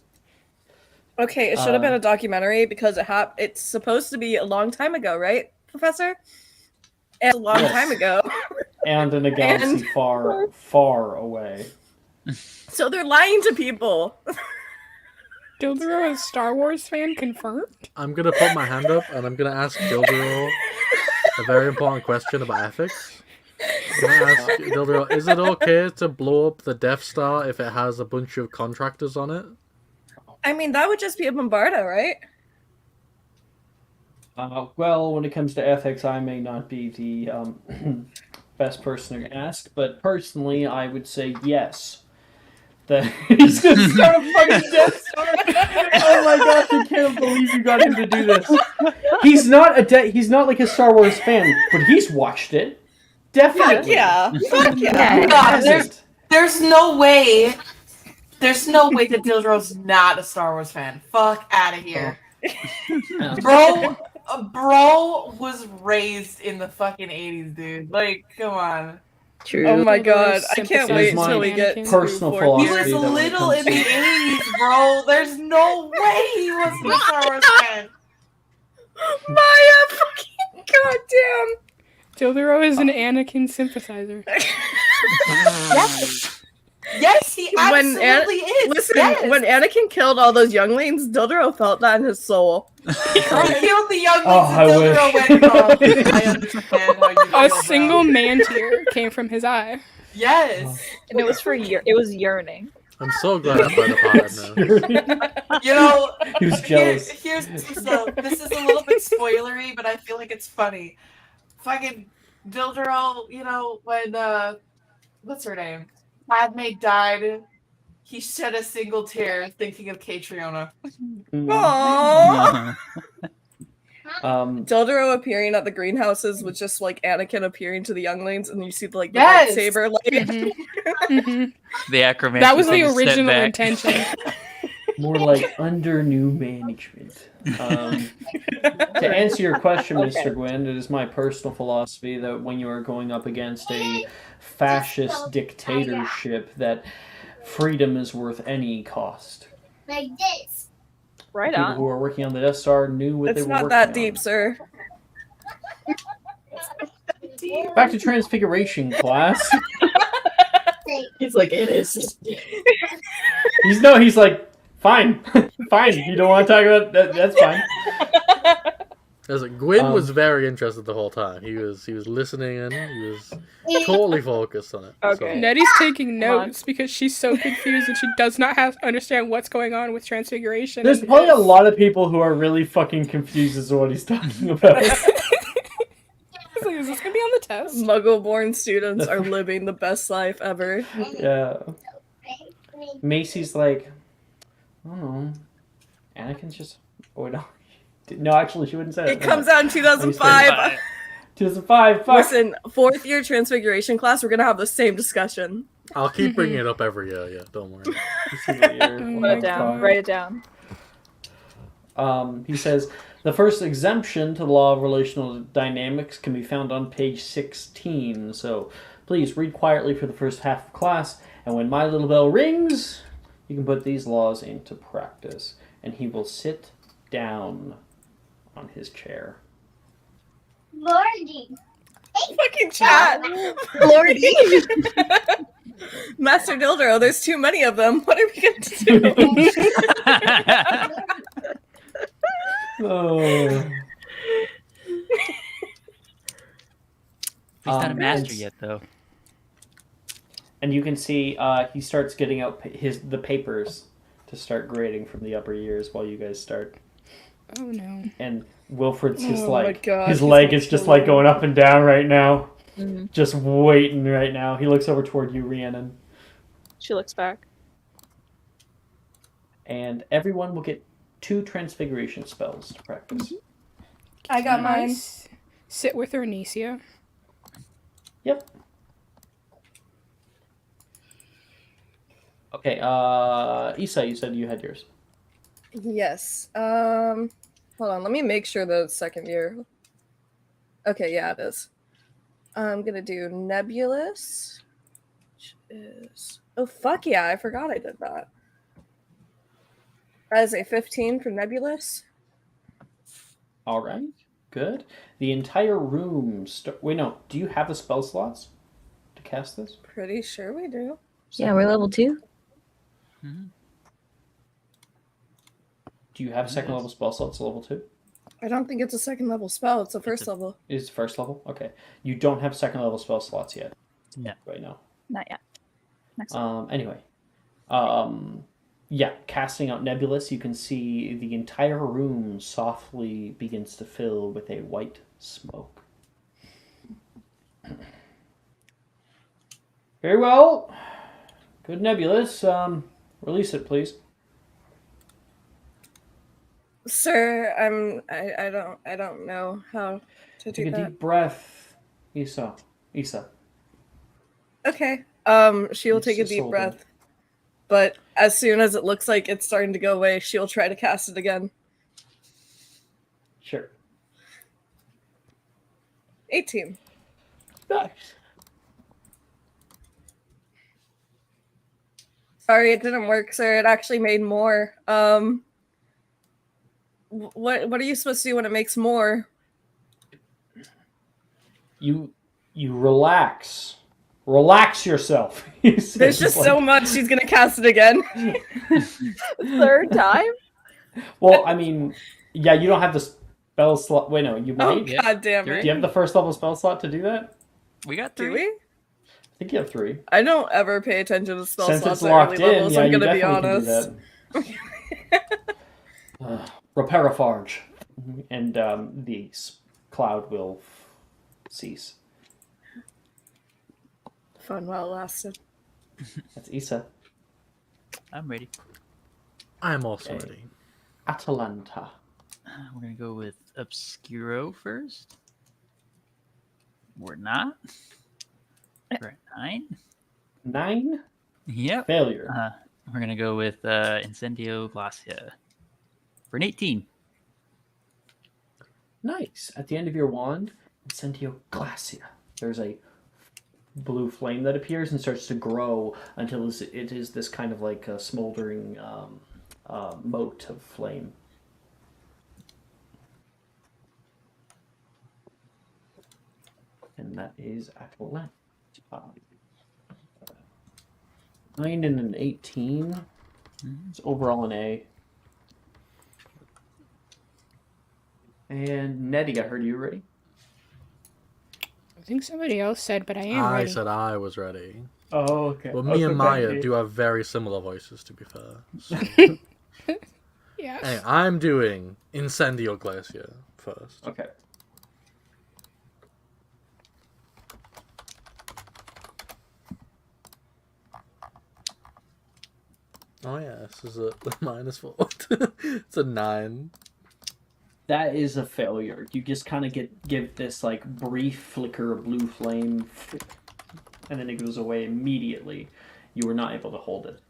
Okay, it should have been a documentary because it's supposed to be a long time ago, right, Professor? And a long time ago. And in a galaxy far, far away. So they're lying to people. Dildero is a Star Wars fan confirmed? I'm gonna put my hand up and I'm gonna ask Dildero a very important question about ethics. Can I ask Dildero, is it okay to blow up the Death Star if it has a bunch of contractors on it? I mean, that would just be a bombardo, right? Well, when it comes to ethics, I may not be the best person to ask, but personally, I would say yes. He's gonna start a fucking Death Star. Oh my gosh, I can't believe you got him to do this. He's not like a Star Wars fan, but he's watched it. Definitely. Fuck yeah. There's no way. There's no way that Dildero's not a Star Wars fan. Fuck out of here. Bro was raised in the fucking 80s, dude. Like, come on. True. Oh my god, I can't wait until we get personal to philosophy. He was little in the 80s, bro. There's no way he wasn't a Star Wars fan. Maya, fucking goddamn. Dildero is an Anakin sympathizer. Yes, he absolutely is. Listen, yes. when Anakin killed all those younglings, Dildero felt that in his soul. He killed the younglings I and Dildero wish. went, I understand how you feel A now." single man tear came from his eye. Yes. And it was it was yearning. I'm so glad I played a part now. You know, He was jealous. Here's this is a little bit spoilery, but I feel like it's funny. Fucking Dildero, you know, when what's her name? Padme died, he shed a single tear thinking of Catriona. Aww. Dildero Dildero appearing at the greenhouses was just like Anakin appearing to the younglings, and you see the Yes! lightsaber. The acromancy. That was the thing is set original back. intention. More like under new management. To answer your question, Mr. Gwyn, it is my personal philosophy that when you are going up against a fascist dictatorship, that freedom is worth any cost. Like this. Right People on. who are working on the Death Star knew what they It's were not working that on. deep, sir. Back to Transfiguration, class. He's like, it is. He's like, fine, fine. You don't want to talk about that? That's fine. Gwyn was very interested the whole time. He was listening in. He was totally focused on it. Okay. Nettie's taking notes because she's so confused and she does not understand what's going on with Transfiguration. There's probably a lot of people who are really fucking confused as to what he's talking about. It's like, is this gonna be on the test. Muggle-born students are living the best life ever. Yeah. Macy's like, I don't know. Anakin's just. Oh no. No, actually, she wouldn't say It comes out in 2005. 2005. Fuck. Listen, 4th year Transfiguration class, we're gonna have the same discussion. I'll keep bringing it up every year. Yeah, don't worry. Write it down. Write it down. He says the first exemption to the law of relational dynamics can be found on page 16. So please read quietly for the first half of class, and when my little bell rings, you can put these laws into practice. And he will sit down on his chair. Lordy. Fucking chat. Lordy. Master Dildro, there's too many of them. What are we going to do? Oh. He's not a master and- yet, though. And you can see he starts getting out the papers to start grading from the upper years while you guys start. Oh no. And Wilfred's just Oh my like God, his he's leg my is just children. like going up and down right now. Mhm. Just waiting right now. He looks over toward you, Rhiannon. She looks back. And everyone will get 2 transfiguration spells to practice. I got mine. Nice. Sit with her, Anicia. Yep. Okay, Issa, you said you had yours. Yes. Hold on. Let me make sure the second year. Okay, yeah, it is. I'm gonna do Nebulous, which is fuck yeah! I forgot I did that. That is a 15 for Nebulous. All right, good. The entire room. Wait, no. Do you have the spell slots to cast this? Pretty sure we do. Yeah, we're level 2. Do you have second level spell slots level 2? I don't think it's a second level spell. It's a first level. Is first level? Okay. You don't have second level spell slots yet. No. Right now. Not yet. Next one. Anyway. Yeah, casting out Nebulous, you can see the entire room softly begins to fill with a white smoke. Very well. Good Nebulous. Release it, please. Sir, I don't know how to do Take a that. deep breath, Issa. Okay. She will take a It's deep Solden. breath. But as soon as it looks like it's starting to go away, she'll try to cast it again. Sure. 18. Nice. Sorry, it didn't work, sir. It actually made more. What are you supposed to do when it makes more? You relax. Relax yourself. He says, There's just so much. She's gonna cast it again. Third time? Well, I mean, yeah, you don't have the spell slot. Wait, no, you Oh might. god damn Do it! you have the first level spell slot to do that? We got Do 3. we? I think you have 3. I don't ever pay attention to spell Since slots it's at locked early in, levels. yeah, I'm you gonna be definitely honest. can do that. Reparafarge. And the cloud will cease. Fun while it lasted. That's Issa. I'm ready. I'm also Okay. ready. Atalanta. We're gonna go with Obscuro first. We're not. We're at 9. 9. Yep. Failure. We're gonna go with Incendio Glacia for an 18. Nice. At the end of your wand, Incendio Glacia. There's a blue flame that appears and starts to grow until it is this kind of like a smoldering moat of flame. And that is Atalanta. 9 and an 18. It's overall an A. And Nettie, I heard you ready. I think somebody else said, but I am I ready. said I was ready. Oh, okay. Well, me and Maya do have very similar voices, to be fair. So. Yes. Hey, I'm doing Incendio Glacia first. Okay. Oh yeah, this is a -4. It's a 9. That is a failure. You just kind of give this like brief flicker of blue flame, and then it goes away immediately. You were not able to hold it.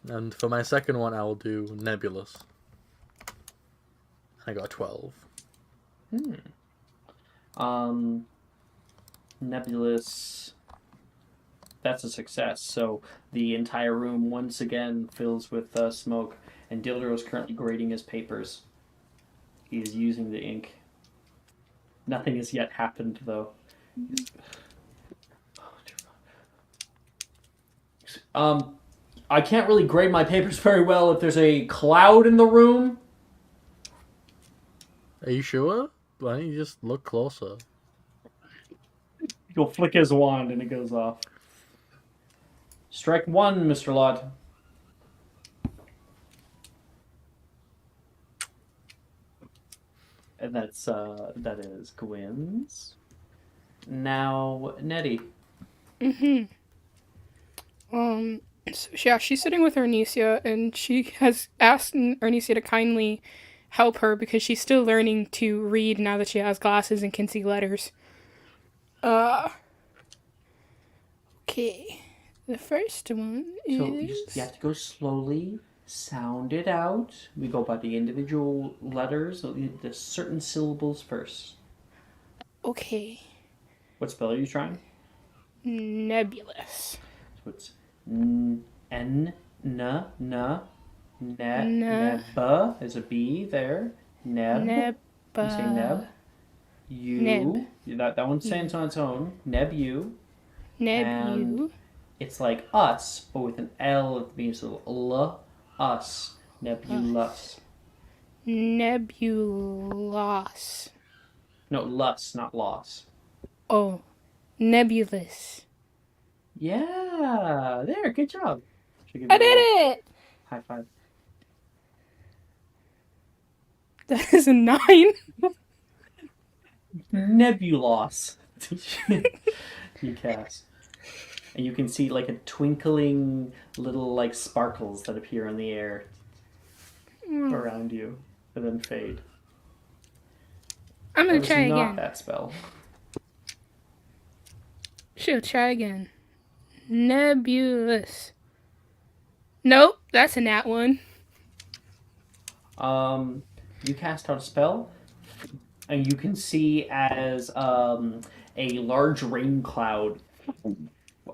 And for my second one, I will do Nebulous. I got a 12. Nebulous. That's a success. So the entire room once again fills with smoke, and Dildro is currently grading his papers. He is using the ink. Nothing has yet happened, though. I can't really grade my papers very well if there's a cloud in the room. Are you sure? Why don't you just look closer? He'll flick his wand and it goes off. Strike one, Mr. Lott. And that is Gwyn's. Now, Nettie. So yeah, she's sitting with Ernesia, and she has asked Ernesia to kindly help her because she's still learning to read now that she has glasses and can see letters. Okay. The first one is... So you have to go slowly, sound it out. We go by the individual letters, the certain syllables first. Okay. What spell are you trying? Nebulous. So it's N, N, ne, neb is a B there. Neb. You say neb. You. Neb. That one stands on its own. Neb you. Nebu. It's like us, but with an L at the beginning. So L, us. Nebulous. Nebulos. No, lus, not loss. Oh. Nebulous. Yeah, there, good job. I did it! High five. That is a 9. Nebulos. You cast. And you can see like a twinkling little like sparkles that appear in the air around you and then fade. I'm gonna try not again. That spell. She'll try again. Nebulous. Nope, that's a nat one. You cast out a spell, and you can see as a large rain cloud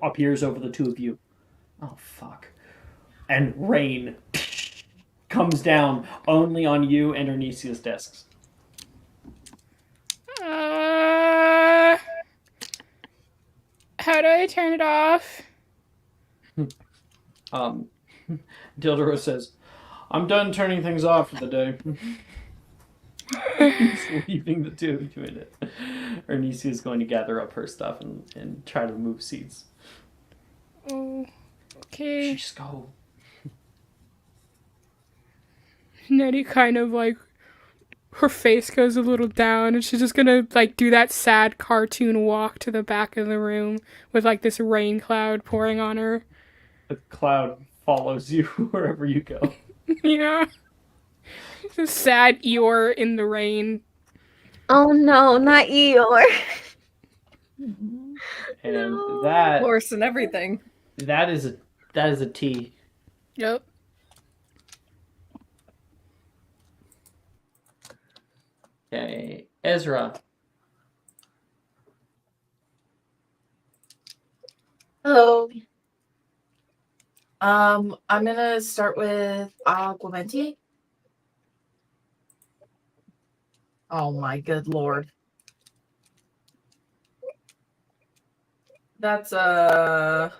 appears over the two of you. Oh, fuck. And rain comes down only on you and Ernesia's desks. How do I turn it off? Dildro says, I'm done turning things off for the day. He's leaving the two of you in it. Ernesia is going to gather up her stuff and try to move seats. Oh, okay. Just go. Nettie kind of like, her face goes a little down, and she's just gonna like do that sad cartoon walk to the back of the room with like this rain cloud pouring on her. The cloud follows you wherever you go. Yeah. It's a sad Eeyore in the rain. Oh no, not Eeyore. And that Horse and everything. that is a T. Yep. Okay, Ezra. Hello. I'm gonna start with Aguamenti. Oh my good lord. That's a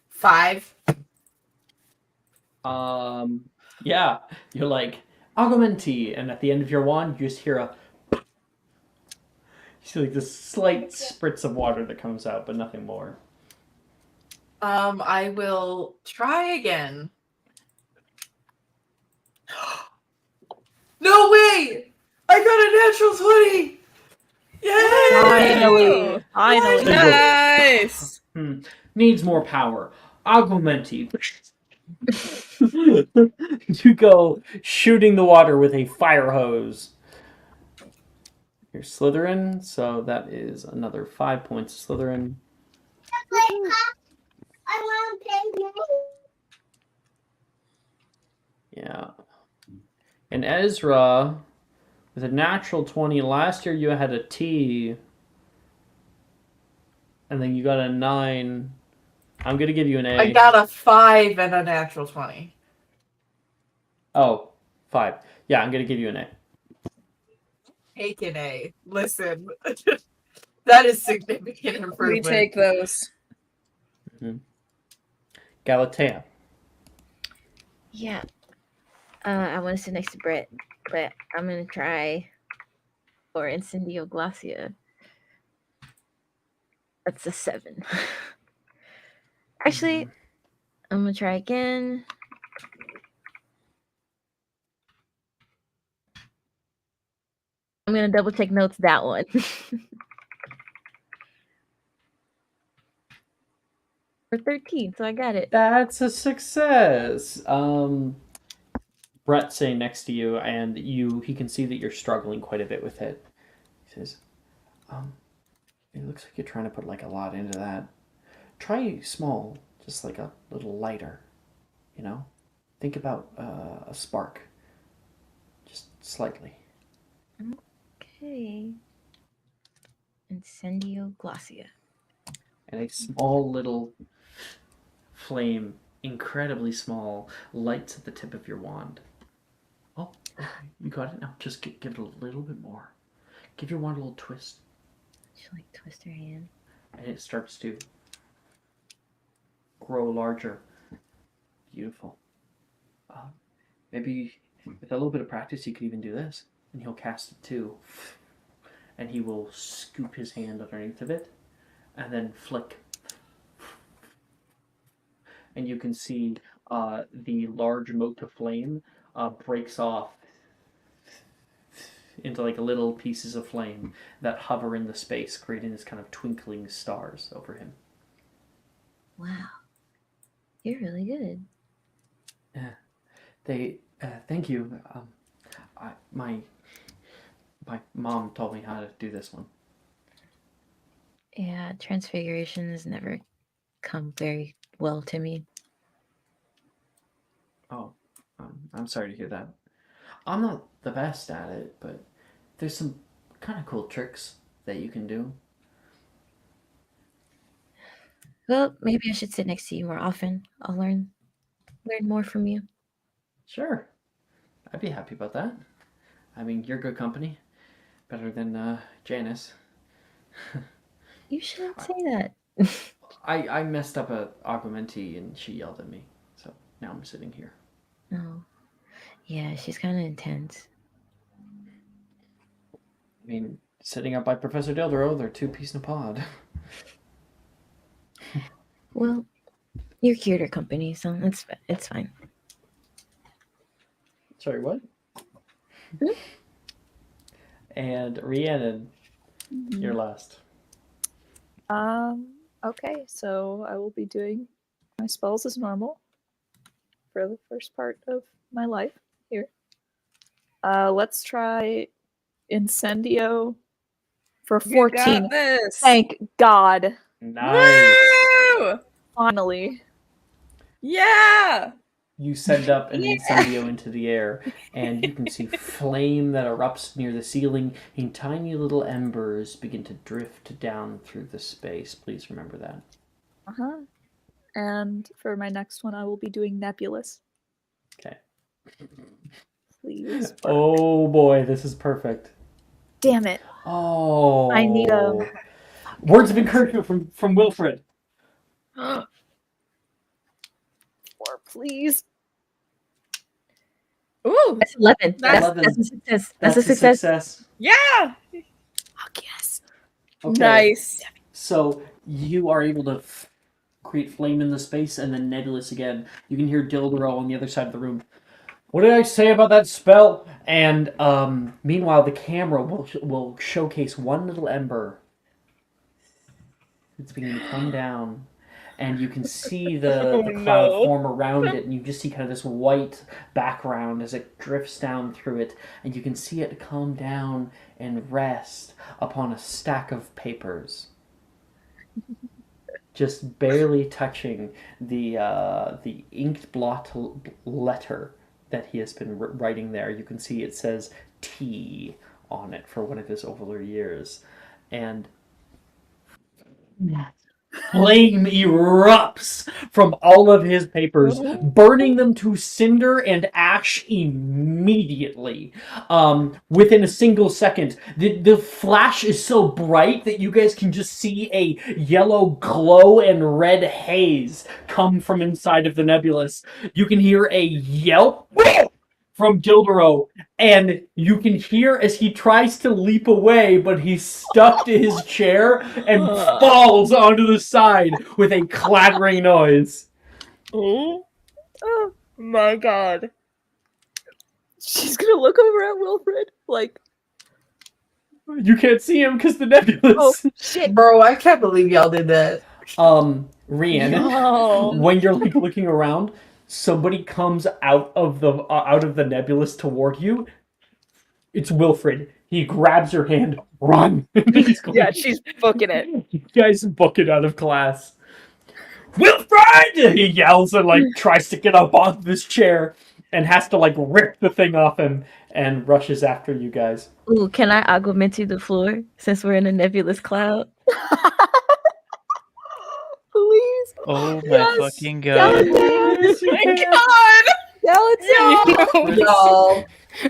5. Yeah, you're like Augmenti, and at the end of your wand, you just hear a. You see like this slight spritz of water that comes out, but nothing more. I will try again. No way! I got a natural 20! Yay! Finally. Nice! Needs more power. Augmenti. You go shooting the water with a fire hose. You're Slytherin, so that is another 5 points of Slytherin. I want to play music. Yeah. And Ezra, with a natural 20, last year you had a T, and then you got a 9. I'm going to give you an A. I got a 5 and a natural 20. Oh, 5. Yeah, I'm going to give you an A. Take an A. Listen. That is significant We improvement. take those. Galatea. Yeah. I want to sit next to Brett, but I'm gonna try for Incendio Glacia. That's a 7. Actually, I'm gonna try again. I'm gonna double check notes that one. For 13, so I got it. That's a success. Brett's sitting next to you, and he can see that you're struggling quite a bit with it. He says, it looks like you're trying to put like a lot into that. Try small, just like a little lighter, you know? Think about a spark. Just slightly. Okay. Incendio Glacia. And a small little flame, incredibly small, lights at the tip of your wand. Oh, okay. You got it now. Just give it a little bit more. Give your wand a little twist. She'll like twist her hand. And it starts to grow larger. Beautiful. Maybe with a little bit of practice, you could even do this. And he'll cast it too. And he will scoop his hand underneath of it. And then flick. And you can see the large mote of flame breaks off into like little pieces of flame that hover in the space, creating this kind of twinkling stars over him. Wow. You're really good. Thank you. My mom told me how to do this one. Yeah, transfiguration has never come very well to me. Oh, I'm sorry to hear that. I'm not the best at it, but there's some kind of cool tricks that you can do. Well, maybe I should sit next to you more often. I'll learn more from you. Sure. I'd be happy about that. I mean, you're good company. Better than Janice. You shouldn't say that. I messed up a Augmenti and she yelled at me. So now I'm sitting here. Oh. Yeah, she's kind of intense. I mean, sitting up by Professor Dildero, they're two peas in a pod. Well, you're cuter company, so it's fine. Sorry, what? Hmm? And Rhiannon, you're last. Okay, so I will be doing my spells as normal for the first part of my life here. Let's try Incendio for 14. You got this. Thank God. Nice. Woo! Finally. Yeah. You send up an incendio into the air, and you can see flame that erupts near the ceiling, and tiny little embers begin to drift down through the space. Please remember that. Uh-huh. And for my next one, I will be doing Nebulous. Okay. Please. Oh boy, this is perfect. Damn it. Oh. I need a... Words of encouragement from Wilfred. 4, please. Ooh. That's 11. That's 11. That's a success. That's a success. Yeah. Oh, yes. Okay. Nice. So you are able to create flame in the space and then nebulous again. You can hear Dildero on the other side of the room. What did I say about that spell? And meanwhile, the camera will showcase one little ember. It's beginning to come down. and you can see the cloud form around it, and you just see kind of this white background as it drifts down through it, and you can see it come down and rest upon a stack of papers, just barely touching the inked blot letter that he has been writing there. You can see it says T on it for one of his older years, and flame erupts from all of his papers, burning them to cinder and ash immediately. Within a single second, the flash is so bright that you guys can just see a yellow glow and red haze come from inside of the nebulous. You can hear a yelp from Dildero, and you can hear as he tries to leap away, but he's stuck to his chair and falls onto the side with a clattering noise. Oh my god. She's gonna look over at Wilfred, like, You can't see him because the nebulous. oh shit. Bro, I can't believe y'all did that. Rhiannon, Yo. when you're like looking around, somebody comes out of the nebulous toward you. It's Wilfred. He grabs your hand. Run! Yeah, she's booking it. You guys book it out of class. Wilfred! He yells and like tries to get up off this chair and has to like rip the thing off him and rushes after you guys. Ooh, can I augment the floor since we're in a nebulous cloud? Please. Oh my Yes. fucking god. Oh my god. Yo, Y'all.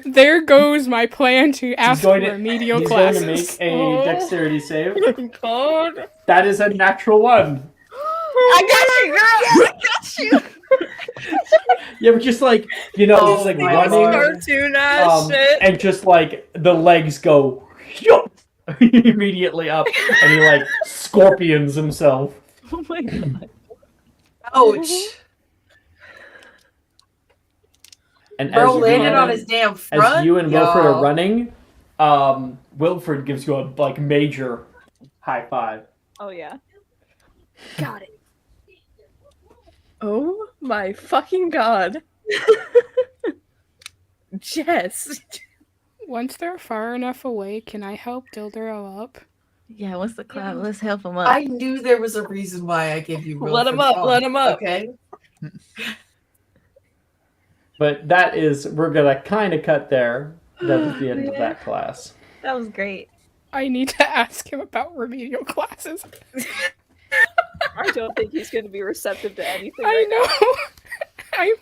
there goes my plan to ask for remedial He's classes. going to make a dexterity save. Oh my god. That is a natural one. I got you, girl. I got you. Yeah, but just like, just like running. Cartoon ass shit. And just like the legs go immediately up, and he like scorpions himself. Oh my god. Ouch. And Bro as landed Rhiannon- on his damn front. As you and Wilfred y'all. are running, Wilfred gives you a like major high five. Oh yeah. Got it. Oh my fucking god. Jess. Once they're far enough away, can I help Dildero up? Yeah, what's the cloud? Let's help him up. I knew there was a reason why I gave you. Let him up, let him up. Okay. But we're gonna kind of cut there. That was the end of that class. That was great. I need to ask him about remedial classes. I don't think he's going to be receptive to anything. I right now. know. I'm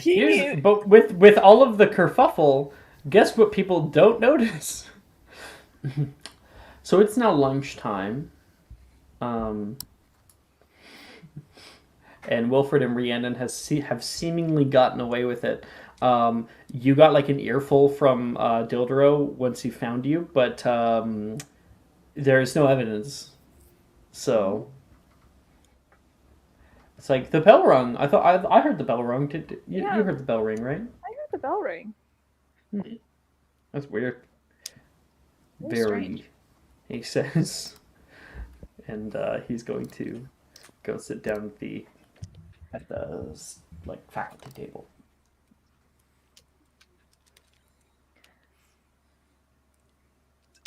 failing. But with all of the kerfuffle, guess what people don't notice? So it's now lunchtime. And Wilfred and Rhiannon have seemingly gotten away with it. You got like an earful from Dildero once he found you, but there's no evidence. So it's like the bell rung. I thought I heard the bell rung. You heard the bell ring, right? I heard the bell ring. That's weird. Very strange. He says, and he's going to go sit down at the like faculty table.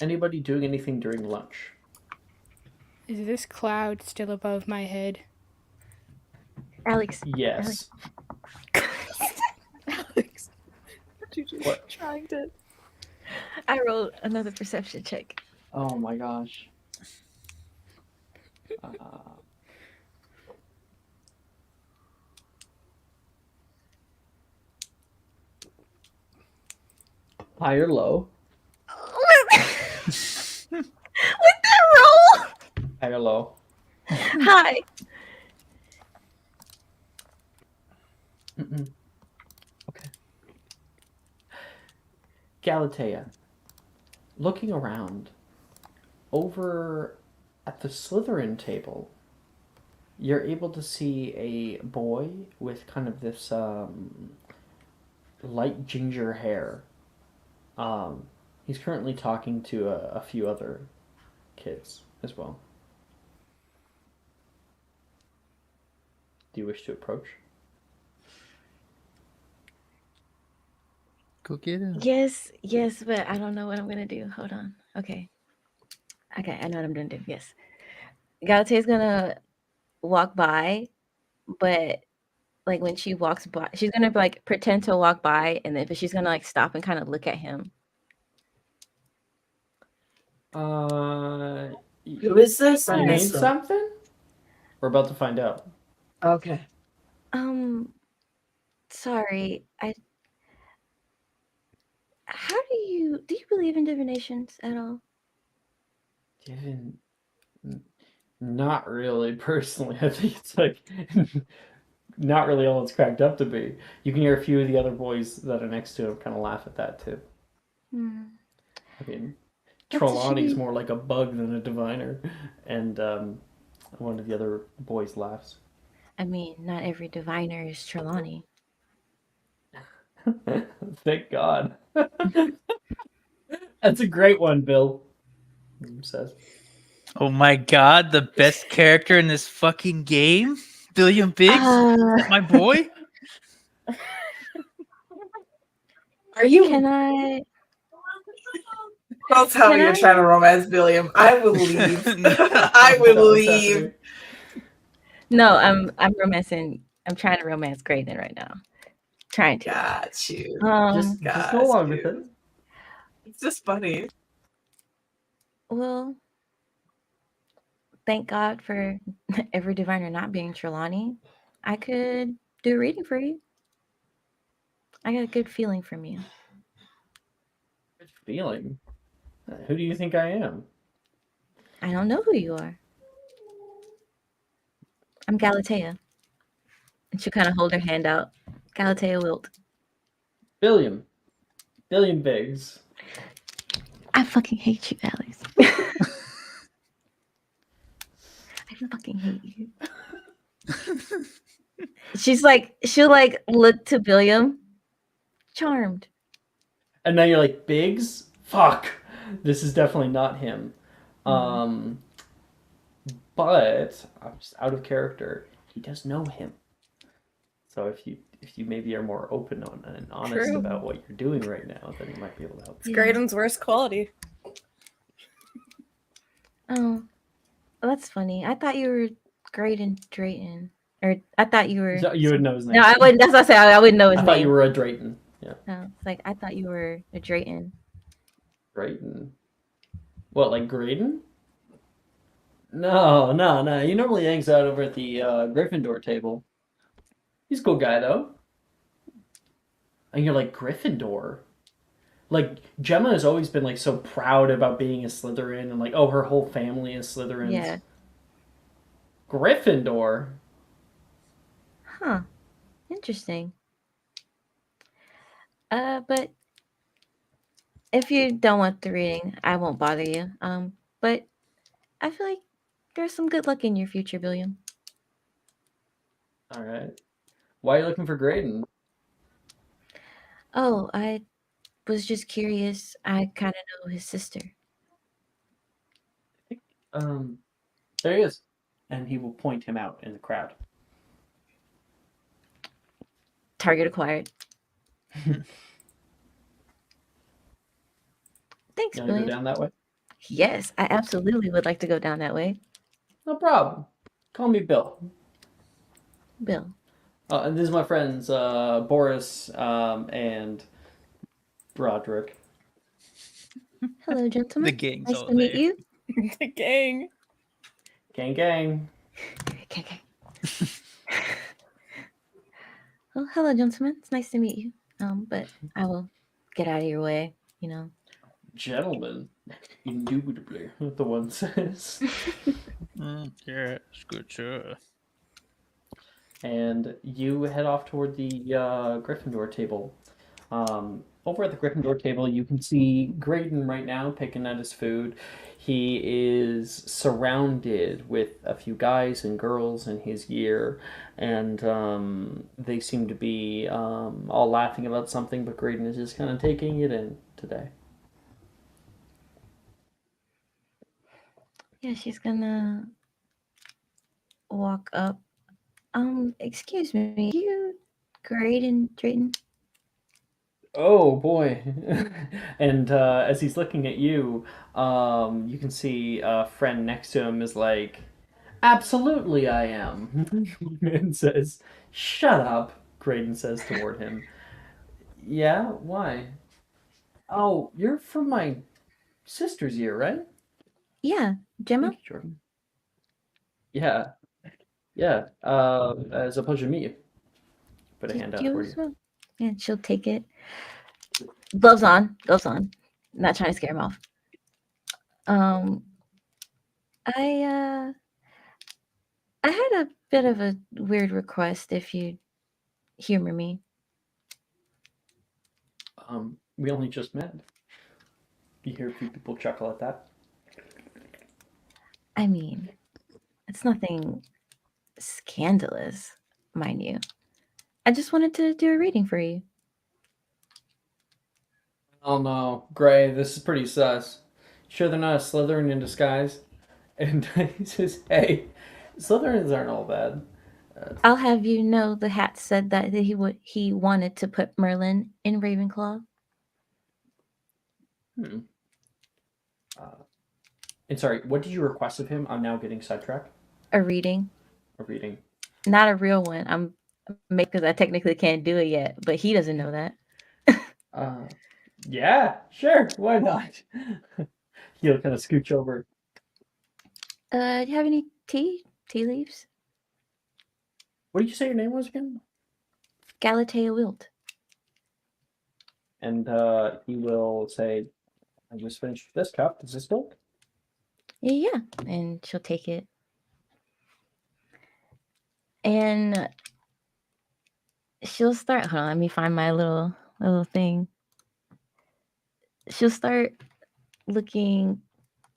Anybody doing anything during lunch? Is this cloud still above my head? Alex. Yes. Alex. What? Trying to. I rolled another perception check. Oh my gosh. High or low? With that roll! High or low? Hi. Mm-mm. Okay. Galatea, looking around, over at the Slytherin table, you're able to see a boy with kind of this light ginger hair. He's currently talking to a few other kids as well. Do you wish to approach? Go get him. Yes, but I don't know what I'm gonna do. Hold on. Okay, I know what I'm gonna do. Yes, Galatea's gonna walk by, but like when she walks by, she's gonna like pretend to walk by, and then but she's gonna like stop and kind of look at him. Who is this? I You need missed him. something? We're about to find out. Okay. Sorry, how do you believe in divinations at all? Given, not really personally. I think it's like not really all it's cracked up to be. You can hear a few of the other boys that are next to him kind of laugh at that too. I mean, That's a Trelawney's shame. more like a bug than a diviner, and one of the other boys laughs. I mean, not every diviner is Trelawney. Thank God. That's a great one, Bill. Says. Oh my god, the best character in this fucking game? Billion Biggs? Is that my boy? Are you? Can I? Don't tell Can me you're I? trying to romance Billiam. I will leave. I would leave. No, I'm romancing. I'm trying to romance Graydon right now. Trying to. Got you. Just Got go along you. with it. It's just funny. Well, thank God for every diviner not being Trelawney. I could do a reading for you. I got a good feeling from you. Good feeling. Who do you think I am? I don't know who you are. I'm Galatea. And she'll kind of hold her hand out. Galatea Wilt. Billiam. Billiam Biggs. I fucking hate you, Alex. I fucking hate you. She'll like look to Billiam. Charmed. And now you're like, Biggs? Fuck. This is definitely not him. But I'm just out of character. He does know him. So if you maybe are more open on and honest True. about what you're doing right now, then he might be able to help. It's Graydon's worst quality. Oh, well, that's funny. I thought you were Graydon Drayton. Or I thought you were. So you would know his name. No, I wouldn't. That's what I said. I wouldn't know his I name. thought you were a Drayton. Yeah. No, it's like I thought you were a Drayton. Drayton. What, like Graydon? No. He normally hangs out over at the Gryffindor table. He's a cool guy, though. And you're like, Gryffindor? Like, Gemma has always been, like, so proud about being a Slytherin, and, like, oh, her whole family is Slytherins. Yeah. Gryffindor? Huh. Interesting. But if you don't want the reading, I won't bother you. But I feel like there's some good luck in your future, Billiam. All right. Why are you looking for Graydon? Oh, I was just curious. I kind of know his sister. There he is. And he will point him out in the crowd. Target acquired. Thanks, You want to go Billiam. down that way? Yes, I absolutely would like to go down that way. No problem. Call me Bill. Bill. And this is my friends Boris and Broderick. Hello, gentlemen. The gang's nice all to meet there. you. The gang. Gang. Okay. Well, hello, gentlemen. It's nice to meet you. But I will get out of your way, you know. Gentlemen. Indubitably, the one says. Yeah, it's good, sure. And you head off toward the Gryffindor table. Over at the Gryffindor table, you can see Graydon right now picking at his food. He is surrounded with a few guys and girls in his year, and they seem to be all laughing about something, but Graydon is just kind of taking it in today. Yeah, she's gonna walk up Excuse me. You Graydon Drayton? Oh boy. And as he's looking at you, you can see a friend next to him is like, absolutely I am. And says, shut up, Graydon says toward him. Yeah, why? Oh, you're from my sister's year, right? Yeah, Gemma? Thank you, Jordan. Yeah, yeah. It's a pleasure to meet you. Put a hand out for you. Well, yeah, she'll take it. Gloves on. Gloves on. Not trying to scare him off. I had a bit of a weird request if you'd humor me. We only just met. You hear a few people chuckle at that. I mean, it's nothing scandalous, mind you. I just wanted to do a reading for you. Oh no, Gray, this is pretty sus. Sure they're not a Slytherin in disguise? And he says, hey, Slytherins aren't all bad. I'll have you know the hat said that he wanted to put Merlin in Ravenclaw. And sorry, what did you request of him? I'm now getting sidetracked. A reading. A reading. Not a real one. I'm because I technically can't do it yet, but he doesn't know that. Yeah, sure, why not? He'll kind of scooch over. Do you have any tea? Tea leaves? What did you say your name was again? Galatea Wilt. And he will say, I just finished this cup. Is this milk? Yeah. And she'll take it. And she'll start, hold on, let me find my little thing. She'll start looking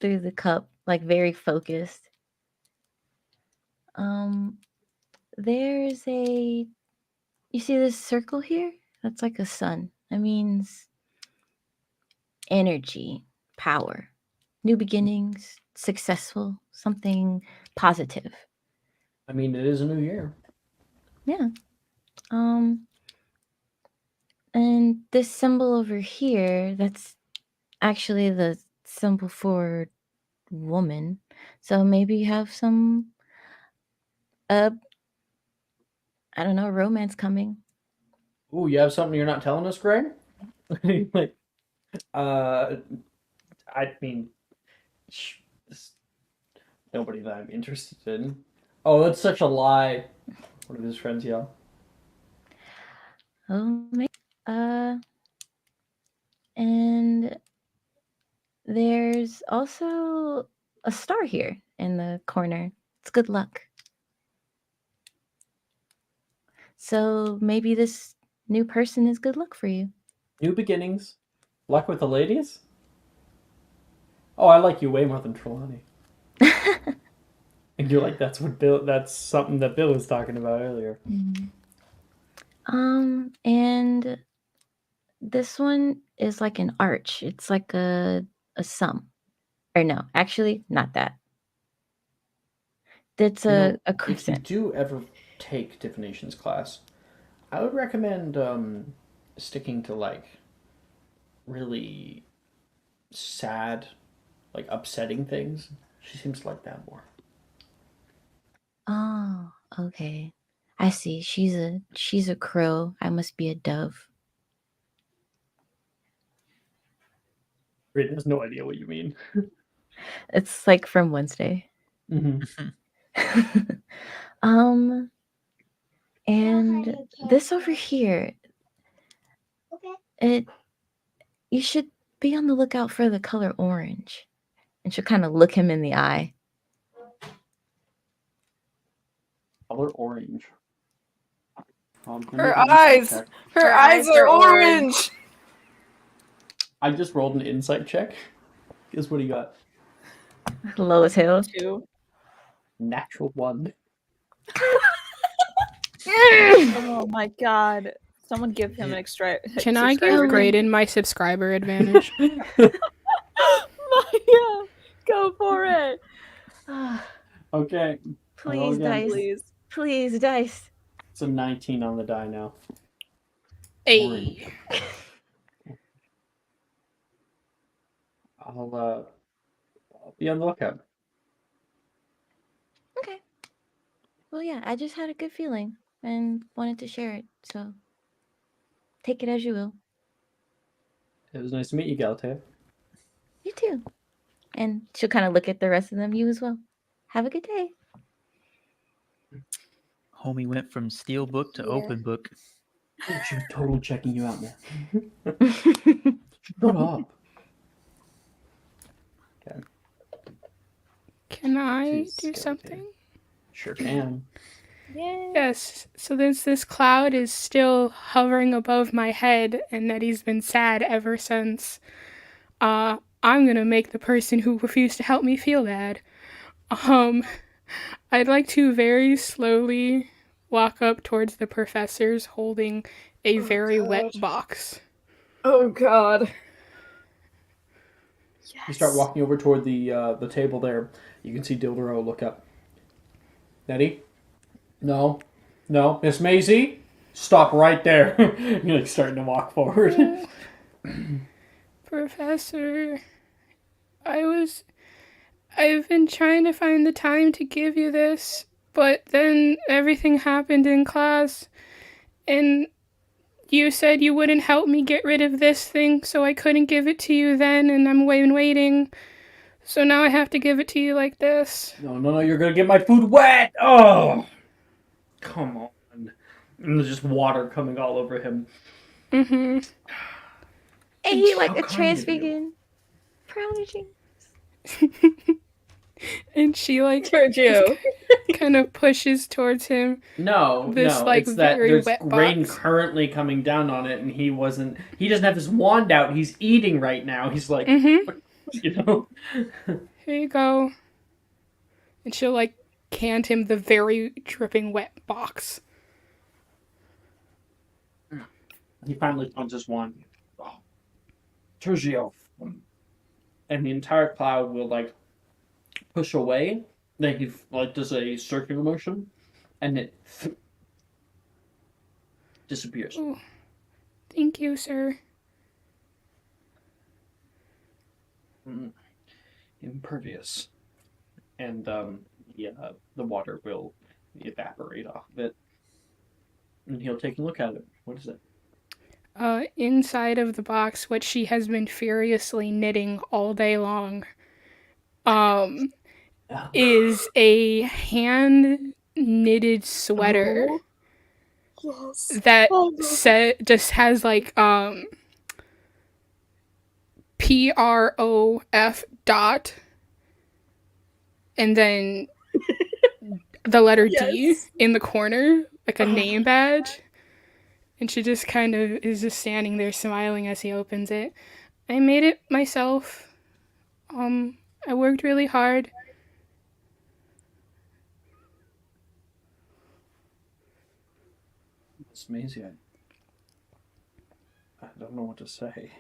through the cup, like very focused. There's you see this circle here? That's like a sun. That means energy, power, new beginnings, successful, something positive. I mean, it is a new year. Yeah. And this symbol over here, that's actually the symbol for woman. So maybe you have some I don't know, romance coming. Ooh, you have something you're not telling us, Greg? Like, I mean, nobody that I'm interested in. Oh, that's such a lie. One of his friends yell. Oh, maybe. And there's also a star here in the corner. It's good luck. So maybe this new person is good luck for you. New beginnings. Luck with the ladies? Oh, I like you way more than Trelawney. And you're like, that's something that Bill was talking about earlier. And this one is like an arch. It's like a sum. Or no, actually, not that. That's a crescent. If you do ever take divinations class, I would recommend sticking to like really sad, like upsetting things. She seems to like that more. Oh, okay. I see. She's a crow. I must be a dove. Britain has no idea what you mean. It's like from Wednesday. Mm-hmm. And this over here, you should be on the lookout for the color orange. And she'll kind of look him in the eye. Color orange. Her eyes! Her eyes are orange! I just rolled an insight check. Guess what he got? Low as hell. 2. Natural 1. Oh my god. Someone give him an extra. Can I give Graydon my subscriber advantage? Maya, go for it. Okay. Please, dice. Please, dice. It's a 19 on the die now. Hey. I'll be on the lookout. Okay. Well, yeah, I just had a good feeling and wanted to share it, so take it as you will. It was nice to meet you, Galatea. You too. And she'll kind of look at the rest of them. You as well. Have a good day. Homie went from steel book to open book. She was totally checking you out, man. Shut up. Okay. Can I She's do Galatea. something? Sure can. Yes. So this cloud is still hovering above my head, and Nettie's been sad ever since. I'm gonna make the person who refused to help me feel bad. I'd like to very slowly walk up towards the professors holding a very wet box. Oh God. You start walking over toward the table there. You can see Dildero look up. Nettie? No. Miss Maisie? Stop right there. You're like starting to walk forward. Professor, I've been trying to find the time to give you this, but then everything happened in class, and you said you wouldn't help me get rid of this thing, so I couldn't give it to you then, and I'm waiting. So now I have to give it to you like this. No, you're gonna get my food wet! Oh! Come on. And there's just water coming all over him. Mm-hmm. Hey, he like How a kind trans-vegan prodigy. And she like Towards you. kind of pushes towards him. No, like, it's that very there's wet rain box. currently coming down on it, and he doesn't have his wand out, he's eating right now. He's like, you know? Here you go. And she'll like hand him the very dripping wet box. He finally finds his wand. Oh. Tergio. And the entire cloud will like push away. Then he like does a circular motion, and it disappears. Ooh. Thank you, sir. Impervious. And the water will evaporate off of it. And he'll take a look at it. What is it? Inside of the box, what she has been furiously knitting all day long, is a hand knitted sweater that just has like PROF dot and then the letter D in the corner, like a name badge. And she just kind of is just standing there smiling as he opens it. I made it myself. I worked really hard. Miss Maisie, I don't know what to say.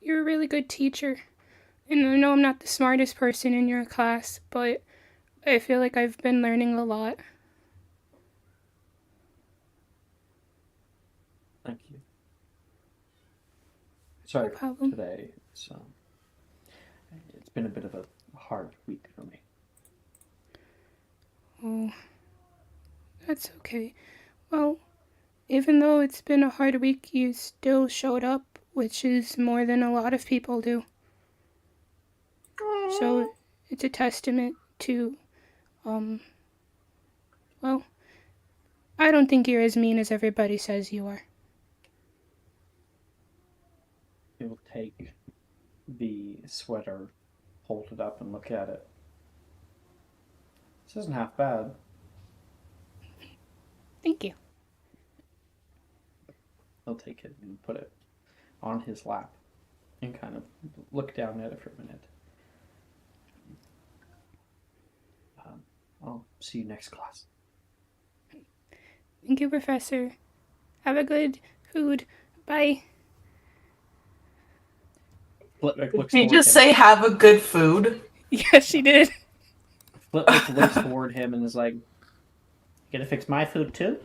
You're a really good teacher. And I know I'm not the smartest person in your class, but I feel like I've been learning a lot. Thank you. Sorry No problem. today. It's been a bit of a hard week for me. Oh, that's okay. Well, even though it's been a hard week, you still showed up, which is more than a lot of people do. So it's a testament to, well, I don't think you're as mean as everybody says you are. He will take the sweater, hold it up, and look at it. This isn't half bad. Thank you. He'll take it and put it on his lap and kind of look down at it for a minute. I'll see you next class. Thank you, Professor. Have a good food. Bye. Did he just say have a good food? Yes, she did. looks toward him and is like, "Gonna fix my food too?"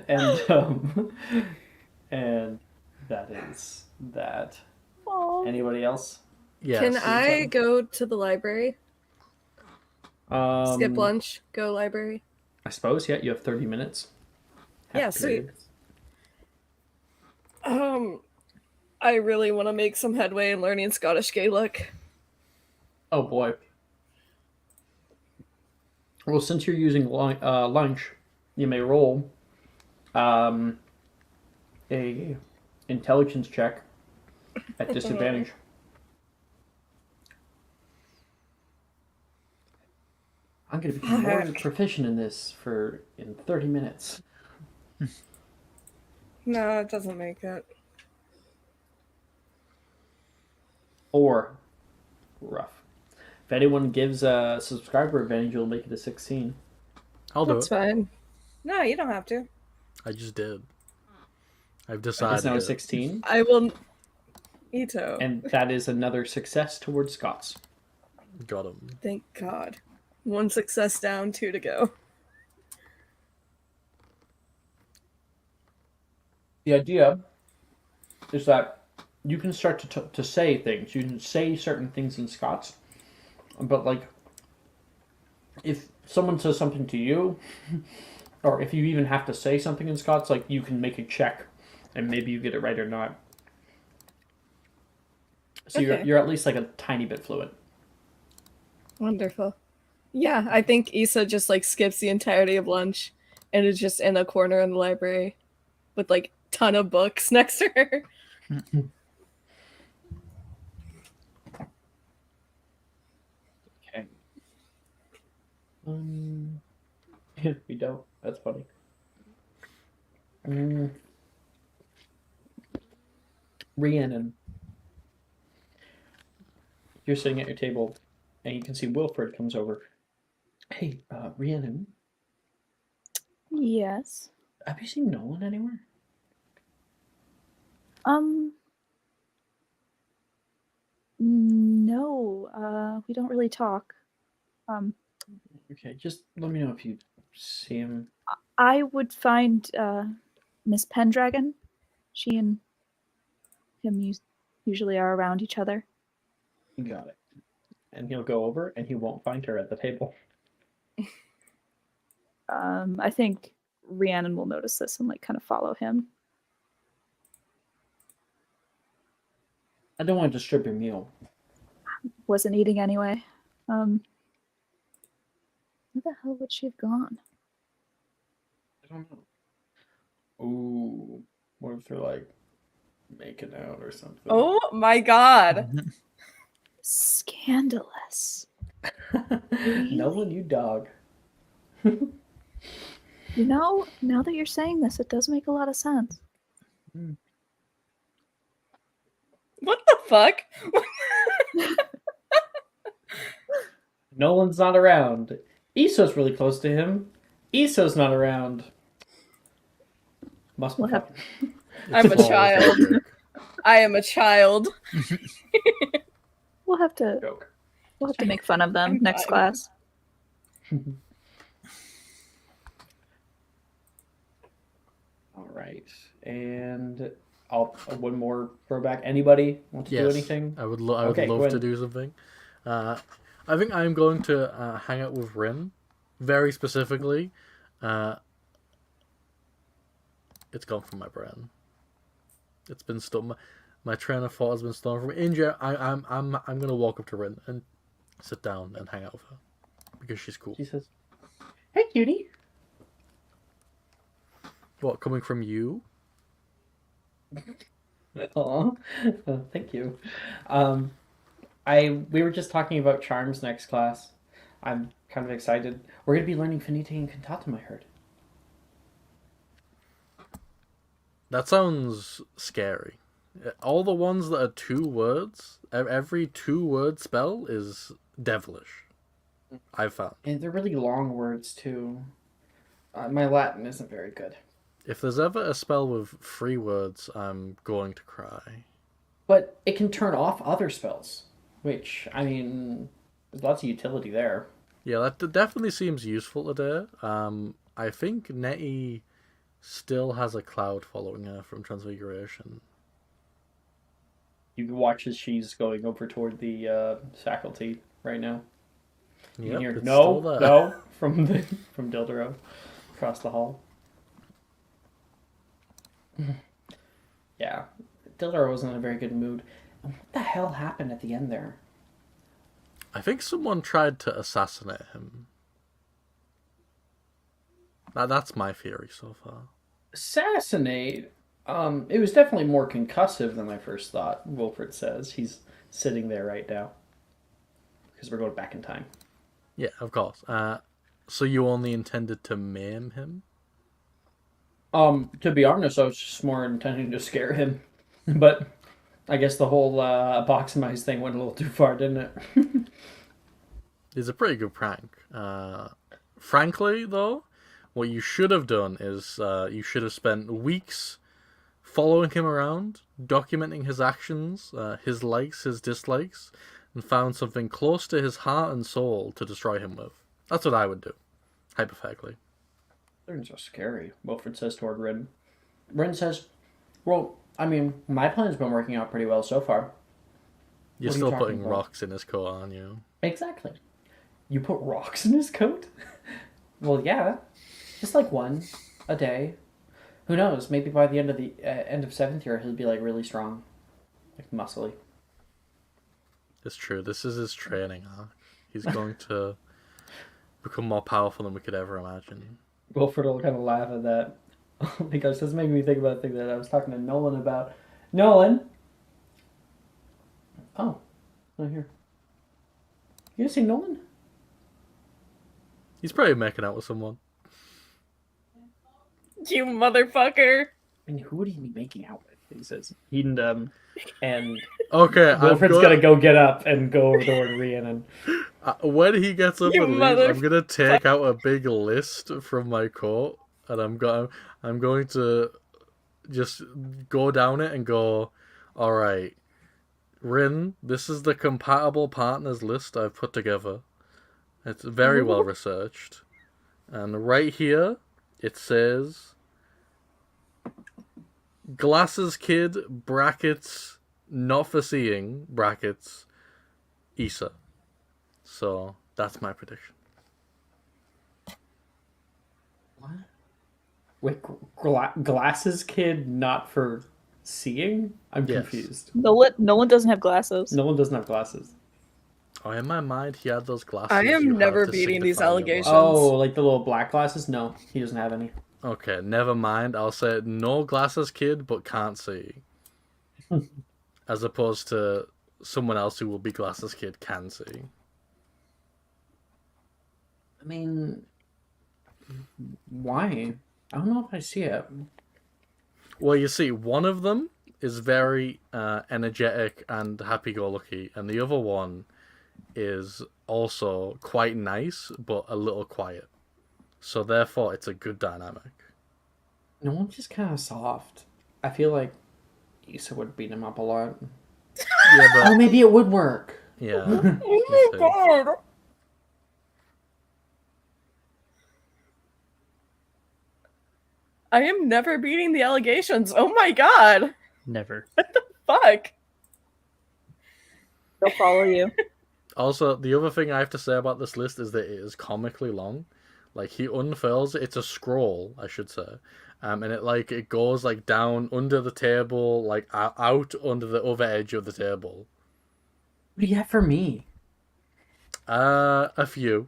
and and that is that. Anybody else? Yes. Can I go to the library? Skip Um, lunch, go library. I suppose. Yeah, you have 30 minutes. Half Yeah, a period. sweet. I really want to make some headway in learning Scottish Gaelic. Oh boy. Well, since you're using lunch, you may roll a intelligence check at disadvantage. I'm going to become more proficient in this in 30 minutes. No, it doesn't make it. Or rough. If anyone gives a subscriber advantage, you'll make it a 16. I'll do That's it. fine. No, you don't have to. I just did. I've It's decided. now a it. 16. I will. Ito. And that is another success towards Scott's. Got him. Thank God. 1 success down, 2 to go. The idea is that you can start to say things. You can say certain things in Scots, but like if someone says something to you, or if you even have to say something in Scots, like you can make a check, and maybe you get it right or not. So Okay. you're at least like a tiny bit fluent. Wonderful. Yeah, I think Issa just like skips the entirety of lunch and is just in a corner in the library with like ton of books next to her. Okay. We don't. That's funny. Rhiannon. You're sitting at your table, and you can see Wilfred comes over. Hey, Rhiannon, Yes. have you seen Nolan anywhere? No, we don't really talk. Okay, just let me know if you see him. I would find Miss Pendragon. She and him usually are around each other. You got it. And he'll go over, and he won't find her at the table. I think Rhiannon will notice this and like kind of follow him. I don't want to disturb your meal. Wasn't eating anyway. Where the hell would she have gone? I don't know. Ooh, what if they're like making out or something? Oh my God. Scandalous. Nolan, you dog. You know, now that you're saying this, it does make a lot of sense. What the fuck? Nolan's not around. Isso's really close to him. Isso's not around. Must be What happened? I'm a child. I am a child. We'll have to joke. We'll have to make fun of them next class. All right, and I'll one more throwback. Anybody want to do anything? I would love to do something. I think I'm going to hang out with Rin, very specifically. It's gone from my brain. It's been stolen. My train of thought has been stolen from me. Inja, I'm gonna walk up to Rin and sit down and hang out with her because she's cool. She says, "Hey, cutie." What, coming from you? Aw, thank you. We were just talking about charms next class. I'm kind of excited. We're gonna be learning finite and cantatum, I heard. That sounds scary. All the ones that are 2 words, every 2-word spell is devilish. I've found. And they're really long words too. My Latin isn't very good. If there's ever a spell with 3 words, I'm going to cry. But it can turn off other spells Which, I mean, there's lots of utility there. Yeah, that definitely seems useful today. I think Nettie still has a cloud following her from Transfiguration. You can watch as she's going over toward the faculty right now. You can Yep, hear it's no, still there. no from Dildero across the hall. Yeah, Dildero wasn't in a very good mood. And what the hell happened at the end there? I think someone tried to assassinate him. That's my theory so far. Assassinate? It was definitely more concussive than I first thought, Wilfred says. He's sitting there right now. Because we're going back in time. Yeah, of course. So you only intended to maim him? To be honest, I was just more intending to scare him. But I guess the whole box of mice thing went a little too far, didn't it? It's a pretty good prank. Frankly, though, what you should have done is you should have spent weeks following him around, documenting his actions, his likes, his dislikes, and found something close to his heart and soul to destroy him with. That's what I would do, hypothetically. They're so scary, Wilfred says toward Rin. Rin says, well, I mean, my plan's been working out pretty well so far. You're What are you still talking putting about? rocks in his coat, aren't you? Exactly. You put rocks in his coat? Well, yeah. Just like one a day. Who knows? Maybe by the end of the end of 7th year, he'll be like really strong, like muscly. It's true. This is his training arc. He's going to become more powerful than we could ever imagine. Wilfred will kind of laugh at that. Oh my gosh, this making me think about a thing that I was talking to Nolan about. Nolan. Oh, not here. You guys see Nolan? He's probably making out with someone. You motherfucker. I mean, who would he be making out with? He says. And Okay, Wilfred's gonna go get up and go over toward Rhiannon. When he gets up You and leaves, I'm gonna take out a big list from my coat, and I'm going to just go down it and go, all right, Rin, this is the compatible partners list I've put together. It's very well researched, and right here it says glasses kid brackets not for seeing brackets Issa. So that's my prediction. What? Wait, glasses kid not for seeing? I'm Yes. confused. Nolan doesn't have glasses. Nolan doesn't have glasses. Oh, in my mind, he had those glasses. I am you have never to beating these signify your allegations. worth. Oh, like the little black glasses? No, he doesn't have any. Okay, never mind. I'll say no glasses kid, but can't see. As opposed to someone else who will be glasses kid can see. I mean, why? I don't know if I see it. Well, you see, one of them is very energetic and happy-go-lucky, and the other one is also quite nice, but a little quiet. So therefore, it's a good dynamic. No one's just kind of soft. I feel like Issa would beat him up a lot. Yeah, but Oh, maybe it would work. yeah. Oh my god. I am never beating the allegations. Oh my god. Never. Fuck. They'll follow you. Also, the other thing I have to say about this list is that it is comically long. Like, he unfurls it. It's a scroll, I should say. And it goes like down under the table, like out under the other edge of the table. What do you have for me? A few.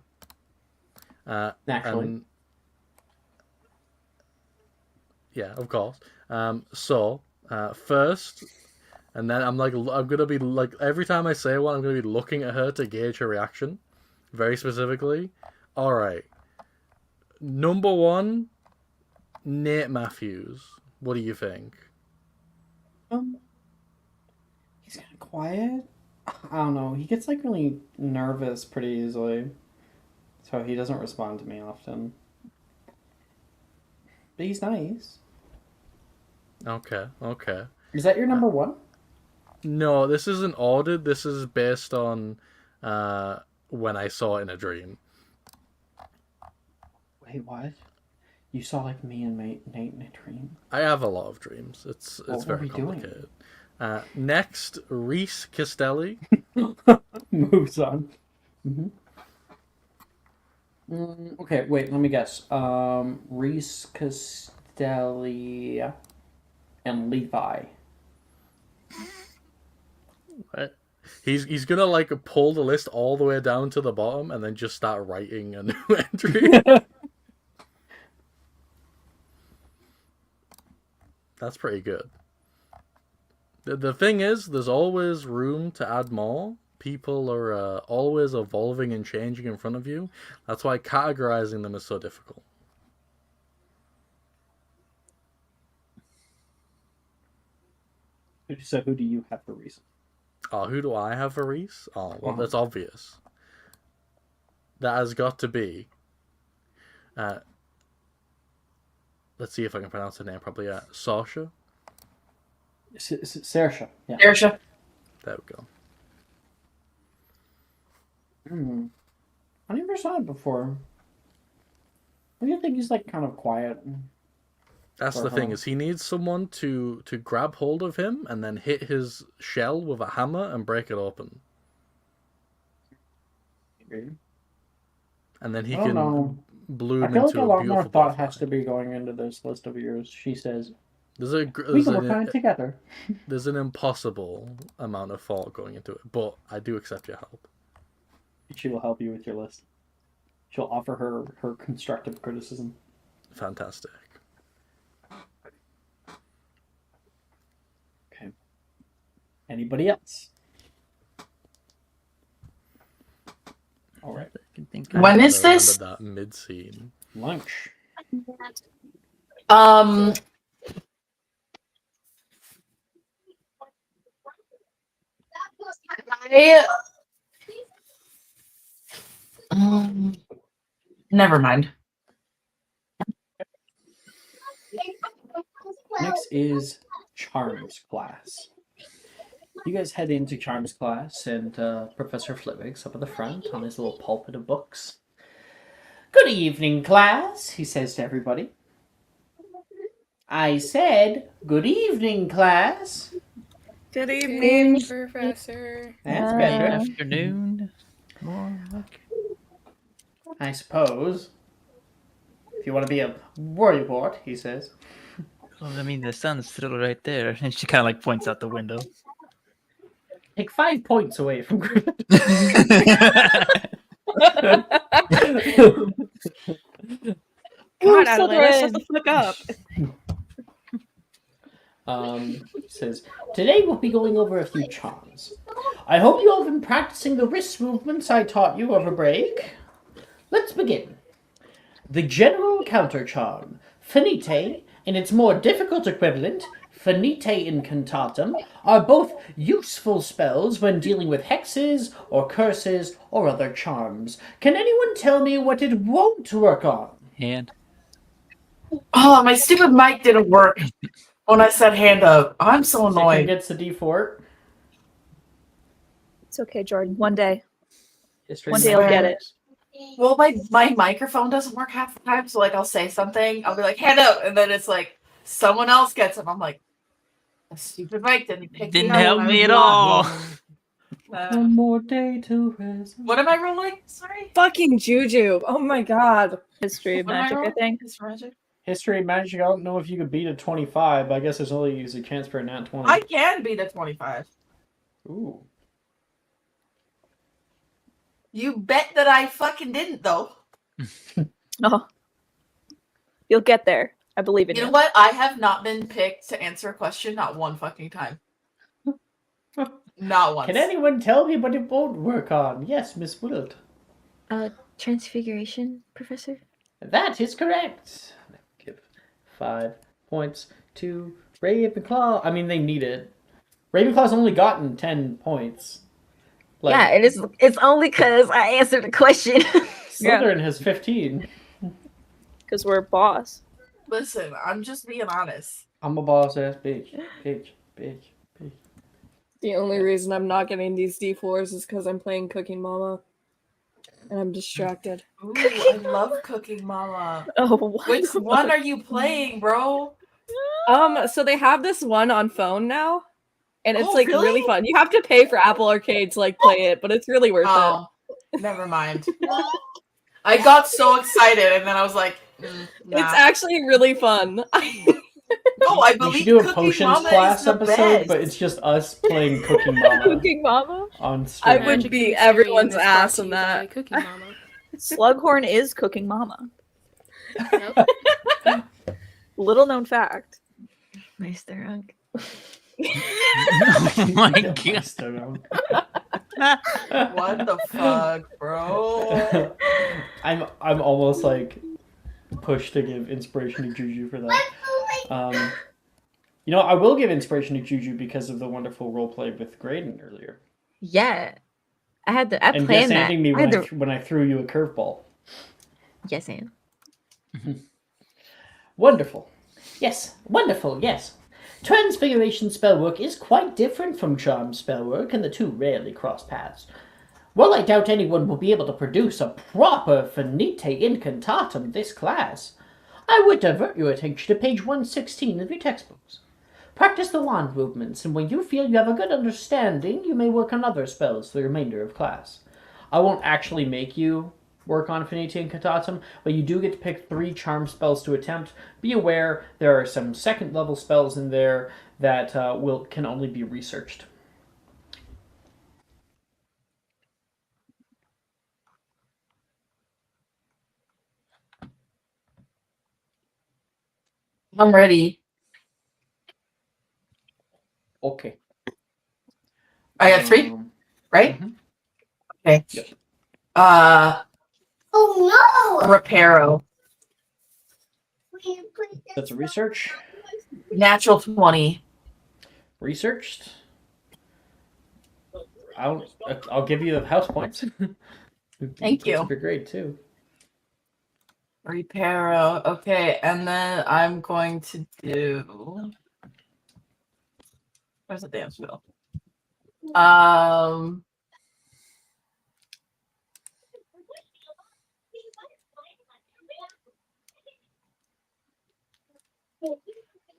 Naturally. And, yeah, of course. So first, and then I'm gonna be like, every time I say one, I'm gonna be looking at her to gauge her reaction, very specifically. All right. Number 1, Nate Matthews. What do you think? He's kind of quiet. I don't know. He gets like really nervous pretty easily, so he doesn't respond to me often. But he's nice. Okay. Is that your number 1? No, this isn't ordered. This is based on when I saw it in a dream. Wait, what? You saw like me and Nate in a dream? I have a lot of dreams. It's What were very we doing? complicated. Next, Reese Castelli. Moves on. Okay, wait, let me guess. Reese Castelli and Levi. What? He's gonna like pull the list all the way down to the bottom and then just start writing a new entry. That's pretty good. The thing is, there's always room to add more. People are always evolving and changing in front of you. That's why categorizing them is so difficult. So who do you have for Reese? Oh, who do I have for Reese? Oh, well, that's obvious. That has got to be. Let's see if I can pronounce her name properly. Sasha. Saoirse. Yeah. Saoirse. There we go. I never saw it before. I do think he's like kind of quiet. That's the thing, is he needs someone to grab hold of him and then hit his shell with a hammer and break it open. And then he can bloom I feel like into a lot beautiful more thought butterfly. has to be going into this list of yours. She says, we can work on it together. There's an impossible amount of thought going into it, but I do accept your help. She will help you with your list. She'll offer her constructive criticism. Fantastic. Okay. Anybody else? All right. When is this? That mid-scene. Lunch. Never mind. Next is Charms class. You guys head into Charms class, and Professor Flitwig's up at the front on his little pulpit of books. Good evening, class, he says to everybody. I said, good evening, class. Good evening, Professor. That's Good better. afternoon. More like... I suppose. If you want to be a worrywart, he says. Well, I mean, the sun's still right there, and she kind of like points out the window. Take 5 points away from Griffin. God, Adeline, shut the fuck up. Says, today we'll be going over a few charms. I hope you all have been practicing the wrist movements I taught you over break. Let's begin. The general counter charm, Finite, and its more difficult equivalent, Finite Incantatum, are both useful spells when dealing with hexes or curses or other charms. Can anyone tell me what it won't work on? Hand. Oh, my stupid mic didn't work when I said hand up. I'm so Chicken annoyed. gets the D4. It's okay, Jordan. One day. History One day I'll get it. Well, my microphone doesn't work half the time, so like I'll say something, I'll be like hand up, and then it's like someone else gets it. I'm like, a stupid mic didn't pick Didn't me up help when I me was at all. One more day to rest. What am I rolling? Sorry. Fucking Juju. Oh my god. History of What am I magic, I rolling? think. It's magic. History and magic, I don't know if you could beat a 25, but I guess there's only a chance for a nat 20. I can beat a 25. Ooh. You bet that I fucking didn't, though. Oh. You'll get there. I believe in You you. know what? I have not been picked to answer a question not one fucking time. Not once. Can anyone tell me what it won't work on? Yes, Miss Willard. Transfiguration, Professor? That is correct. Give 5 points to Ravenclaw. I mean, they need it. Ravenclaw's only gotten 10 points. Like, Yeah, and it's only because I answered the question. Slytherin has 15. Because we're boss. Listen, I'm just being honest. I'm a boss ass bitch. Bitch. The only reason I'm not getting these D4s is because I'm playing Cooking Mama. And I'm distracted. Ooh, I love Cooking Mama. Oh, what? Which one are you playing, bro? So they have this one on phone now. And it's Oh, like really? really fun. You have to pay for Apple Arcade to like play it, but it's really worth Oh, never mind. I got so excited, and then I was like, nah. It's actually really fun. No, I We believe should do a Cooking potions Mama class is the episode, best. but it's just us playing Cooking Mama Cooking Mama? on stream. I would Magic beat Mysterium everyone's is brought ass to in you by that. Cooking Mama. Slughorn is Cooking Mama. Yep. Little known fact. Mr. Oh my god. What the fuck, bro? I'm almost like pushed to give inspiration to Juju for that. You know, I will give inspiration to Juju because of the wonderful roleplay with Graydon earlier. Yeah. I and planned yes that. anding me when I threw you a curveball. Yes, and. Wonderful. Yes, wonderful, yes. Transfiguration spellwork is quite different from charm spellwork, and the two rarely cross paths. While I doubt anyone will be able to produce a proper finite incantatum this class, I would divert your attention to page 116 of your textbooks. Practice the wand movements, and when you feel you have a good understanding, you may work on other spells for the remainder of class. I won't actually make you work on Finite Incantatum, but you do get to pick 3 charm spells to attempt. Be aware there are some second level spells in there that can only be researched. I'm ready. Okay. I got 3, right? Mm-hmm. Okay. Yep. Oh no! Reparo. That's a research. Natural 20. Researched. I'll give you the house points. Thank you. That's your grade too. Reparo. Okay, and then I'm going to do. Where's the damn spell? I'm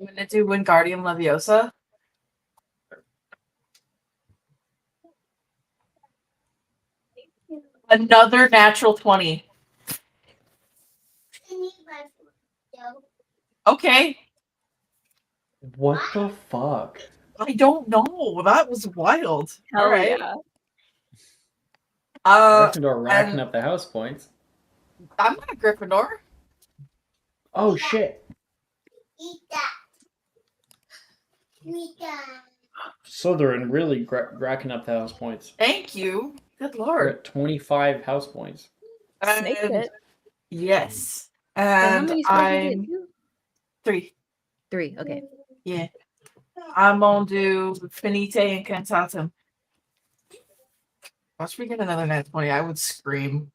gonna do Wingardium Leviosa. Another natural 20. Okay. What the fuck? I don't know. That was wild. Hell All right. yeah. Gryffindor racking and up the house points. I'm not a Gryffindor. Oh shit. Eat that. Eat that. Slytherin really racking up the house points. Thank you. Good We're lord. at 25 house points. Snake And- pit. Yes. So how And many spells you I'm get? 2? 3. 3, okay. Yeah. I'm gonna do Finite Incantatum. Once we get another nat 20, I would scream.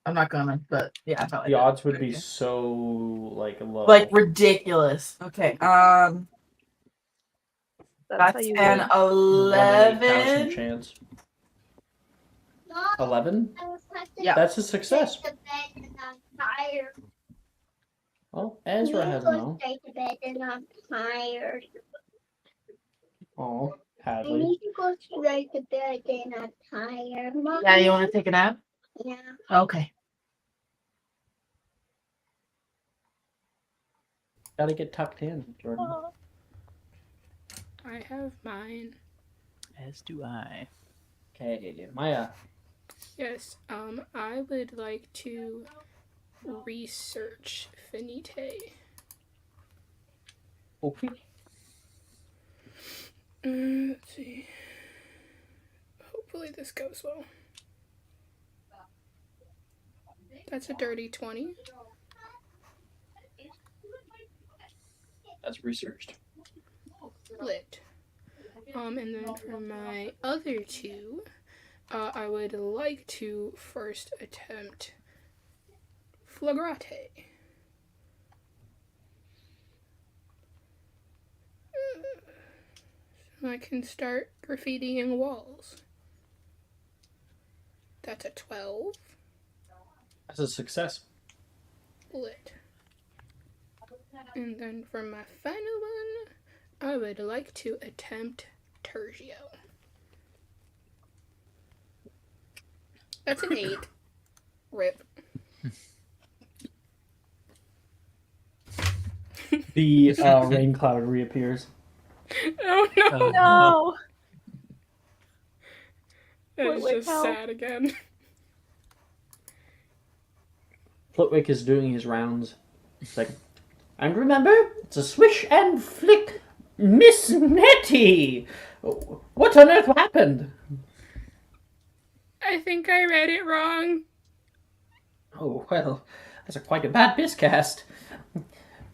I'm not gonna, but yeah, I felt like The it. odds would be Okay. so low. Like ridiculous. Okay. That's how That's you an win. 1 in 8,000 11. chance. 11? Yeah. That's a success. To bed and I'm tired. Well, Ezra has no. Stay to bed and I'm tired. Oh, I Hadley. need to go straight to bed and I'm tired. Mommy. Yeah, you want to take a nap? Yeah. Okay. Gotta get tucked in, Jordan. I have mine. As do I. Okay, Maya. Yes, I would like to research Finite. Okay. Let's see. Hopefully this goes well. That's a dirty 20. That's researched. Lit. And then for my other 2, I would like to first attempt Flagrate. I can start graffitiing walls. That's a 12. That's a success. Lit. And then for my final one, I would like to attempt Tergio. That's an 8. Rip. The rain cloud reappears. Oh no! Oh, No. It's Flitwick, just help. sad again. Flitwick is doing his rounds. It's like, and remember, it's a swish and flick. Miss Nettie! What on earth happened? I think I read it wrong. Oh, well, that's quite a bad miscast.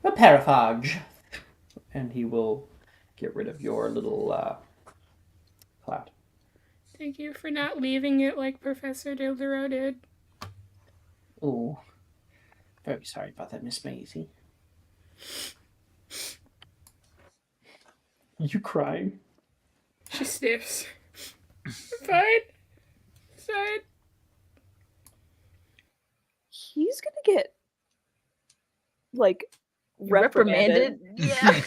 A paraphage. And he will get rid of your little cloud. Thank you for not leaving it like Professor Dildero did. Oh, very sorry about that, Miss Maisie. You crying? She sniffs. Fine. Fine. He's gonna get like reprimanded. Yeah.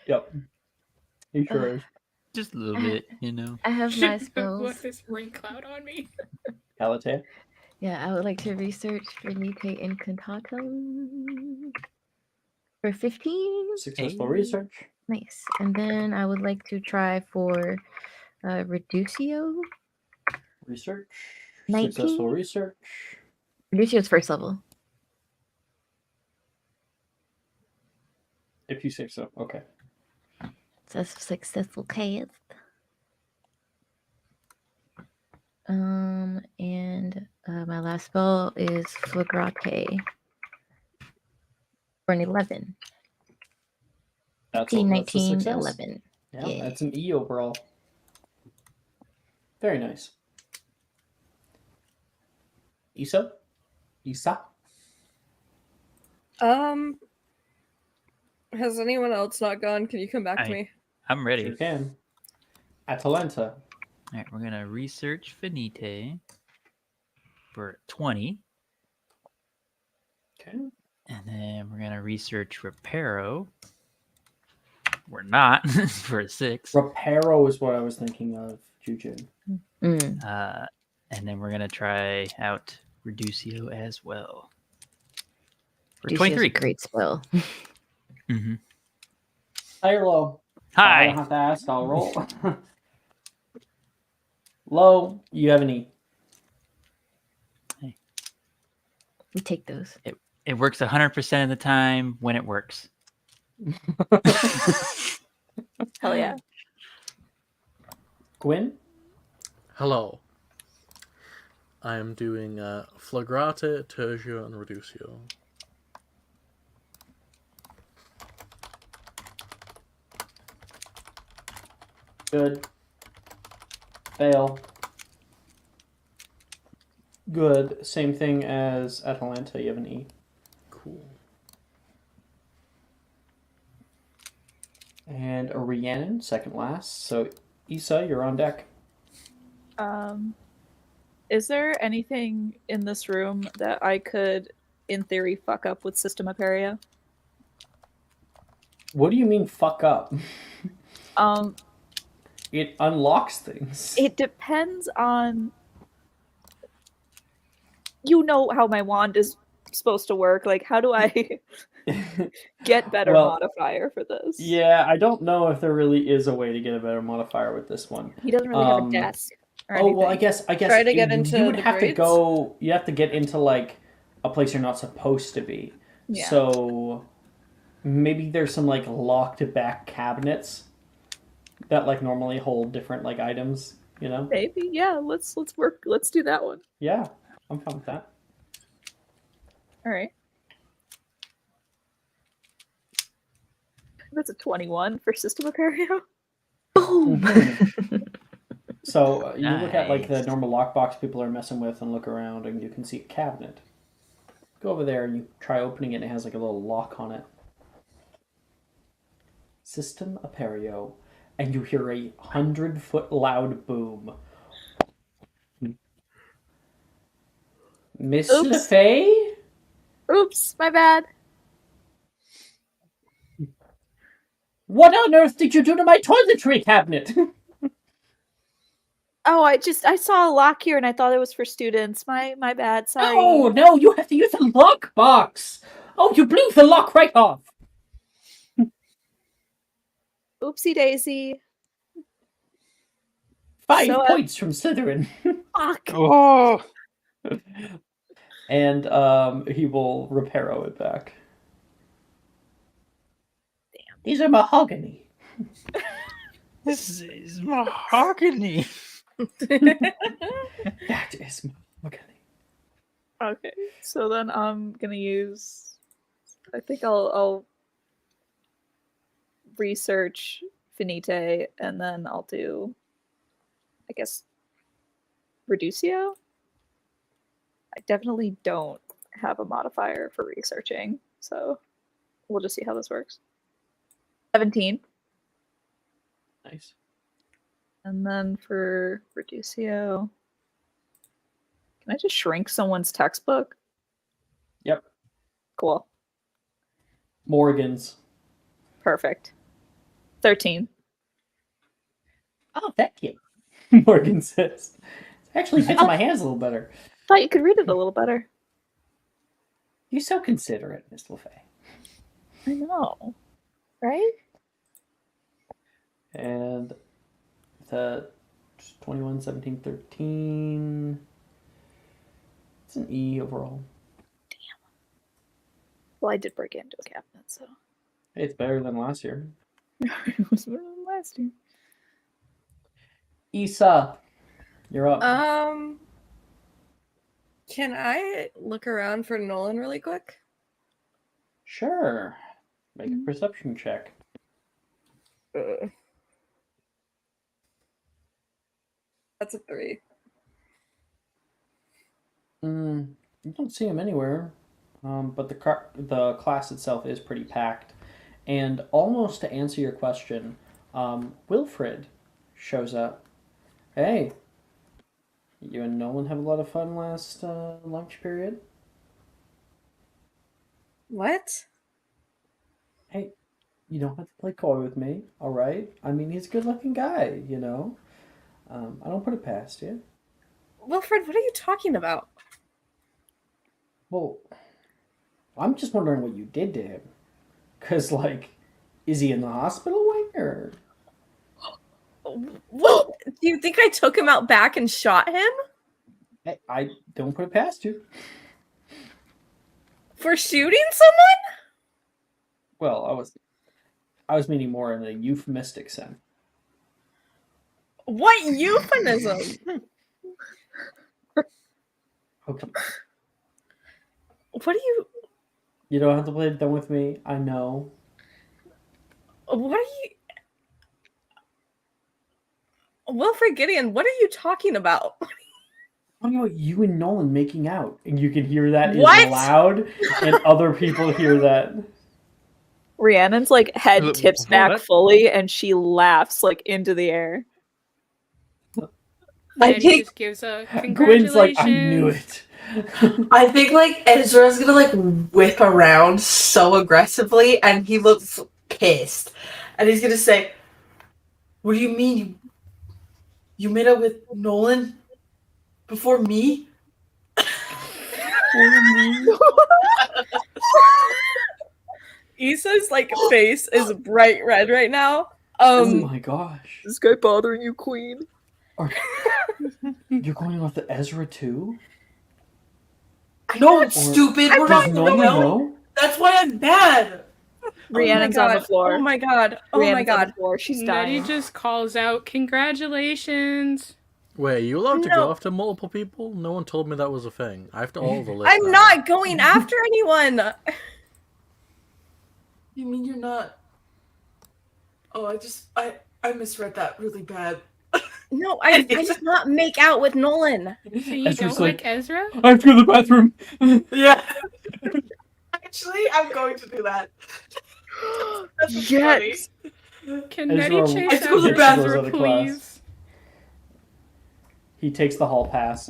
Yep. He sure is. just a little bit, you know. I have my spells. Left this rain cloud on me. Calatea? Yeah, I would like to research Venite Incantatum for 15. Successful research. Nice. And then I would like to try for Reducio. Research. 19. Successful research. Reducio's first level. If you say so. Okay. Successful cast. And my last spell is Flagrate for an 11. That's 18, a 19, success. 11. Yeah, Yeah. that's an E overall. Very nice. Isa? Isa? Has anyone else not gone? Can you come back to I- me? I'm ready. Sure can. Atalanta. All right, we're gonna research Venite for 20, Okay. and then we're gonna research Reparo. We're not for a 6. Reparo is what I was thinking of, Jujin. And then we're gonna try out Reducio as well. For Reducio's 23. a great spell. Mm-hmm. High or low? I Hi. don't have to ask, I'll roll. Low, you have an E. We take those. It works 100% of the time when it works. Hell yeah. Gwyn? Hello. I am doing Flagrate, Tergio, and Reducio. Good. Fail. Good. Same thing as Atalanta, you have an E. Cool. And a Rhiannon, second last. So, Issa, you're on deck. Is there anything in this room that I could, in theory, fuck up with System Aperia? What do you mean, fuck up? It unlocks things. It depends on. You know how my wand is supposed to work. Like, how do I get better Well, modifier for this? Yeah, I don't know if there really is a way to get a better modifier with this one. He doesn't really have a desk. Or Oh well, I anything. guess Try to get into you would the have to braids? go. You have to get into like a place you're not supposed to be. Yeah. So maybe there's some like locked back cabinets that like normally hold different like items. You know? Maybe, yeah. Let's work. Let's do that one. Yeah, I'm fine with that. All right. That's a 21 for System Aperia. Boom! So you look at like the Nice. normal lockbox people are messing with and look around, and you can see a cabinet. Go over there and you try opening it, and it has like a little lock on it. System Aperio, and you hear a 100-foot loud boom. Miss Oops. LeFay? Oops, my bad. What on earth did you do to my toiletry cabinet? Oh, I saw a lock here and I thought it was for students. My bad. Sorry. Oh, no, you have to use a lock box. Oh, you blew the lock right off. Oopsie daisy. 5 points from Slytherin. Fuck. Oh, And he will reparo it back. Damn. These are mahogany. This is mahogany. That is mahogany. Okay, so then I'm gonna use. I think I'll research Finite, and then I'll do, I guess, Reducio. I definitely don't have a modifier for researching, so we'll just see how this works. 17. Nice. And then for Reducio, can I just shrink someone's textbook? Yep. Cool. Morgan's. Perfect. 13. Oh, thank you. Morgan says. It actually fits my hands a little better. Thought you could read it a little better. You're so considerate, Miss LeFay. I know. Right? And the 21, 17, 13. It's an E overall. Well, I did break it into a cabinet, so. It's better than last year. It was better than last year. Issa, you're up. Can I look around for Nolan really quick? Sure. Make a perception check. That's a 3. You don't see him anywhere, but the class itself is pretty packed. And almost to answer your question, Wilfred shows up. Hey, you and Nolan have a lot of fun last lunch period? What? Hey, you don't have to play coy with me, all right? I mean, he's a good-looking guy, you know? I don't put it past you. Wilfred, what are you talking about? Well, I'm just wondering what you did to him. Because, like, is he in the hospital wing, or? What? Do you think I took him out back and shot him? Hey, I don't put it past you. For shooting someone? Well, I was meaning more in a euphemistic sense. What euphemism? Okay. What are you... You don't have to play dumb with me. I know. What are you... Wilfred Gideon, what are you talking about? I'm talking about you and Nolan making out, and you can hear that What? is loud, and other people hear that. Rhiannon's like head Look, tips hold back it. fully, and she laughs like into the air. I Eddie think just gives a Gwen's like, congratulations. I knew it. I think like Ezra's gonna like whip around so aggressively, and he looks pissed, and he's gonna say, "What do you mean you made up with Nolan before me?" Issa's like face is bright red right now. Oh my gosh. Is this guy bothering you, Queen? You're going off the Ezra too? No, Or stupid. We're does not Nolan know? That's why I'm mad. Rhiannon's on the floor. Oh my god. Oh my Rhiannon's on god. the floor. She's Nettie dying. just calls out, congratulations. Wait, are you allowed to No. go after multiple people? No one told me that was a thing. I have to all the list. I'm now. not going after anyone. You mean you're not? Oh, I misread that really bad. No, I did not make out with Nolan. So you Ezra's don't like Ezra? I have to go to the bathroom. Yeah. Actually, I'm going to do that. That's what's Yes. Can Ezra- Nettie chase I go to the after bathroom. Ezra, Goes out of class. please? He takes the hall pass.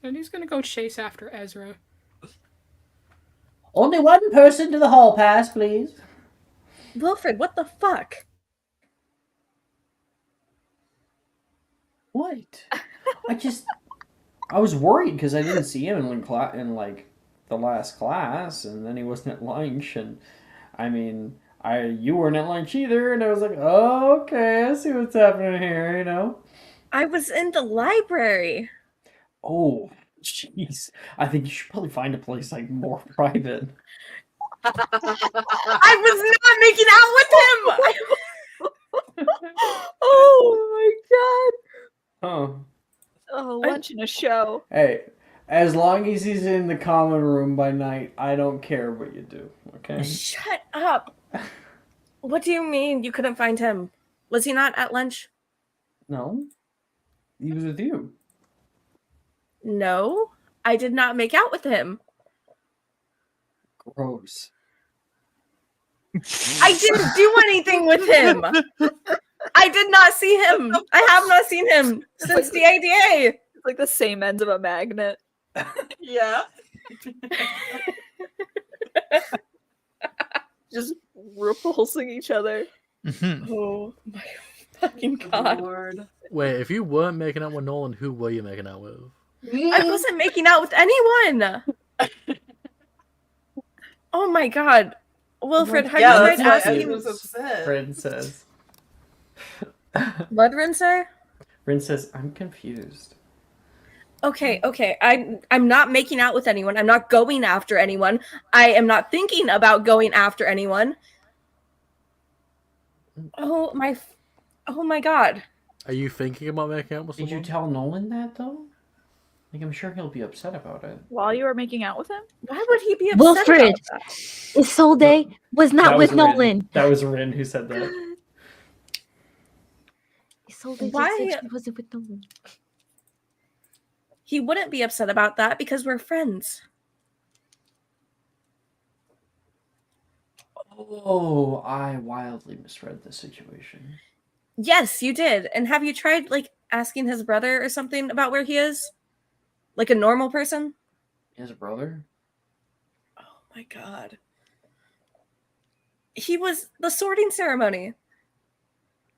Nettie's gonna go chase after Ezra. Only one person to the hall pass, please. Wilfred, what the fuck? What? I was worried because I didn't see him in like the last class, and then he wasn't at lunch, and I mean, you weren't at lunch either, and I was like, oh, okay, I see what's happening here, you know. I was in the library. Oh, jeez, I think you should probably find a place like more private. I was not making out with him. Oh my Huh. Oh, lunch and a show. Hey, as long as he's in the common room by night, I don't care what you do. Okay. god. Shut up. What do you mean you couldn't find him? Was he not at lunch? No, he was with you. No, I did not make out with him. Gross. I didn't do anything with him. I did not see him. I have not seen him since the ADA. It's like the same ends of a magnet. Yeah. Just repulsing each other. Oh my fucking god. Lord. Wait, if you weren't making out with Nolan, who were you making out with? I wasn't making out with anyone. Oh my god. Wilfred, have Yeah, you that's tried why asking Ezra was upset. Princess. what, Rinser? Princess, I'm confused. Okay. I'm not making out with anyone. I'm not going after anyone. I am not thinking about going after anyone. Oh my god. Are you thinking about making out with Did someone? you tell Nolan that though? Like, I'm sure he'll be upset about it. While you were making out with him? Why would he be upset Wilfred, about that? Isolde was not That with was Rin. Nolan. That was Rin who said that. Isolde Why- just said she wasn't with Nolan. He wouldn't be upset about that because we're friends. Oh, I wildly misread the situation. Yes, you did. And have you tried like asking his brother or something about where he is? Like a normal person? His brother? Oh my god. He was the sorting ceremony.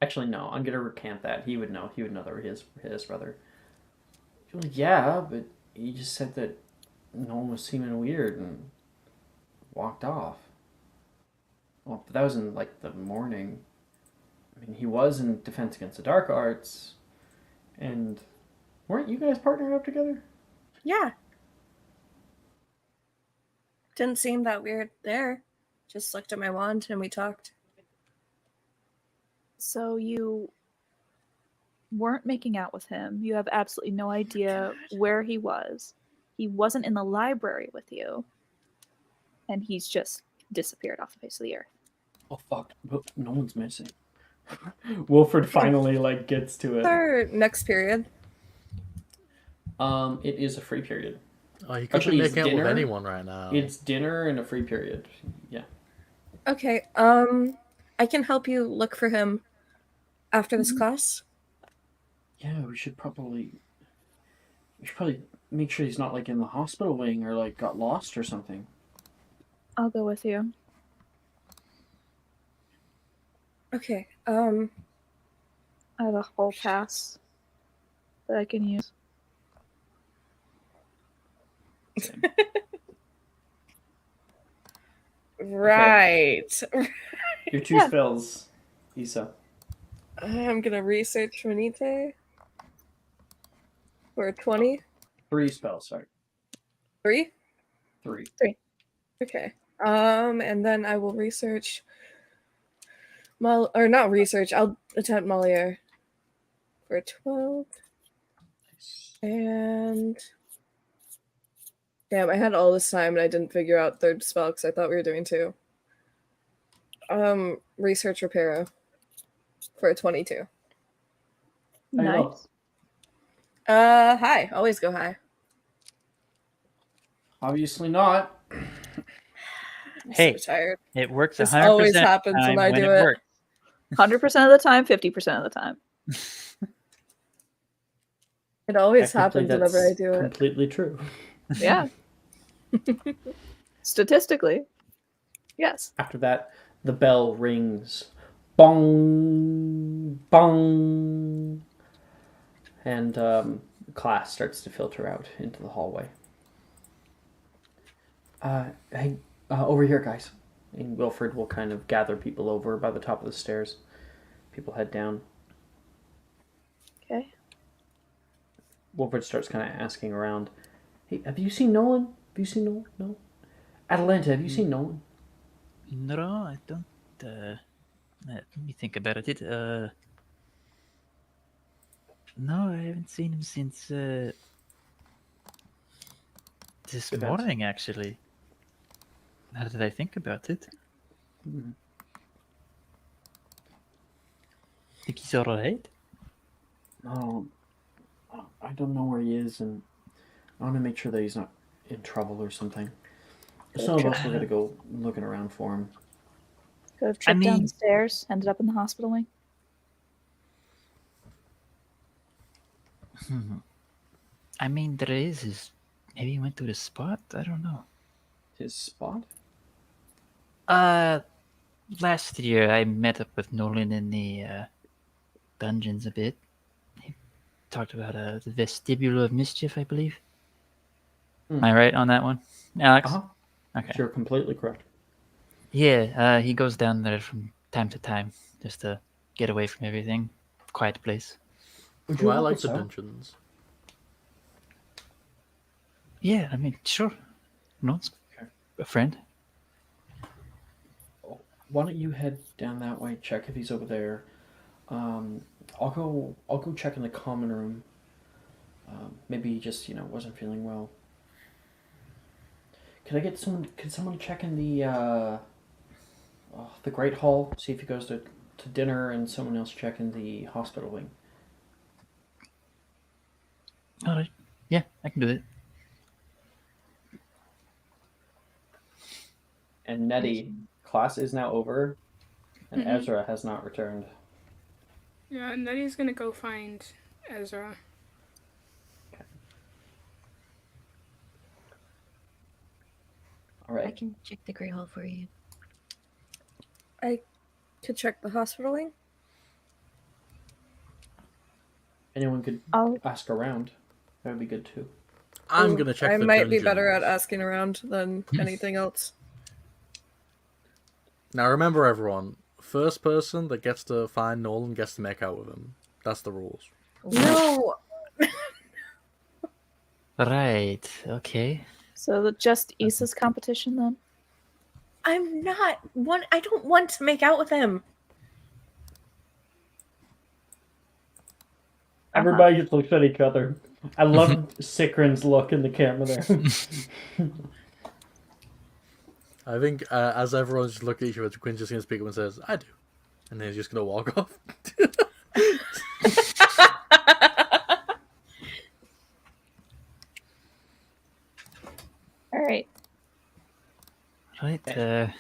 Actually, no. I'm gonna recant that. He would know. He would know that were his brother. You're like, yeah, but he just said that Nolan was seeming weird and walked off. Well, but that was in like the morning. I mean, he was in Defense Against the Dark Arts, and weren't you guys partnered up together? Yeah. Didn't seem that weird there. Just looked at my wand and we talked. So you weren't making out with him. You have absolutely no idea where he was. He wasn't in the library with you. And he's just disappeared off the face of the earth. Oh fuck! No one's missing. Wilfred finally like gets to it. Our next period. It is a free period. Oh, you could Actually, be it's making out with dinner. anyone right now. It's dinner and a free period. Yeah. Okay, I can help you look for him after this class. Yeah, we should probably make sure he's not like in the hospital wing or like got lost or something. I'll go with you. Okay, I have a whole pass that I can use. right. Your two Yeah. spells, Issa. I'm gonna research Manite for 20. 3 spells, sorry. 3? 3. Okay. And then I will research not research, I'll attempt Moliere for 12. And damn, I had all this time and I didn't figure out third spell because I thought we were doing 2. Research Reparo for 22. How you roll? Nice. High. Always go high. Obviously not. I'm Hey, so tired. it works This 100% always of the happens when time I do it it. works. 100% of the time, 50% of the time. It always Technically, happens whenever I that's do it. completely true. Yeah. Statistically, yes. After that, the bell rings. Bong! Bong! And class starts to filter out into the hallway. Hey, over here, guys. And Wilfred will kind of gather people over by the top of the stairs. People head down. Okay. Wilfred starts kind of asking around. Hey, have you seen Nolan? Have you seen Nolan? No? Atalanta, have you seen Nolan? No, I don't. Let me think about it. No, I haven't seen him since this Good morning, actually. Now that I think about it, think he's all right. No, I don't know where he is, and I want to make sure that he's not in trouble or something. Some of us were going to go looking around for him. Could have tripped down the stairs, ended up in the hospital wing. I mean, there is his. Maybe he went to the spot. I don't know. His spot? Last year I met up with Nolan in the dungeons a bit. He talked about the vestibule of mischief, I believe. Am I right on that one, Alex? Okay. You're completely correct. Yeah, he goes down there from time to time just to get away from everything. Quiet place. Well, I like the dungeons. Yeah, I mean, sure. No, a friend. Why don't you head down that way? Check if he's over there. I'll go check in the common room. Maybe he just wasn't feeling well. Could someone check in the Great Hall? See if he goes to dinner, and someone else check in the hospital wing. All right. Yeah, I can do it. And Nettie, class is now over, and Ezra has not returned. Yeah, Nettie's gonna go find Ezra. All right. I can check the Great Hall for you. I could check the hospital wing. Anyone could ask around. That would be good too. I'm gonna check. I the might be better at dungeons. asking around than anything else. Now remember, everyone. First person that gets to find Nolan gets to make out with him. That's the rules. No. Right. Okay. So just Issa's competition then? I'm not one. I don't want to make out with him. Everybody just looks at each other. I love Sikrin's look in the camera there. I think as everyone's just looking at each other, Quinn's just gonna speak up and says, "I do," and then he's just gonna walk off. All right. Right.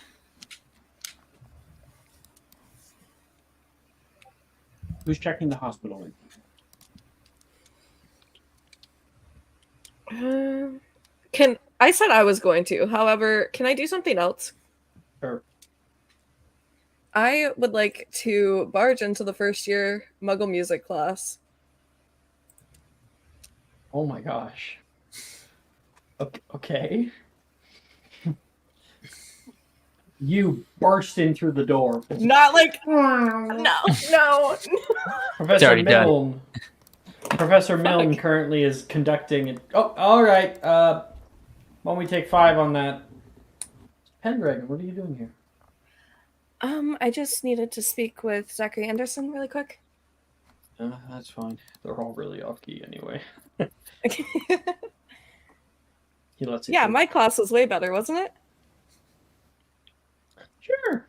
Who's checking the hospital wing? I said I was going to. However, can I do something else? Sure. I would like to barge into the first year Muggle music class. Oh my gosh. Okay. You burst in through the door. Not like no. Professor Milne. Professor Milne currently is conducting it. Oh, all right. Why don't we take 5 on that? Pendragon, what are you doing here? I just needed to speak with Zachary Anderson really quick. That's fine. They're all really off key anyway. He lets it. Yeah, my class was way better, wasn't it? Sure.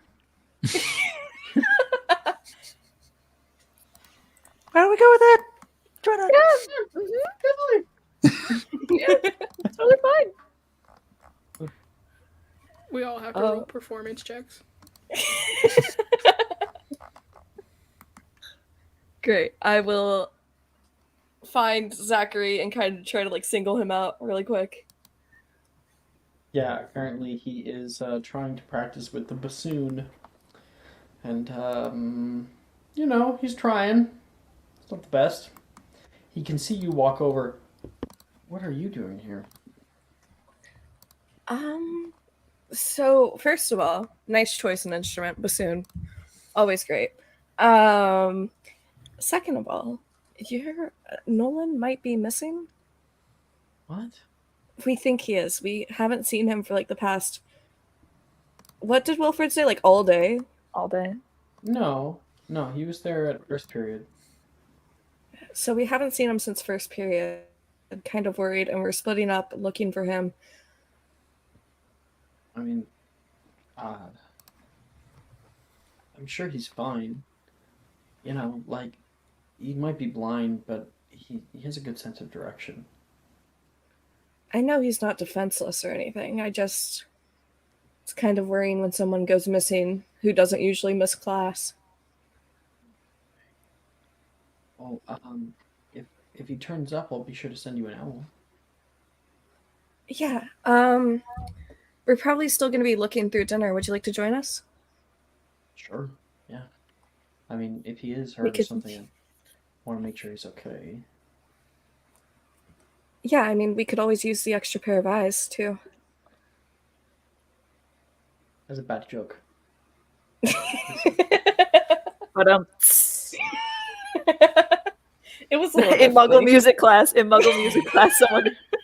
Why don't we go with it? Try not. Yeah, totally fine. We all have to Oh. roll performance checks. Great. I will find Zachary and kind of try to like single him out really quick. Yeah, currently he is trying to practice with the bassoon. And, he's trying. It's not the best. He can see you walk over. What are you doing here? So first of all, nice choice in instrument, bassoon. Always great. Second of all, Nolan might be missing. What? We think he is. We haven't seen him for like the past. What did Wilfred say? Like all day? All day. No, he was there at first period. So we haven't seen him since first period. I'm kind of worried, and we're splitting up looking for him. I mean, I'm sure he's fine. Like, he might be blind, but he has a good sense of direction. I know he's not defenseless or anything. It's kind of worrying when someone goes missing who doesn't usually miss class. Well, if he turns up, I'll be sure to send you an owl. Yeah. We're probably still going to be looking through dinner. Would you like to join us? Sure. Yeah. I mean, if he is We hurt or could- something, I want to make sure he's okay. Yeah, I mean, we could always use the extra pair of eyes, too. That's a bad joke. But It was a little in bit Muggle funny. music class, someone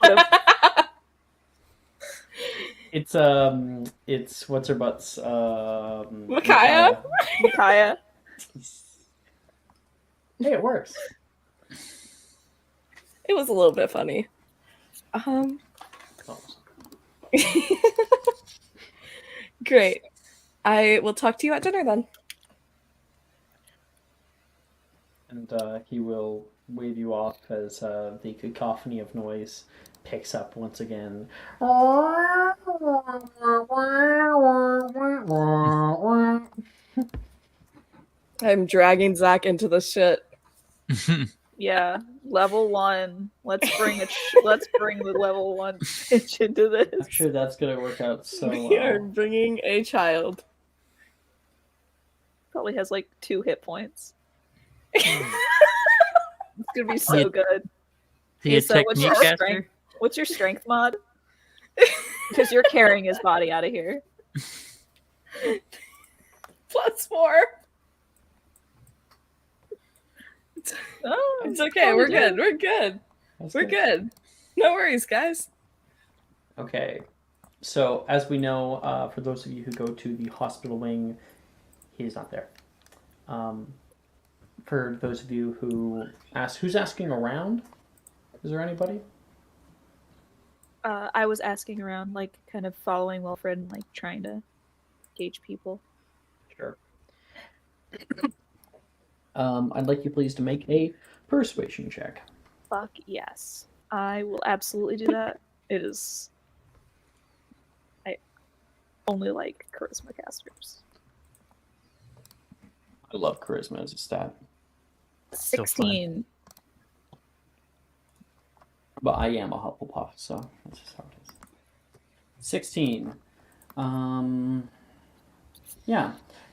put a It's what's her butts? Micaiah? Micaiah. Hey, it works. It was a little bit funny. Great. I will talk to you at dinner then. And he will wave you off as the cacophony of noise picks up once again. I'm dragging Zach into this shit. Yeah, level 1. Let's bring the level 1 pitch into this. I'm sure that's gonna work out so We are well. bringing a child. Probably has like 2 hit points. Hmm. It's gonna be so good. The So what's your technique strength? caster. What's your strength mod? Because you're carrying his body out of here. +4. Oh, It's okay. We're good. We're good. We're good. No worries, guys. Okay, so as we know, for those of you who go to the hospital wing, he is not there. For those of you who ask, who's asking around? Is there anybody? I was asking around, like, kind of following Wilfred and, like, trying to gauge people. Sure. I'd like you please to make a persuasion check. Fuck yes. I will absolutely do that. It is... I only like charisma casters. I love charisma as a stat. So fun. 16. But I am a Hufflepuff, so that's just how it is. 16. Yeah.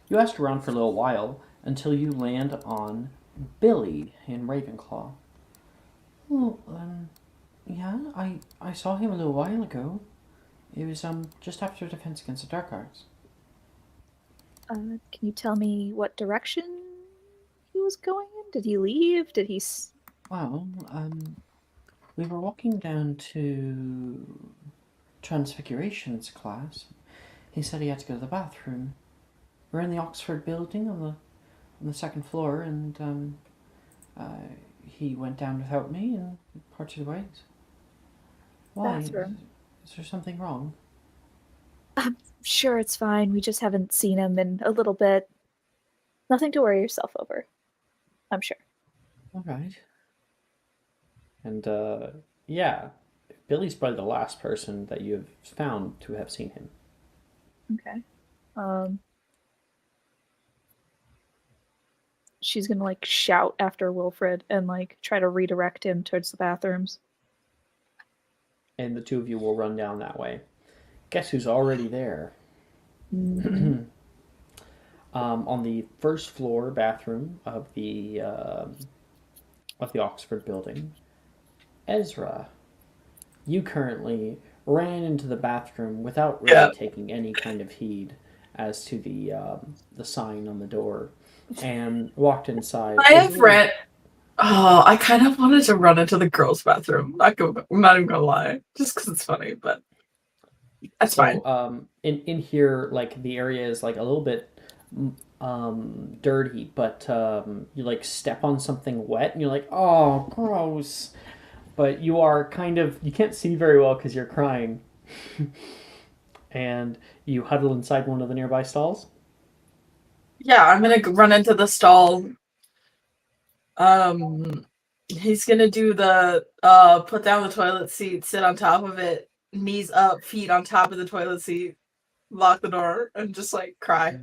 You ask around for a little while until you land on Billy in Ravenclaw. Oh, yeah, I saw him a little while ago. It was, just after Defense Against the Dark Arts. Can you tell me what direction he was going in? Did he leave? Did he... Well, we were walking down to Transfiguration's class. He said he had to go to the bathroom. We're in the Oxford building on the second floor, and he went down without me and parted ways. Why? Bathroom. Is there something wrong? I'm sure it's fine. We just haven't seen him in a little bit. Nothing to worry yourself over. I'm sure. All right. And yeah, Billy's probably the last person that you have found to have seen him. Okay. She's gonna like shout after Wilfred and like try to redirect him towards the bathrooms. And the two of you will run down that way. Guess who's already there? Mhm. On the first floor bathroom of the Oxford building, Ezra, you currently ran into the bathroom without really taking any kind of heed as to the sign on the door, and walked inside. I have ran. Oh, I kind of wanted to run into the girls' bathroom. I'm not even gonna lie, just because it's funny, but that's fine. In here, like the area is like a little bit dirty, but you like step on something wet and you're like, oh, gross. But you are kind of, you can't see very well because you're crying. And you huddle inside one of the nearby stalls. Yeah, I'm gonna run into the stall. He's gonna do the put down the toilet seat, sit on top of it, knees up, feet on top of the toilet seat, lock the door, and just like cry.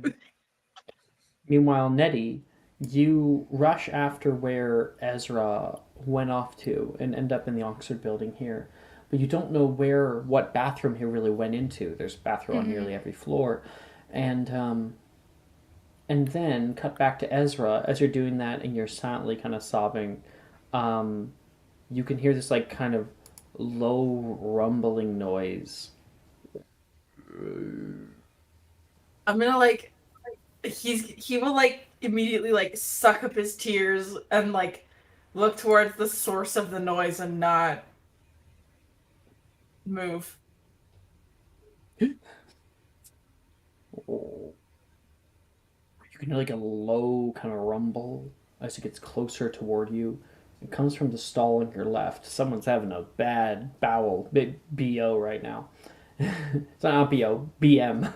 Meanwhile, Nettie, you rush after where Ezra went off to and end up in the Oxford building here. But you don't know what bathroom he really went into. There's a bathroom on nearly every floor. And then cut back to Ezra. As you're doing that and you're silently kind of sobbing, you can hear this like kind of low rumbling noise. I'm gonna like he will like immediately like suck up his tears and like look towards the source of the noise and not move. You can hear like a low kind of rumble as it gets closer toward you. It comes from the stall on your left. Someone's having a bad bowel, big BO right now. It's not BO, BM.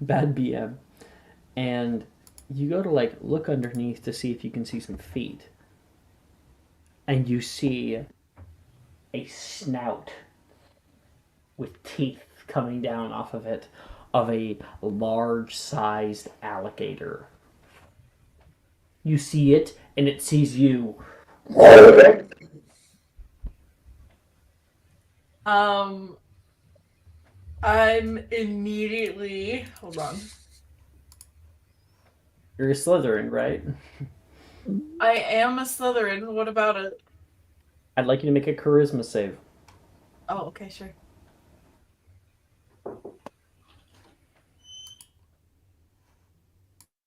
Bad BM. And you go to like look underneath to see if you can see some feet. And you see a snout with teeth coming down off of it of a large-sized alligator. You see it, and it sees you. I'm immediately hold on. You're a Slytherin, right? I am a Slytherin. What about it? I'd like you to make a charisma save. Oh, okay, sure.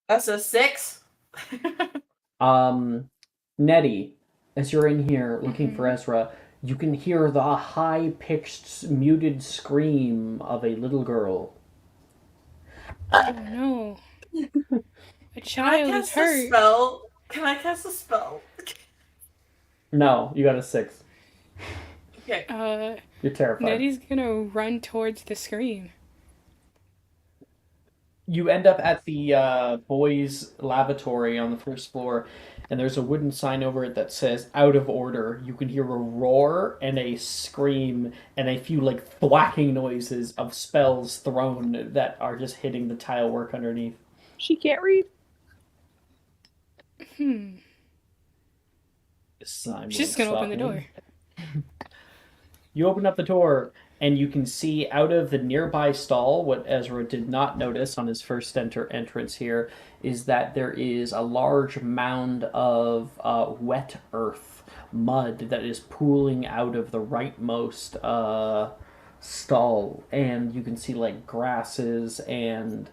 That's a 6. Nettie, as you're in here looking for Ezra, you can hear the high-pitched, muted scream of a little girl. Oh no. A child is hurt. Can I cast a spell? No, you got a 6. Okay. You're terrified. Nettie's gonna run towards the screen. You end up at the boys' lavatory on the first floor, and there's a wooden sign over it that says "out of order." You can hear a roar and a scream and a few like thwacking noises of spells thrown that are just hitting the tile work underneath. She can't read. She's just gonna open the door. You open up the door, and you can see out of the nearby stall, what Ezra did not notice on his first entrance here, is that there is a large mound of wet earth, mud, that is pooling out of the rightmost stall. And you can see like grasses and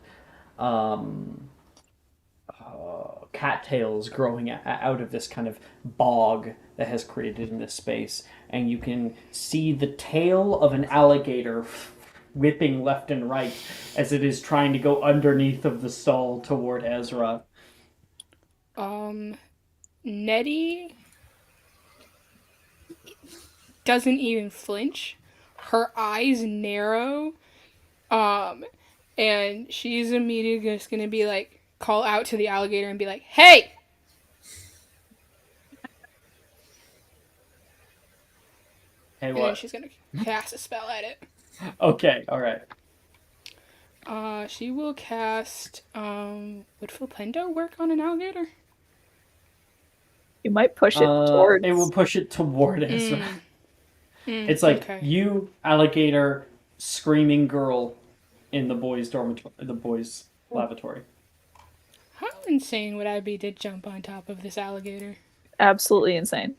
cattails growing out of this kind of bog that has created in this space, and you can see the tail of an alligator whipping left and right as it is trying to go underneath of the stall toward Ezra. Nettie doesn't even flinch. Her eyes narrow, and she's immediately just gonna be like, call out to the alligator and be like, "Hey!" Hey, And what? then she's gonna cast a spell at it. Okay, all right. She will cast. Would Flipendo work on an alligator? You might push it towards. It will push it toward Ezra. It's like okay. you, alligator, screaming girl in the boys' dormitory, the boys' lavatory. How insane would I be to jump on top of this alligator? Absolutely insane.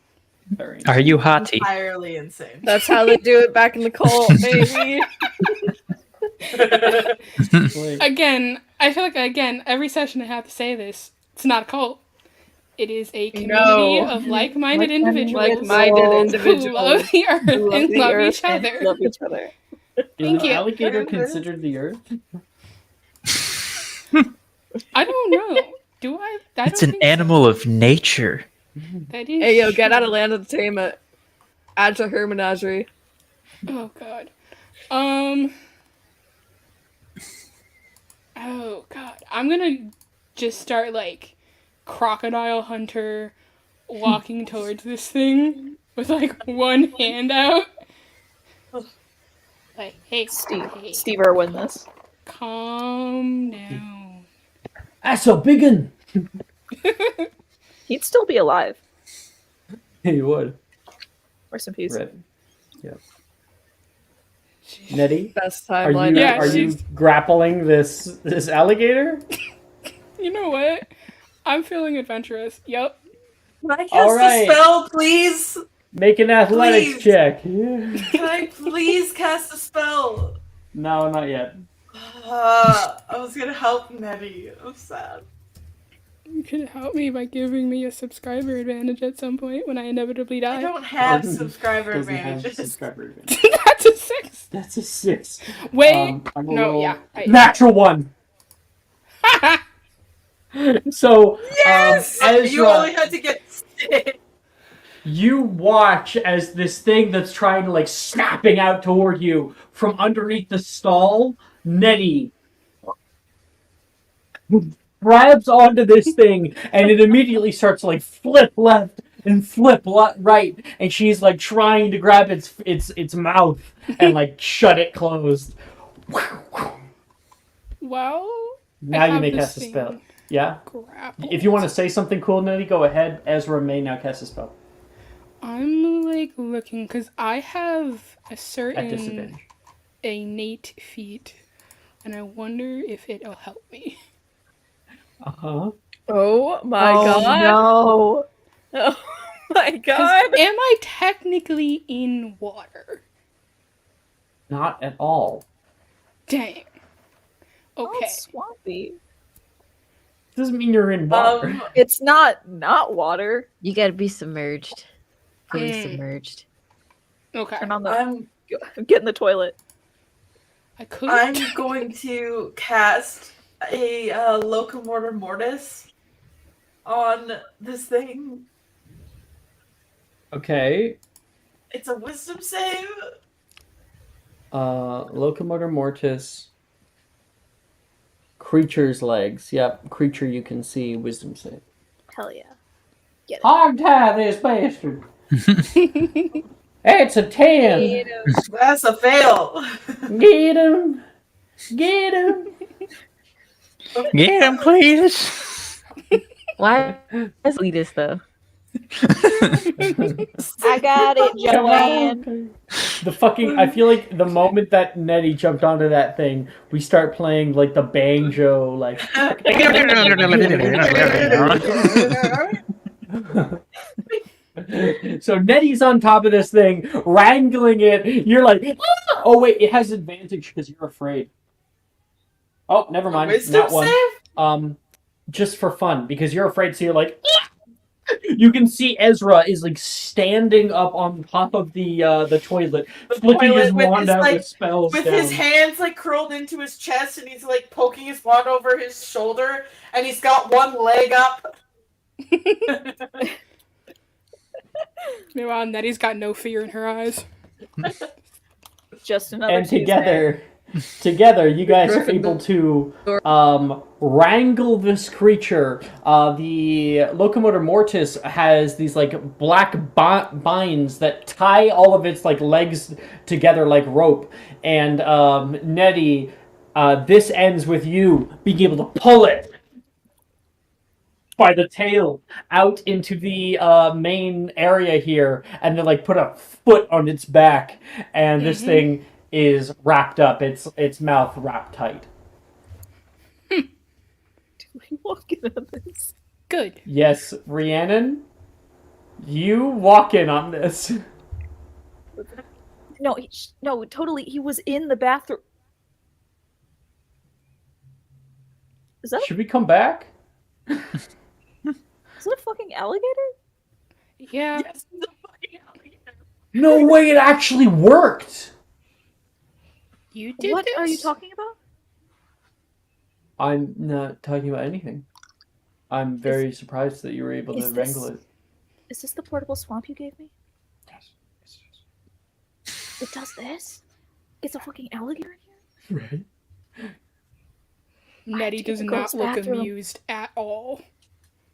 Very Are you hottie? Entirely insane. That's how they do it back in the cult, baby. like, Again, I feel like every session I have to say this. It's not a cult. It is a community of like-minded individuals who love the earth and love each other. Love each other. Thank is you. alligator considered the earth? I don't know. Do I? I It's don't an think animal of nature. So. That is Hey, yo, get true. out of Land Entertainment. Add to her menagerie. Oh god. Oh god. I'm gonna just start like crocodile hunter walking towards this thing with like one hand out. Like, hey, hey, Steve Irwin this. calm down. That's a big one. He'd still be alive. He would. Rest in peace. Right. Yep. Nettie, Best are timeline. you Yeah, are you she's- grappling this alligator? You know what? I'm feeling adventurous. Yep. Can I cast All right. a spell, please? Make an athletics Please. check. Can I please cast a spell? No, not yet. I was gonna help Nettie. I'm sad. You can help me by giving me a subscriber advantage at some point when I inevitably die. I don't have Doesn't- subscriber doesn't have advantages. subscriber advantage. That's a 6. That's a 6. Wait. I'm gonna No, roll- yeah. Natural 1. So, Yes! Ezra, You only had to get 6. you watch as this thing that's trying to, like, snapping out toward you from underneath the stall, Nettie grabs onto this thing, and it immediately starts to, like, flip left and flip right, and she's, like, trying to grab its mouth and, like, shut it closed. Well, Now you may cast a spell. Yeah? Grappled. If you want to say something cool, Nettie, go ahead. Ezra may now cast a spell. I'm like looking because I have a At certain disadvantage. innate feat, and I wonder if it'll help me. Uh-huh. Oh my Oh god. no. Oh my 'Cause god. am I technically in water? Not at all. Dang. Oh, Okay. it's swampy. Doesn't mean you're in water. It's not water. You gotta be submerged. Fully Mm. submerged. Okay. Turn on the. I'm Get in the toilet. I could. I'm going to cast a locomotor mortis on this thing. Okay. It's a wisdom save. Locomotor mortis. Creature's legs. Yep. Creature you can see. Wisdom save. Hell yeah. Get it. Hog tie this bastard. It's a 10. That's a fail. Get him. Get him. Get him, please. Why does lead us though? I got it, Joanne. The fucking, I feel like the moment that Nettie jumped onto that thing, we start playing like the banjo, like. So Nettie's on top of this thing, wrangling it. You're like, "Ah!" Oh wait, it has advantage because you're afraid. Oh, never mind. Wisdom Not one. save? Just for fun because you're afraid. So you're like, "Ah!" You can see Ezra is like standing up on top of the toilet, flicking his wand out with spells with down. his hands like curled into his chest, and he's like poking his wand over his shoulder, and he's got one leg up. Meanwhile, Nettie's got no fear in her eyes. Just another. And Tuesday. together, you guys are able to wrangle this creature. The locomotor mortis has these like black binds that tie all of its like legs together like rope. And Nettie This ends with you being able to pull it by the tail out into the main area here, and then like put a foot on its back, and this thing is wrapped up. Its mouth wrapped tight. Do we walk in on this? Good. Yes, Rhiannon, you walk in on this. No, no, totally. He was in the bathroom. Is that Should we come back? is that a fucking alligator? Yeah. Yes, the fucking alligator. No way! It actually worked. You did What this? are you talking about? I'm not talking about anything. I'm very surprised that you were able to is wrangle this- it. Is this the portable swamp you gave me? Yes. It does this? It's a fucking alligator in here? Right. Nettie to does go to not the look bathroom. amused at all.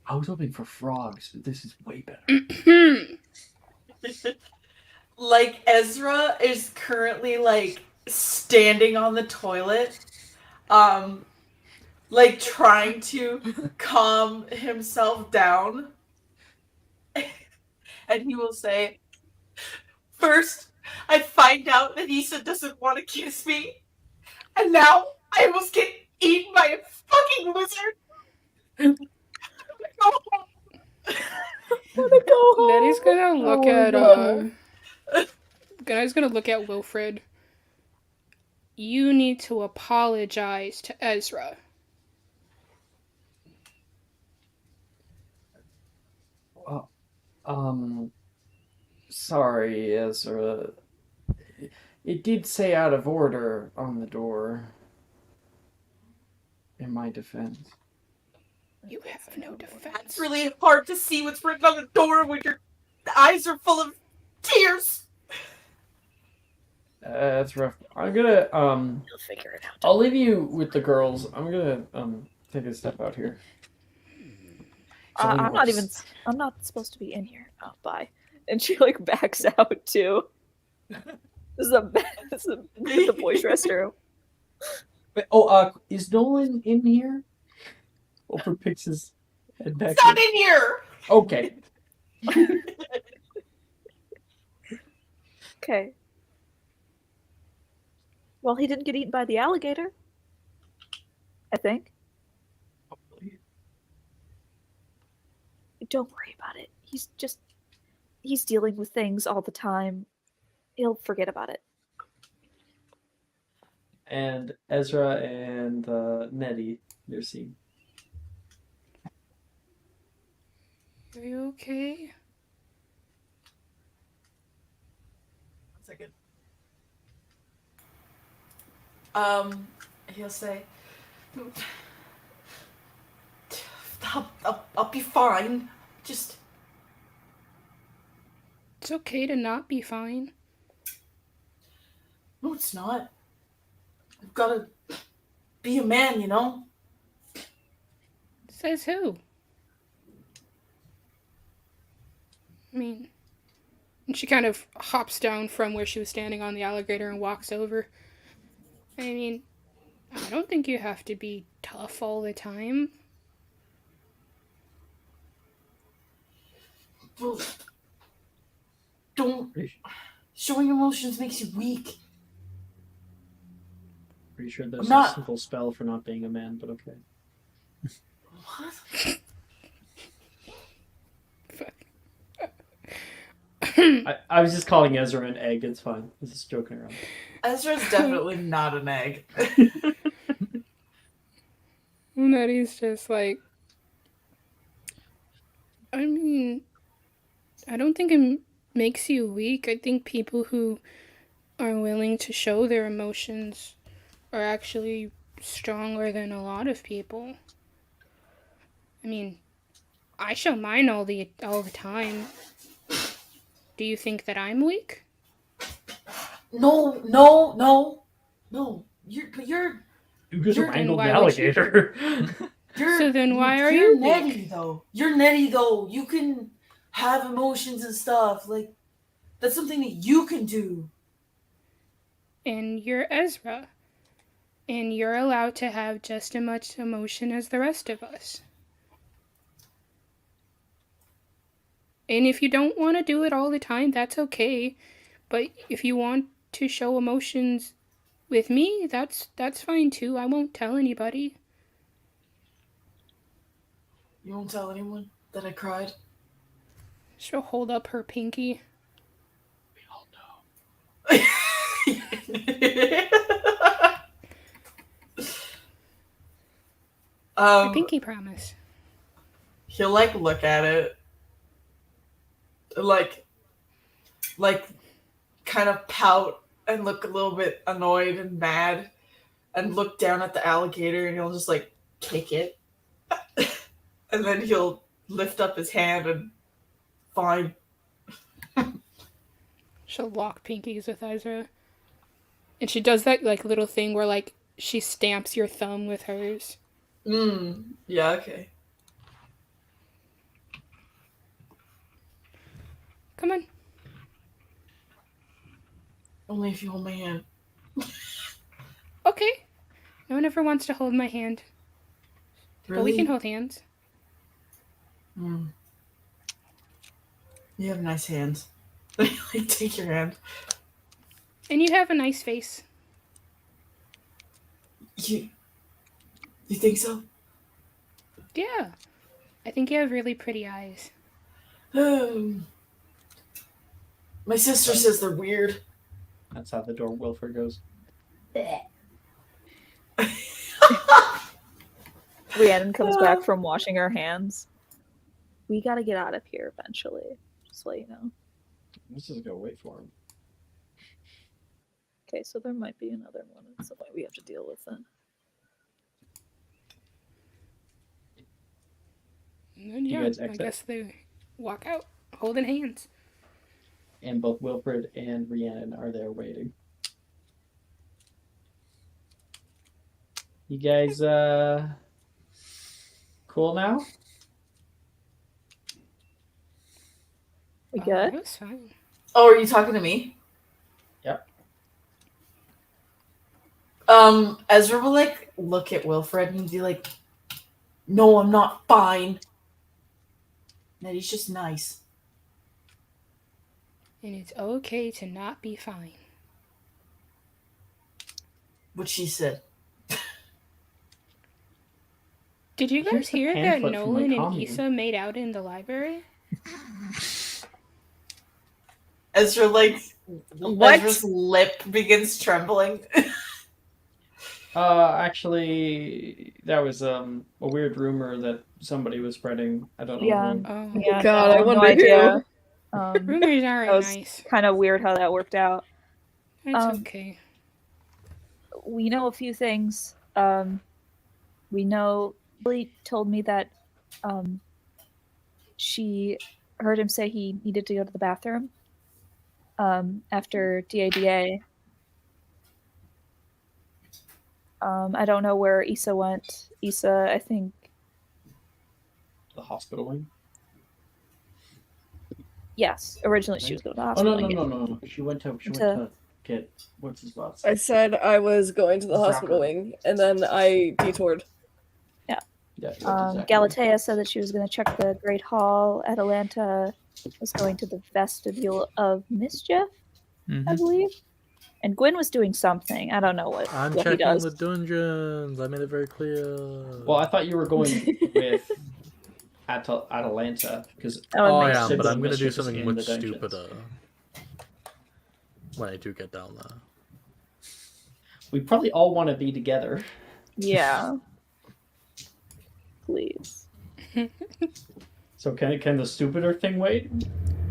I was hoping for frogs, but this is way better. Like Ezra is currently like standing on the toilet, like trying to calm himself down. And he will say, "First, I find out that Issa doesn't want to kiss me, and now I almost get eaten by a fucking lizard." Go home. Nettie's gonna look at Nettie gonna look at Wilfred. You need to apologize to Ezra. Sorry, Ezra. It did say out of order on the door. In my defense. You have no defense. It's really hard to see what's written on the door when your eyes are full of tears. That's rough. I'm gonna You'll figure it out. I'll leave you with the girls. I'm gonna take a step out here. I'm not supposed to be in here. Oh, bye. And she like backs out too. This is the boys' restroom. Is Nolan in here? Oprah picks his head back. It's not in here. Okay. Okay. Well, he didn't get eaten by the alligator. I think. Don't worry about it. He's dealing with things all the time. He'll forget about it. And Ezra and Nettie, they're seen. Are you okay? 1 second. He'll say, I'll be fine. Just. It's okay to not be fine. No, it's not. I've gotta be a man, you know? Says who? I mean, and she kind of hops down from where she was standing on the alligator and walks over. I mean, I don't think you have to be tough all the time. Well, don't. Showing emotions makes you weak. Pretty sure there's not- a simple spell for not being a man, but okay. What? I was just calling Ezra an egg, it's fine. I was just joking around. Ezra's definitely not an egg. Nettie's just like, I mean, I don't think it makes you weak. I think people who are willing to show their emotions are actually stronger than a lot of people. I mean, I show mine all the time. Do you think that I'm weak? No. You're You just You're- wrangled the why would you- alligator. So then why are you're you Nettie weak? though? You're Nettie though. You can have emotions and stuff. Like that's something that you can do. And you're Ezra. And you're allowed to have just as much emotion as the rest of us. And if you don't want to do it all the time, that's okay. But if you want to show emotions with me, that's fine too. I won't tell anybody. You won't tell anyone that I cried? She'll hold up her pinky. We all know. Her pinky promise. He'll like look at it, like kind of pout and look a little bit annoyed and mad, and look down at the alligator, and he'll just like kick it, and then he'll lift up his hand and fine. She'll lock pinkies with Ezra. And she does that like little thing where like she stamps your thumb with hers. Yeah, okay. Come on. Only if you hold my hand. Okay. No one ever wants to hold my hand. Really? But we can hold hands. You have nice hands. Like, take your hand. And you have a nice face. You think so? Yeah. I think you have really pretty eyes. My sister says they're weird. That's how the door Wilford goes. Rhiannon comes back from washing her hands. We gotta get out of here eventually. Just to let you know. Let's just go wait for him. Okay, so there might be another one at some point we have to deal with then. And then, You yeah, guys I exit? guess they walk out holding hands. And both Wilfred and Rhiannon are there waiting. You guys, cool now? We good? That was fine. Oh, are you talking to me? Yep. Ezra will like look at Wilfred and be like, "No, I'm not fine. Nettie's just nice." And it's okay to not be fine. What she said. Did you Here's guys the hear that pamphlet from my Nolan and commune. Issa made out in the library? Ezra like What? Ezra's lip begins trembling. Actually, that was a weird rumor that somebody was spreading. I don't know Yeah. who. Oh. Yeah, God, I no wonder idea. Rumors That aren't was nice. kind of weird how that worked out. It's okay. We know a few things. We know Billy told me that she heard him say he needed to go to the bathroom after DADA. I don't know where Issa went. Issa, I think. The hospital wing? Yes, originally she was going to the Oh, hospital. no. She went to get, what's his boss? I said I was going to the hospital Zucker. wing, and then I detoured. Yeah. Yeah, she went to Zucker. Galatea said that she was going to check the Great Hall. Atalanta was going to the Vestibule of Mischief, I believe. And Gwyn was doing something. I don't know what, I'm what he checking does. the dungeons. I made it very clear. Well, I thought you were going with Atalanta because Oh, makes yeah, sense. but I'm gonna do Mischief is something in much the dungeons. stupider when I do get down there. We probably all want to be together. Yeah. Please. So can the stupider thing wait?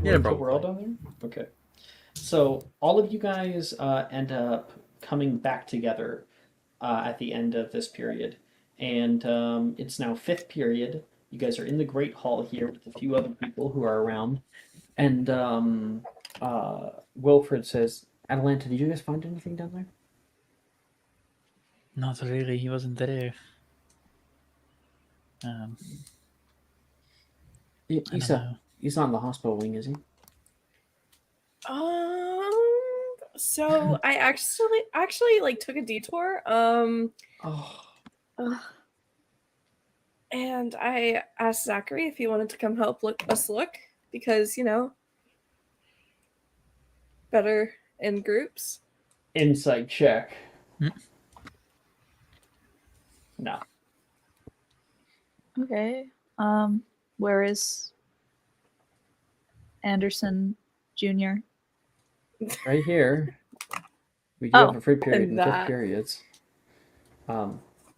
Yeah, Until we're all probably. down there? Okay. So all of you guys end up coming back together at the end of this period. And it's now 5th period. You guys are in the Great Hall here with a few other people who are around. And Wilfred says, Atalanta, did you guys find anything down there? Not really. He wasn't there. I don't know. He's not in the hospital wing, is he? So I actually like took a detour. Oh, Ugh. And I asked Zachary if he wanted to come help look because better in groups. insight check. Hmm. No. Okay. Where is Anderson Jr.? Right here. We do Oh, have a free period and in fifth that. periods.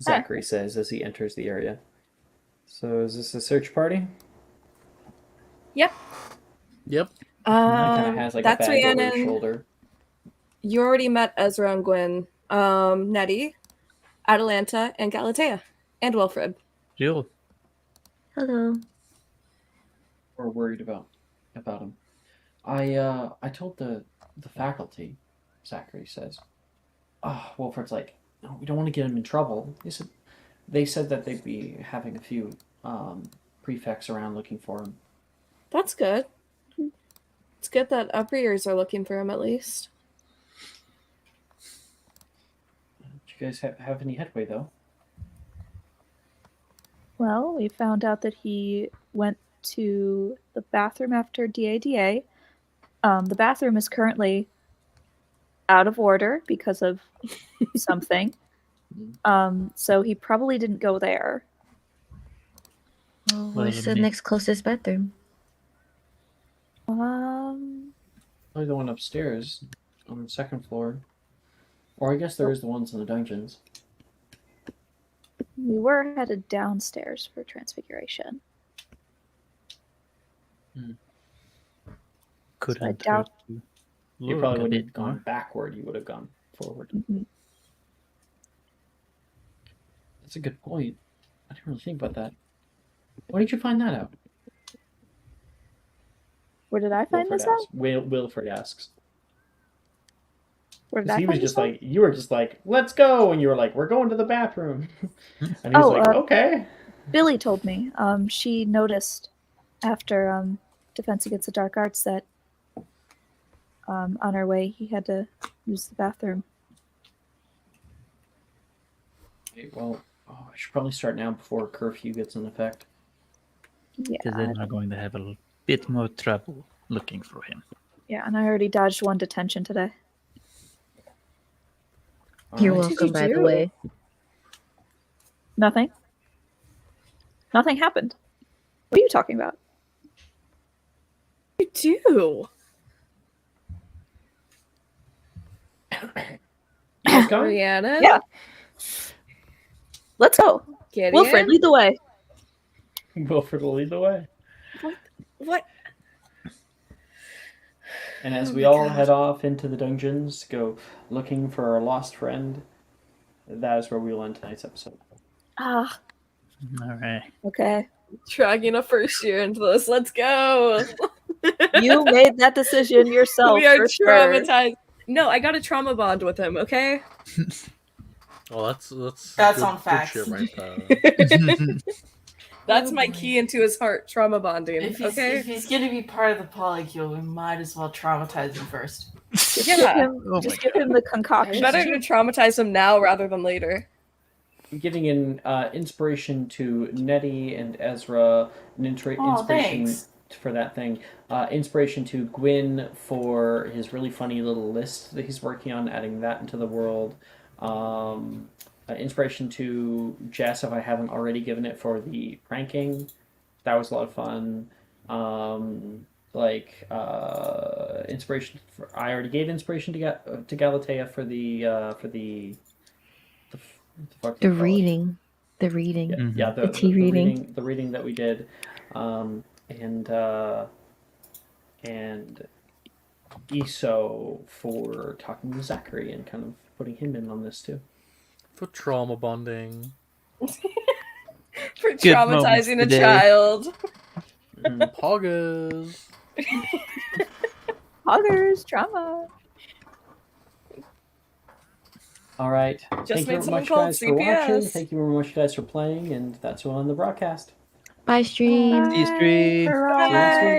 Zachary says as he enters the area. So is this a search party? Yep. Yep. He kind of has like a That's bag over his Rhiannon. shoulder. You already met Ezra and Gwyn, Nettie, Atalanta, and Galatea, and Wilfred. Jill. Hello. We're worried about him. I told the faculty, Zachary says. Oh, Wilfred's like, no, we don't want to get him in trouble. They said that they'd be having a few prefects around looking for him. That's good. It's good that upper years are looking for him at least. Did you guys have any headway though? Well, we found out that he went to the bathroom after DADA. The bathroom is currently out of order because of something. So he probably didn't go there. Well, What where's does the it mean? next closest bathroom? Probably the one upstairs on the second floor. Or I guess there is the ones in the dungeons. We were headed downstairs for Transfiguration. Couldn't I doubt- hurt to You look probably a wouldn't bit have gone more. backward, you would have gone forward. Mhm. That's a good point. I didn't really think about that. Why did you find that out? Where did I find Wilfred this out? asks. Wilfred asks. Where did Because I he was find just this out? like, you were just like, let's go, and you were like, we're going to the bathroom. And he was Oh, like, okay. Billy told me. She noticed after Defense Against the Dark Arts that on our way he had to use the bathroom. Okay, well, I should probably start now before curfew gets in effect. Yeah, Because then we're going to have a bit more trouble looking for him. yeah, and I already dodged one detention today. You're Alright. welcome, by the do? way. Nothing. Nothing happened. What are you talking about? You do. You guys coming? Rhiannon? Yeah. Let's go. Gideon? Wilfred, lead the way. Wilfred will lead the way. What? And as Oh we my all God. head off into the dungeons, go looking for our lost friend, that is where we will end tonight's episode. Ah, All right. okay. Dragging a first year into this. Let's go. You made that decision yourself. We are for sure. traumatized. No, I got a trauma bond with him, okay? Well, that's That's good, on facts. Good shit right there. That's Oh my boy. key into his heart, trauma bonding. If he's, Okay? if he's going to be part of the polycule, we might as well traumatize him first. Just Yeah. give him, Oh just my give him the concoction. Better to traumatize him now rather than later. Giving in inspiration to Nettie and Ezra, an inspiration thanks. for that thing. Inspiration to Gwyn for his really funny little list that he's working on, adding that into the world. Inspiration to Jess, if I haven't already given it, for the ranking. That was a lot of fun. Inspiration for, I already gave inspiration to Galatea for the fuck do you call it? reading. The reading. Yeah, The tea reading. the reading that we did, and ESO for talking to Zachary and kind of putting him in on this too. For trauma bonding. For Good moments traumatizing a today. child. Poggers. Hoggers, trauma. All right. Just Thank you made very someone much, called guys, for watching. CPS. Thank you very much, guys, for playing, and that's all on the broadcast. Bye, stream. See you, stream. Hurrah. See you next week.